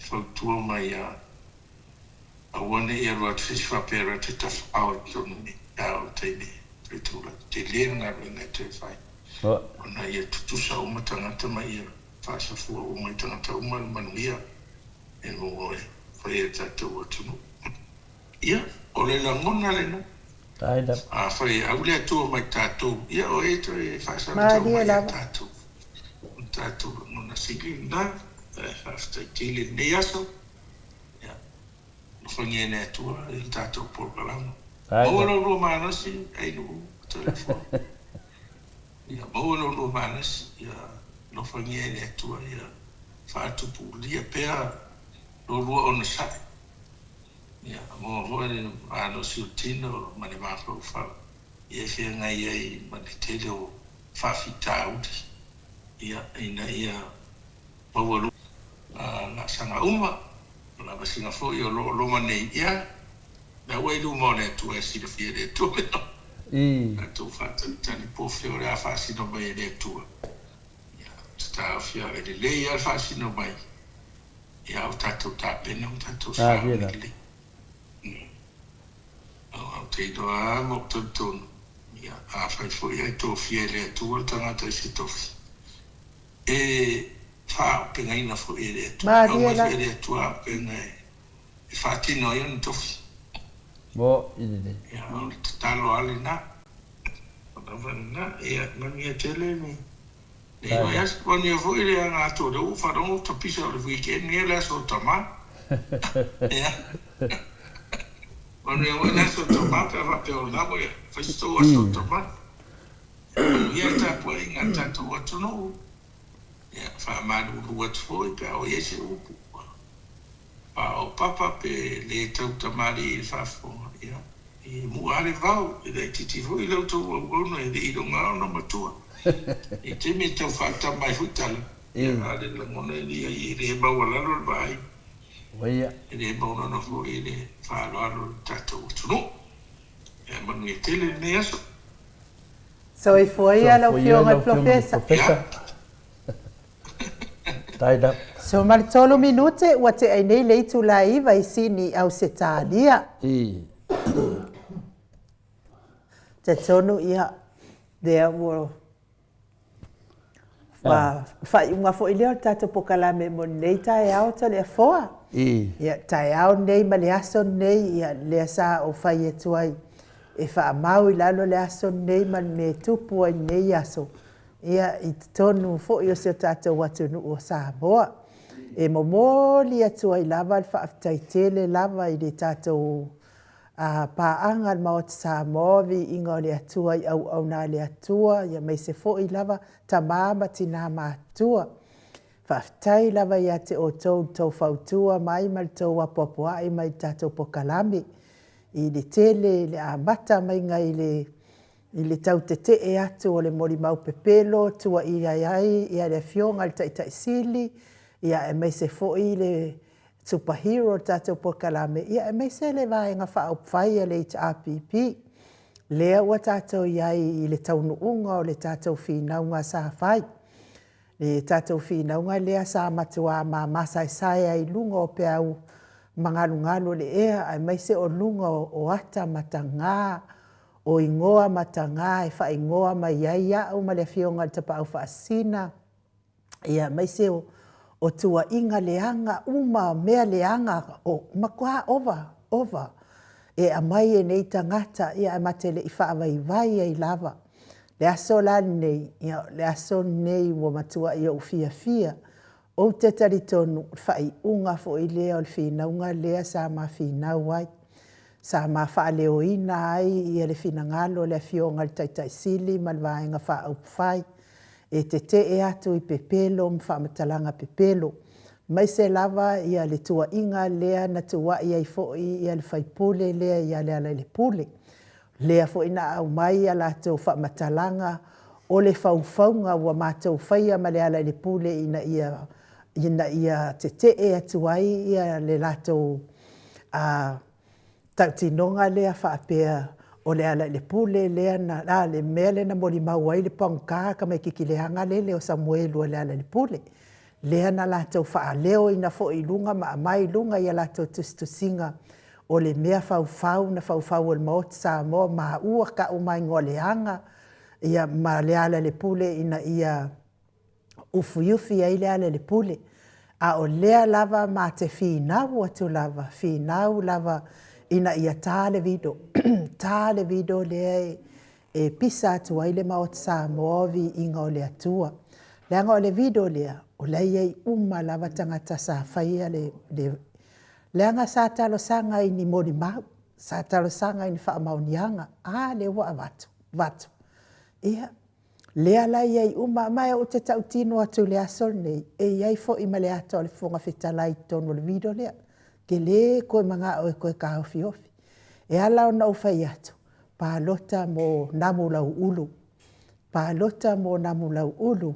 Whautua mai a wane I arua te whapera te tawha au tonu ni au teine. Te lea ngā ringa te whai. Ona ia tutusa uma tangata mai ia whaasafua uma I tangata uma manuia. E mo e whai e tātou atunu. Ia, o le langona lena. A whai au lea tua mai tātou. Ia o e to e whaasafua mai a tātou. Tātou ngona sigi nā. Whaastai tele nei aso. Ia, no whangia nea tua I tātou porkalama. Maua no manasi, ai no telefone. Ia maua no manasi, ia no whangia nea tua, ia whaatupu lia pēr no rua o na sai. Ia maua hoa ni ano siutino mani mawhau whau. Ia whia ngai ai mani tele o whawhita uti. Ia ina ia maua lu ngā sanga uma. La masinga fo I o loma nei ia. Na wai lu mo le tu e si le fie le tu me no. Na tu fata tani po fio le a fasi no mai le tu. Ya, sta fia e le ia fasi no mai. Ya o tato ta pena o tato sa le. Au te do a mo ton. Ya, a fai fo ia to fie le tu o tanga te si tofi. E fa penga ina fo le tu. Ma le tu a penga e fati no ia tofi. Mo ini. Ya, talo ali na. Na, ia ngani tele ni. Nei ia poni vo ile nga to do fa do to pisa o weekend ni la so tama. Ya. Poni o na so tama ka va pe o na mo ia. Fa so tama. Ia ta po inga ta to what no. Ya, fa ma do what foi pe o ia se o. Pa o papa pe le tau tamari fa fo ia e mu ale vau e le titi fo I lo to o no e I do nga no matua e te me tau fa tamai futala ia ale la mona I le ba wala lo vai Waia e le ba no fo I le fa lo tato tuno e manu e tele ne aso so I foi ala o fionga professa. Taida. So maritolo minute ua te ai nei leitu la iwa I sini au se tālia. Te tonu ia there were whai unga fo I leo tato pokalame mo nei tae au ta lea foa. Ia tae au nei ma le aso nei ia lea sa o whai e tuai e wha mau I lalo le aso nei ma me tupu ai nei aso. Ia I tonu fo I o se tato watunu o Samoa. E momoli atu ai lava al whaaftaitele lava I le tato paanga al maot Samoa vi inga o le atua I au na le atua. Ia mai se fo I lava tamama tina maatua. Whaaftai lava ia te o tau whautua mai mal tau apopua I mai tato pokalami. I le tele le amata mai ngai I le tau te e atu o le mori mau pepelo, tua I ai, ia le fionga le taitaisili, ia e mai se foi le superhero tato pokalame, ia e mai se le vaenga whaupwhai le HRPP. Lea ua tato iai I le taunuunga o le tato whinaunga sa whai. Le tato whinaunga lea sa matua ma masai ai lunga o pe au mangalungalo le ea, e mai se o lunga o ata matanga, o ingoa matanga e wha ingoa mai ia au ma le fionga te pau whaasina. Ia mai se o tua inga leanga uma mea leanga o makua over. E a mai e nei tangata ia e matele I whaavai ai lava. Le aso la nei, le aso nei wa matua ia u fia. O te taritonu whai unga fo I lea o le whinaunga lea sa ma whinau ai. Sa ma whaaleo ina ai ia le finangalo le fionga le taitaisili ma le vaenga whaauwhai. e te atu i pepelo, mwhamatalanga pepelo. Mai se lava ia le tua inga lea na tua ia i fo'i ia le whaipule lea ia le ala le pule. Lea fo'i na au mai a lātou whamatalanga o le whauwhaunga wa mātou whaia ma le ala le pule ina ia te atu ai ia le lātou tautinonga lea whaapea o le ala le pule lea na le mea le na mori mauai le paunka ka mai kikileanga le o Samuelu o le ala le pule. Lea na lātou whaaleo ina fo'i lunga ma mai lunga ia lātou tustusinga o le mea whauwhau na whauwhau o le maoti Samoa ma ua ka umai ngoleanga ia ma le ala le pule ina ia ufi ai le ala le pule. A o lea lava ma te whinau atu lava, whinau lava ina ia tāle vido. Tāle vido lea e pisa atu ai le maoti Samoa vi inga o le atua. Leanga o le vido lea, o lei ei lava tangata sa whaia leanga sa talo sanga i ni mori mau, sa talo sanga i ni wha maunianga, le wa vatu. Ia, lea lai ei mai o te tautino atu le asol nei, iai fo i male ato o le fonga whetalai tono le vido lea, ke le koe manga o koe ka ofi. E ala o nau whai atu, pālota mo namu lau ulu,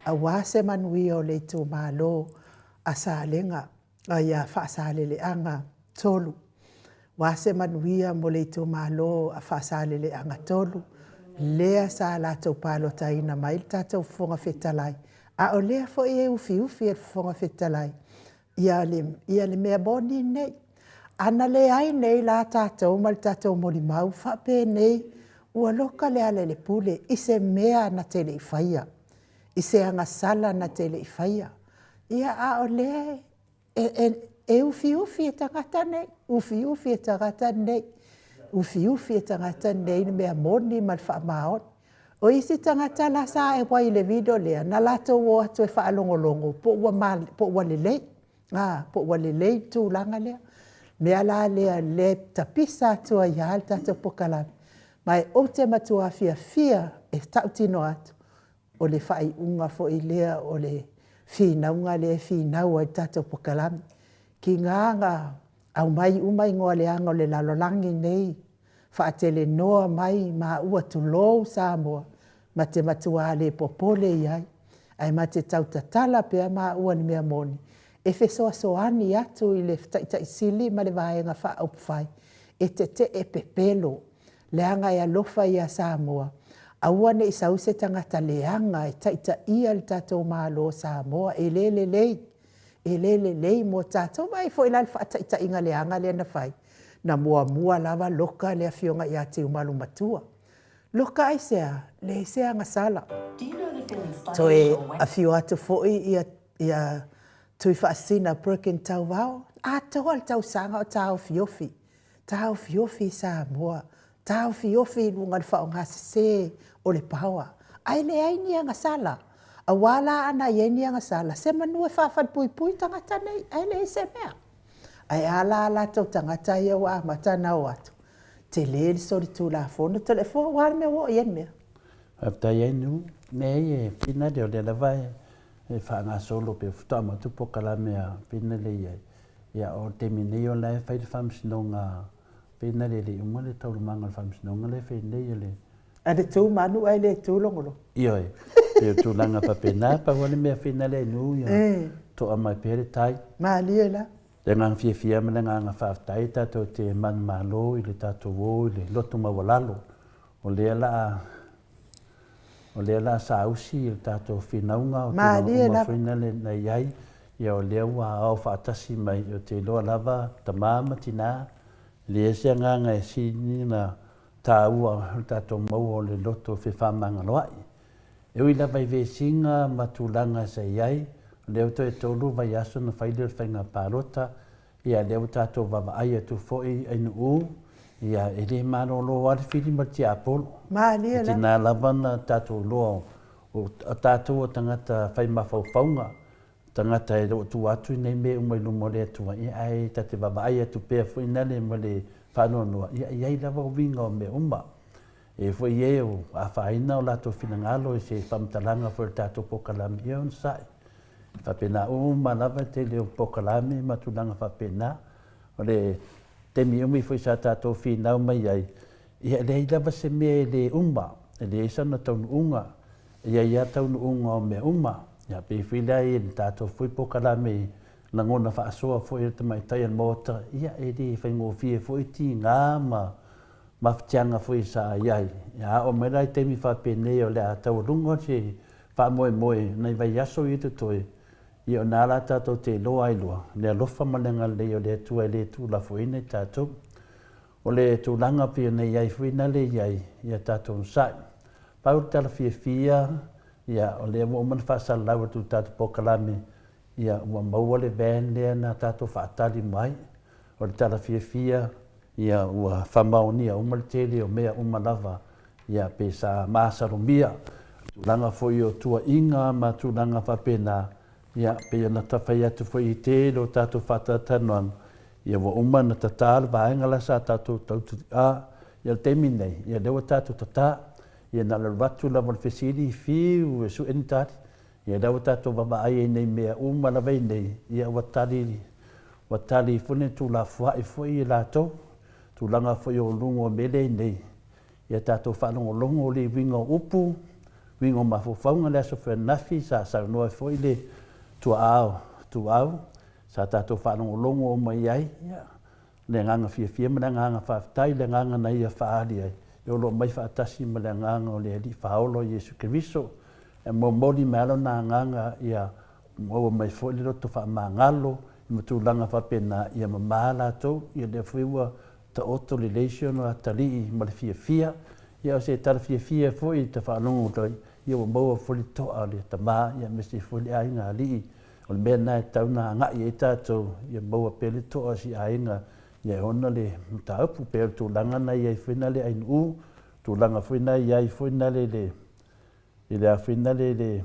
a wase manui o le tō mālo a sālenga, a ia whaasālele anga tolu. Wase manuia mo le tō mālo a whaasālele anga tolu. Lea sa lātou pālota ina mai tātou whonga whetalai. A o lea fo e ufi e whonga whetalai. Ia le mea boni nei. Ana le ai nei la tātou mal tātou mori mau whape nei. Ua loka le ale le pule i se mea na tele i whaia. I se anga sala na tele i whaia. Ia a o lea e ufi e tangata nei. Ufi e tangata nei. Ufi e tangata nei ni mea moni mal wha maon. O isi tangata la sa e wai le video lea. Na lato o atu e wha alongolongo. Po ua lelei. Po ua lelei tu langa lea. Mea la lea le tapisa atu a ial tato pokalami. Mai o te matua fia e tautino atu. O le whai unga fo i lea o le whinaunga le whinaua i tato pokalami. Ki nganga au mai umai ngoa le anga o le lalolangi nei. Whaatele noa mai ma ua tu lou Samoa. Ma te matua le popole iai. Ai ma te tautatala pea ma ua ni mea moni. E fesoa soani atu i le taisili ma le vaenga wha upwhai. E te e pepelo. Leanga ia lofa ia Samoa. Aua ne isause tangata leanga e taita ia le tatou malo Samoa. E lele lei mo tatou mai fo ilal wha taita inga leanga le na whai. Na mua lava loka le fionga ia te umalu matua. Loka ai sea, le sea ngasala. To e a fio atu foi ia tui whaasina Birkin tau wao. A tau al tau sanga o tau fiofi. Tau fiofi Samoa. Tau fiofi lunga le whaongasi se o le paua. Ai le aini anga sala. A wala ana ieni anga sala. Se manu e whawhat pui tangata nei. Ai le se mea. Ai ala tau tangata ia wa mata na o atu. Te lele sori tu la fono. Te le fo wala mea wo ien mea. Hafta ienu. Nei e pina de o le lavai. E whaanga solo pe futama tupo kalamea pina le iai. Ia o te mineo lai whaide whamsinonga pina le umma le taurumanga whamsinonga le whaine le. A te tū manu ai le tū longolo. Ioi. Pe tū langa pa pena pa wane mea whina le nu ia. To a mai pere tai. Ma lia la. Le ngang fia me le ngang whaftai tato te man malo i le tato wo i le loto mawalalo. O lea la sausi i le tato whinaunga o te mawhina le na iai. Ia o lea ua au whaatasi mai o te loa lava ta mama tina. Lea se nganga e sini na ta ua tato mau o le loto whewhamanga loai. E ui la vai vesinga matulanga sa iai. Leo to e tolu vai aso na whaile whainga pārota. Ia leo tato vava aia tu foi ainu u. Ia e le mano lo wari whiri marti apolo. Maalia la. Tina lavana tato loa o tato o tangata whai mawhauwhaunga. Tangata e lo tu atu nei me umai lumo le atua. Ia ai tate vava aia tu pea fui nale mo le whanonua. Ia iai lava winga o me umma. E fo ie o a whaina o lato finangalo e se whamtalanga fo tato pokalami e on sai. Whapena malawa te leo pokalami matulanga whapena. O le temi umi fo sa tato finau mai ai. Ia le ilawa se mea le e le isana taunu unga. Ia taunu unga o me Ia pe whila e le tato fui pokalami langona whaasoa fo e te mai tai an mota. Ia e le whaingofie fo i ti ngā maftianga fo i sa iai. Ia o mera i temi whapene o le a tau runga se wha moe nei vai aso i te toi. Ia o nāra tātou te loa i loa. Le alofa malenga le o le tua le tu la fo ina tātou. O le tūlanga pia nei iai fo ina le iai. Ia tātou nsai. Pau tala fia. Ia o le o man whaasa laua tu tātou pokalami. Ia ua maua le van lea na tātou whaatali mai. O le tala fia. Ia ua whamaonia umaletele o mea umalava. Ia pe sa maasaromia. Tūlanga fo i o tua inga ma tūlanga whapena. Ia pe ana tawhai atu fo i te lo tātou whatatanoang. Ia ua umana tatāla vaenga la sa tātou tautu ia temi nei. Ia lewa tātou tatā. Ia na le watu la wal fesiri fiu e su entari. Ia lewa tātou wawaaie nei mea umalawai nei. Ia watali fune tū la fuai fo i lātou. Tūlanga fo i o lungo mele nei. Ia tātou whanongo longo le wingo upu. Wingo mafufaunga le aso whenafi sa noa fo i le tu au. Sa tātou whanongo longo o mai ai. Le nganga fia ma le nganga whaftai le nganga na ia whaari ai. Yo lo mai whaatasi ma le nganga o le li whaolo Jesu Keriso. E mo mori malo na nganga ia mo mai fo i le roto whaamangalo. Ima tūlanga whapena ia mamala tau. Ia le whiua ta oto relation o atari ma le fia. Ia o se tala fia fo i te whanongo toi. Ia o maua fo li toa le tamā. Ia me se fo li ainga li. O le mea nai tau na ngai e tātou. Ia maua pele toa si ainga. Ia hona le mtaupu pele tūlanga na ia i whina le ainu. Tūlanga whina ia i whina le. Ia a whina le.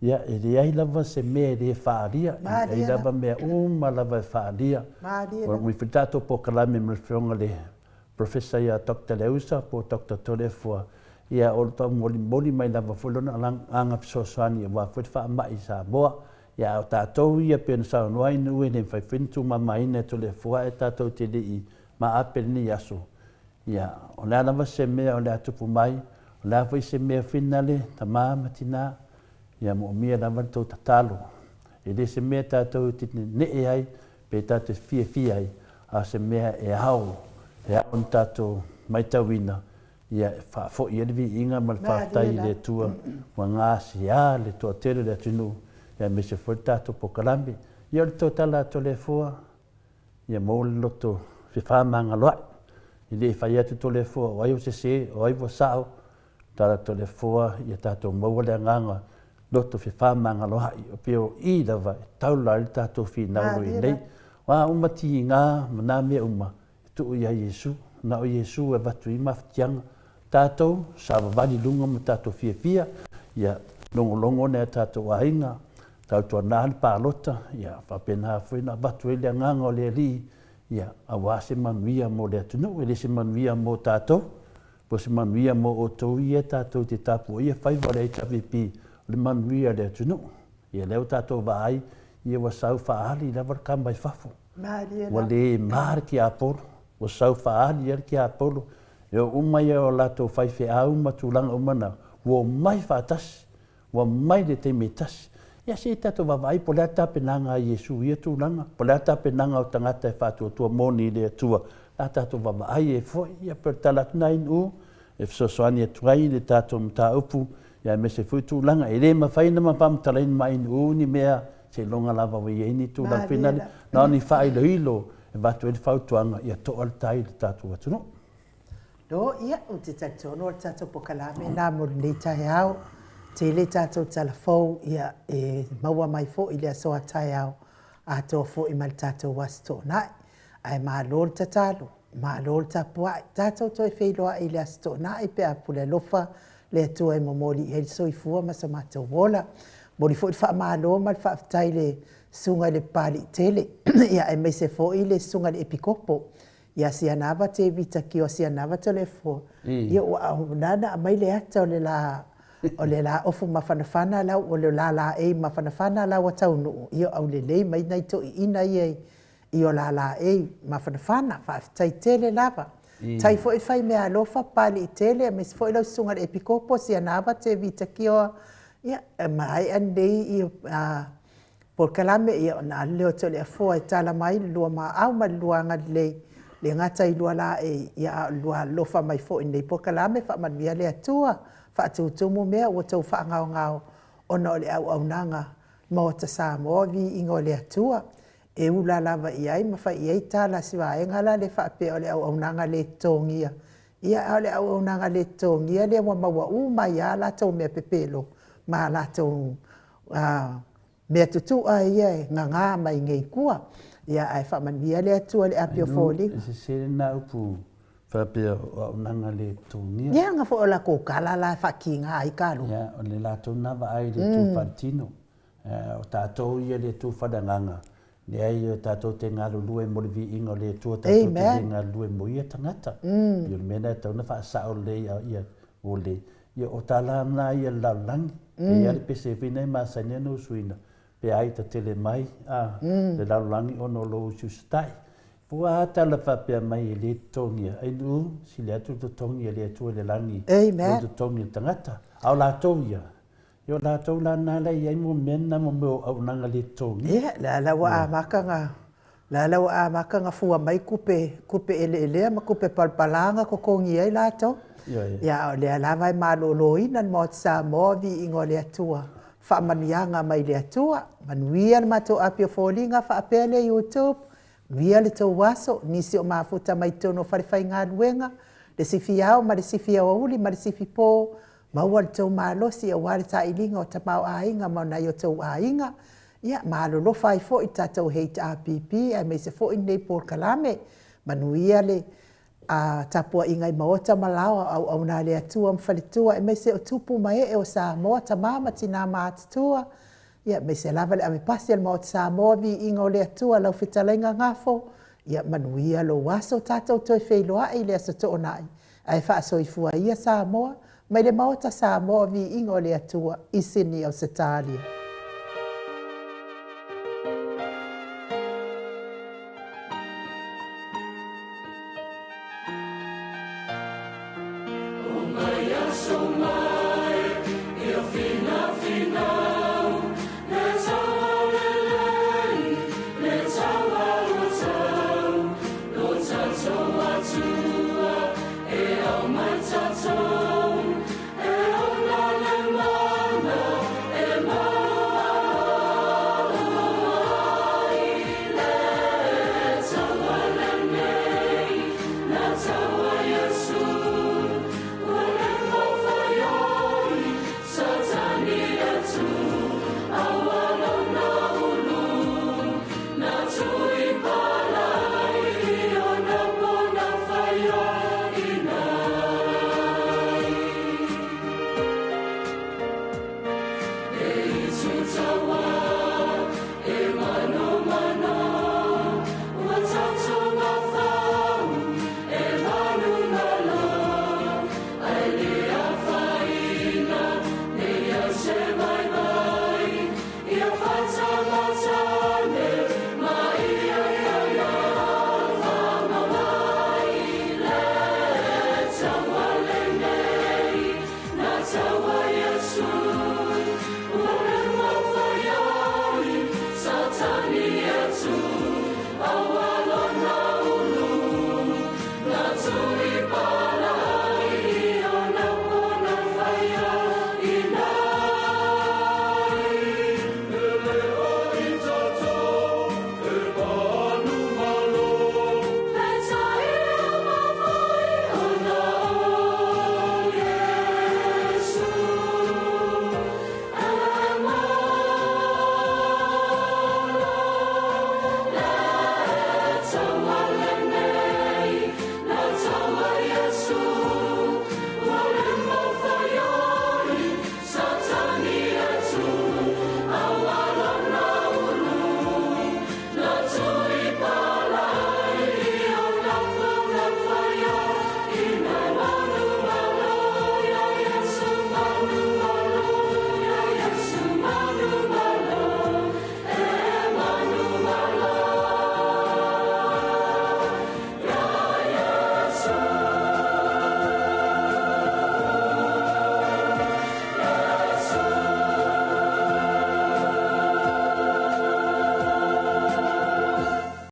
Ia e le ai lava se mea le whaaria. E lava mea lava whaaria. O mui whitato po kalame me whionga le. Professor ia Dr. Leusa po Dr. Maleifua. Ia o tau moli mai lava wholona anga pisosoani e wa whitwha mai Samoa. Ia o tātou ia pēna saunoa ina ue ne whaiwhintu mamaina to le fua e tātou te lii ma apel ni aso. Ia o lea lava se mea o lea tupu mai. O lea whai se mea whinale ta matina. Ia mo mia lava tau tatalo. E le se mea tātou te ne ai pe tātou fia ai. A se mea e hao. E hao tātou mai tauina. Ia whaafo i elevi inga ma le whaftai le tua. Wa ngāsi le tua tere le atunu. Ia me se foi tātou pokalami. Ia le tau tala to le fua. Ia mo le loto whiwhamanga loai. I le whai atu to le fua. O aiwa se o aiwa sao. Tala to le fua. Ia tātou maua le nganga. Loto whiwhamanga loai. O pio i lawa. Tau la le tātou whinauro i nei. Wa umati ngā mana mea Tu ia Yesu. Na o Yesu e watu i mawhtianga. Tātou sa wawani lunga ma tātou fia. Ia longo ne tātou ainga. Tātou nāni pālota, ia whapena whaina batu e lea nganga o lea li, ia awa se manuia mo lea tunu, ele se manuia mo tātou, po se manuia mo o tau ia tātou te tāpua, ia whaiwara e tawipi, le manuia lea tunu, ia leo tātou vai, ia wa sau whaali, la war kambai whafu. Wa le maare ki apolo, wa sau whaali ar ki apolo, e o umai o lato whaiwhe au matulanga umana, wa mai whaatasi, wa mai le te metasi, ia se tato wawai po lea tapenanga Yesu ia tūlanga. Po lea tapenanga o tangata e whātua tua moni lea tua. La tato wawai e foi ia per talatuna inu. E fisosoani e tuai le tato mta upu. Ia me se fui tūlanga. E le mawhaina mapamtalain ma inu ni mea. Se longa lava wa ia ini tūlanga whinale. Nā ni whailo hilo. E watu e le whautuanga ia toa le tai le tato watuno. No, ia o te taitono o le tato pokalame. Nā mori nei tae au. Te le tātou talafou ia e maua mai fo i lea soa tai au a tō fo i mal tātou was tō nai. Ai maa lor tatalo, maa lor tapuai. Tātou toi wheiloa i lea sto nai pe a pule lofa lea tua e momoli i hei soi fua masa mātou wola. Mori fo i wha maa lor mal whaafitai le sunga le pali tele. Ia e me se fo i le sunga le epikopo. ia sianava te vitaki o sianava telefo ia o nana mai le ata o le la ofu mafanafana la o le la e mafanafana la wa taunu ia au le lei mai nai to ina ia i o la e mafanafana fa tai tele lava tai fo fai me alofa pali tele me fo lo sunga e pikopo sianava te vitaki o ia mai andei i por kalame ia na leo te le fo e tala mai lua ma au ma luanga le ngata i lua la e ia lua lofa mai fo nei por kalame fa man via le atua fa tu mo mea o tau fa ngao ona le au nanga mo ta Samoa vi ingo le atua e ula lava ia ma fa ia tala siwa e ngala le fa pe o le au nanga le tongia ia le au nanga le tongia le wa ma ia la to me pepelo ma la to me tutu ai nga mai ngai kua ia ai fa man via le atua le apio foli se na upu fa pe o nanga le tongia ia nga fo la ko kala la fa kinga ai kalu ia o le la to na va ai le tu fantino o tatou ia le tu fadanganga le ai o tatou te ngalo lue mo le vi ingo le tu tatou te ngalo lue mo ia tangata ia mena tau na fa sa o le ia o le ia o tala na ia la lang ia le pese vina ma sa no suina pe ai ta tele mai le la lang ono lo sustai Pua tala whapea mai le tongia. Ai nu, si le atu to tongia le atu le langi. Amen. Le tongia tangata. Au la tongia. Yo la tau la nala i ai mo mena mo meo au nanga le tongia. La wa amakanga. La wa amakanga fua mai kupe ele ma kupe palpalanga ko kongi ai la to. Ya le la vai malolo ina mo Samoa vi ingo le atua. Fa manianga mai le atua. Manuia ma to apio folinga fa apele YouTube. Via le tau waso, nisi o mafuta mai tono wharewhai ngā ruenga, le sifi au, ma le sifi au uli, ma le sifi pō, ma ua le tau mālosi a wale ta ilinga o ta mau ainga, ma nai o tau ainga, ia, ma alolo whai fo i tātou hei ta APP, ai mei se fo i nei pōr kalame, manuia le tapua ingai maota malawa au nā le atua mwhalitua, ai mei se o tupu mai e o Samoa, ta mama tina mātatua, ia me se lava le ame pasi al maot Samoa vi ingo le atua lau whitalenga ngafo. Ia manuia lo waso tātou toi wheiloa i le aso tō nai. Ai wha soifua ia Samoa, mai le maota Samoa vi ingo le atua i Sydney o Setalia.